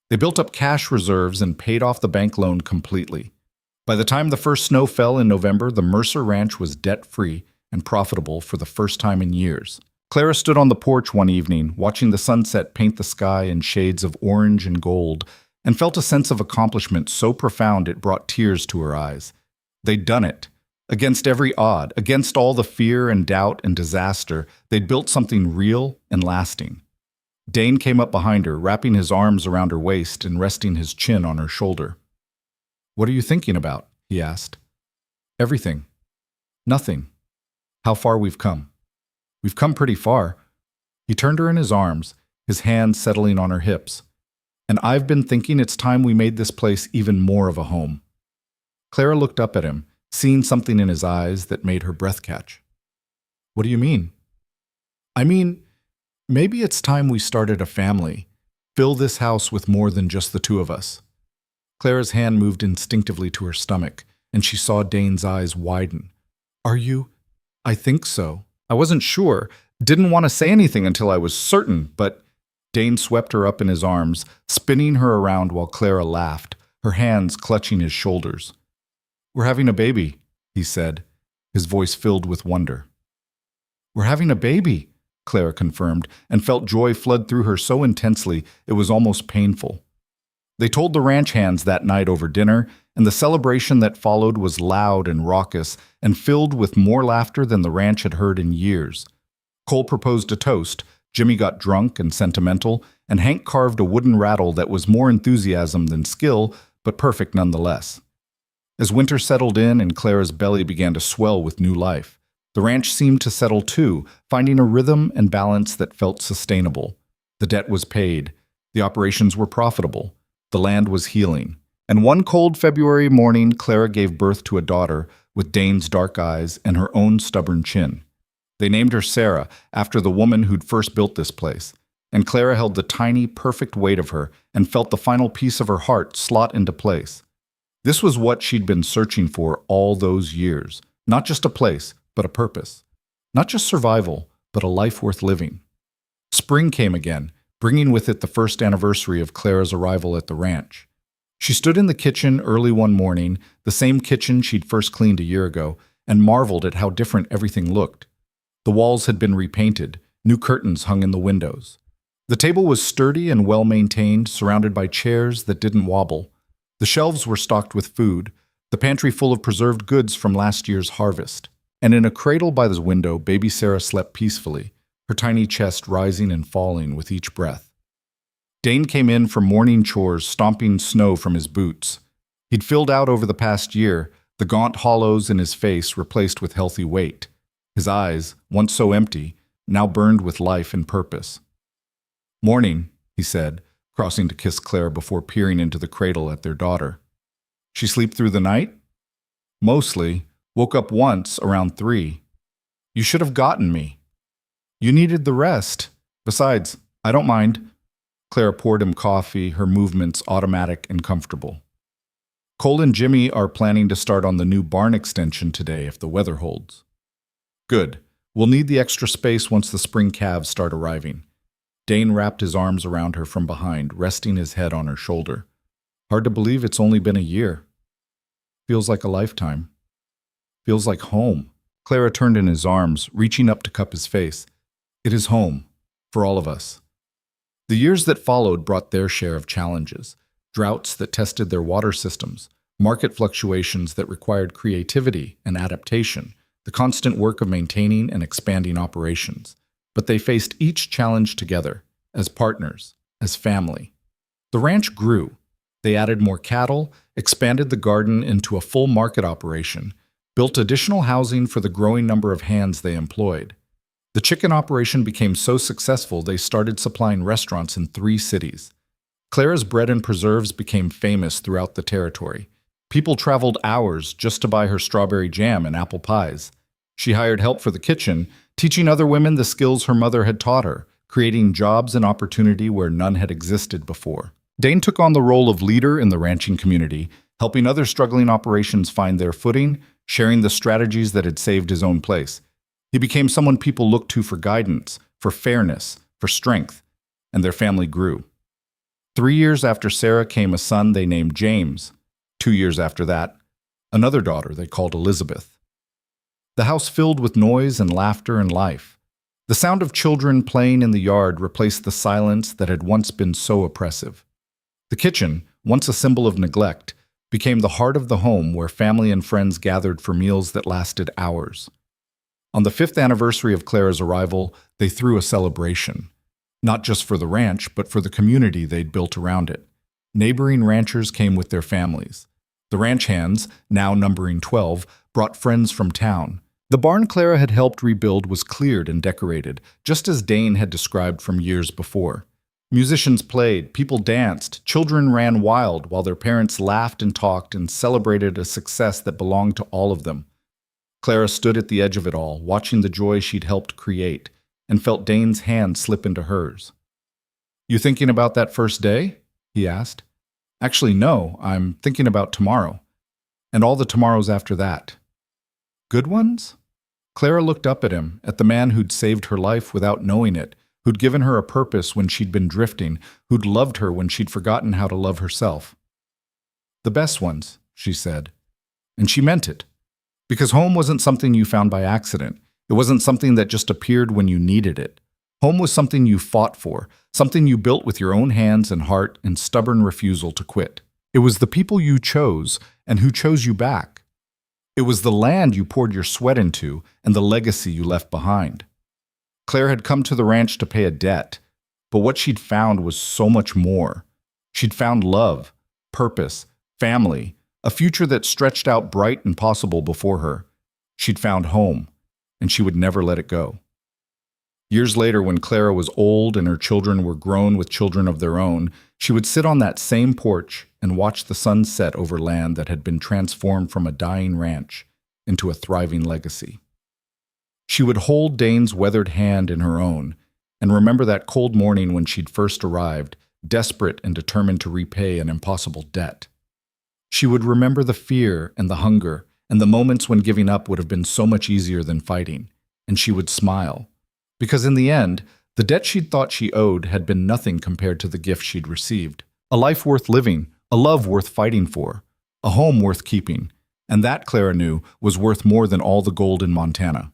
They built up cash reserves and paid off the bank loan completely. By the time the first snow fell in November, the Mercer Ranch was debt-free and profitable for the first time in years. Clara stood on the porch one evening, watching the sunset paint the sky in shades of orange and gold, and felt a sense of accomplishment so profound it brought tears to her eyes. They'd done it. Against every odd, against all the fear and doubt and disaster, they'd built something real and lasting. Dane came up behind her, wrapping his arms around her waist and resting his chin on her shoulder. "What are you thinking about?" he asked. "Everything. Nothing. How far we've come." "We've come pretty far." He turned her in his arms, his hands settling on her hips. "And I've been thinking it's time we made this place even more of a home." Clara looked up at him, seeing something in his eyes that made her breath catch. "What do you mean?" "I mean, maybe it's time we started a family. Fill this house with more than just the 2 of us." Clara's hand moved instinctively to her stomach, and she saw Dane's eyes widen. "Are you?" "I think so. I wasn't sure. Didn't want to say anything until I was certain, but Dane swept her up in his arms, spinning her around while Clara laughed, her hands clutching his shoulders. "We're having a baby," he said, his voice filled with wonder. "We're having a baby," Clara confirmed, and felt joy flood through her so intensely it was almost painful. They told the ranch hands that night over dinner, and the celebration that followed was loud and raucous and filled with more laughter than the ranch had heard in years. Cole proposed a toast, Jimmy got drunk and sentimental, and Hank carved a wooden rattle that was more enthusiasm than skill, but perfect nonetheless. As winter settled in and Clara's belly began to swell with new life, the ranch seemed to settle too, finding a rhythm and balance that felt sustainable. The debt was paid, the operations were profitable, the land was healing. And one cold February morning, Clara gave birth to a daughter with Dane's dark eyes and her own stubborn chin. They named her Sarah, after the woman who'd first built this place, and Clara held the tiny, perfect weight of her and felt the final piece of her heart slot into place. This was what she'd been searching for all those years. Not just a place, but a purpose. Not just survival, but a life worth living. Spring came again, bringing with it the first anniversary of Clara's arrival at the ranch. She stood in the kitchen early one morning, the same kitchen she'd first cleaned a year ago, and marveled at how different everything looked. The walls had been repainted, new curtains hung in the windows. The table was sturdy and well-maintained, surrounded by chairs that didn't wobble. The shelves were stocked with food, the pantry full of preserved goods from last year's harvest. And in a cradle by the window, baby Sarah slept peacefully, her tiny chest rising and falling with each breath. Dane came in from morning chores, stomping snow from his boots. He'd filled out over the past year, the gaunt hollows in his face replaced with healthy weight. His eyes, once so empty, now burned with life and purpose. "Morning," he said, crossing to kiss Claire before peering into the cradle at their daughter. "She sleep through the night?" "Mostly. Woke up once, around 3. You should have gotten me." "You needed the rest. Besides, I don't mind." Clara poured him coffee, her movements automatic and comfortable. "Cole and Jimmy are planning to start on the new barn extension today if the weather holds." "Good. We'll need the extra space once the spring calves start arriving." Dane wrapped his arms around her from behind, resting his head on her shoulder. "Hard to believe it's only been a year. Feels like a lifetime. Feels like home." Clara turned in his arms, reaching up to cup his face. "It is home, for all of us." The years that followed brought their share of challenges. Droughts that tested their water systems, market fluctuations that required creativity and adaptation, the constant work of maintaining and expanding operations. But they faced each challenge together, as partners, as family. The ranch grew. They added more cattle, expanded the garden into a full market operation, built additional housing for the growing number of hands they employed. The chicken operation became so successful they started supplying restaurants in 3 cities. Clara's bread and preserves became famous throughout the territory. People traveled hours just to buy her strawberry jam and apple pies. She hired help for the kitchen, teaching other women the skills her mother had taught her, creating jobs and opportunity where none had existed before. Dane took on the role of leader in the ranching community, helping other struggling operations find their footing, sharing the strategies that had saved his own place. He became someone people looked to for guidance, for fairness, for strength, and their family grew. 3 years after Sarah came a son they named James. 2 years after that, another daughter they called Elizabeth. The house filled with noise and laughter and life. The sound of children playing in the yard replaced the silence that had once been so oppressive. The kitchen, once a symbol of neglect, became the heart of the home where family and friends gathered for meals that lasted hours. On the 5th anniversary of Clara's arrival, they threw a celebration. Not just for the ranch, but for the community they'd built around it. Neighboring ranchers came with their families. The ranch hands, now numbering 12, brought friends from town. The barn Clara had helped rebuild was cleared and decorated, just as Dane had described from years before. Musicians played, people danced, children ran wild while their parents laughed and talked and celebrated a success that belonged to all of them. Clara stood at the edge of it all, watching the joy she'd helped create, and felt Dane's hand slip into hers. "You thinking about that first day?" he asked. "Actually, no, I'm thinking about tomorrow. And all the tomorrows after that." "Good ones?" Clara looked up at him, at the man who'd saved her life without knowing it, who'd given her a purpose when she'd been drifting, who'd loved her when she'd forgotten how to love herself. The best ones, she said. And she meant it. Because home wasn't something you found by accident. It wasn't something that just appeared when you needed it. Home was something you fought for, something you built with your own hands and heart and stubborn refusal to quit. It was the people you chose and who chose you back. It was the land you poured your sweat into and the legacy you left behind. Claire had come to the ranch to pay a debt, but what she'd found was so much more. She'd found love, purpose, family, a future that stretched out bright and possible before her. She'd found home, and she would never let it go. Years later, when Clara was old and her children were grown with children of their own, she would sit on that same porch and watch the sun set over land that had been transformed from a dying ranch into a thriving legacy. She would hold Dane's weathered hand in her own and remember that cold morning when she'd first arrived, desperate and determined to repay an impossible debt. She would remember the fear and the hunger and the moments when giving up would have been so much easier than fighting, and she would smile. Because in the end, the debt she'd thought she owed had been nothing compared to the gift she'd received. A life worth living, a love worth fighting for, a home worth keeping, and that, Clara knew, was worth more than all the gold in Montana.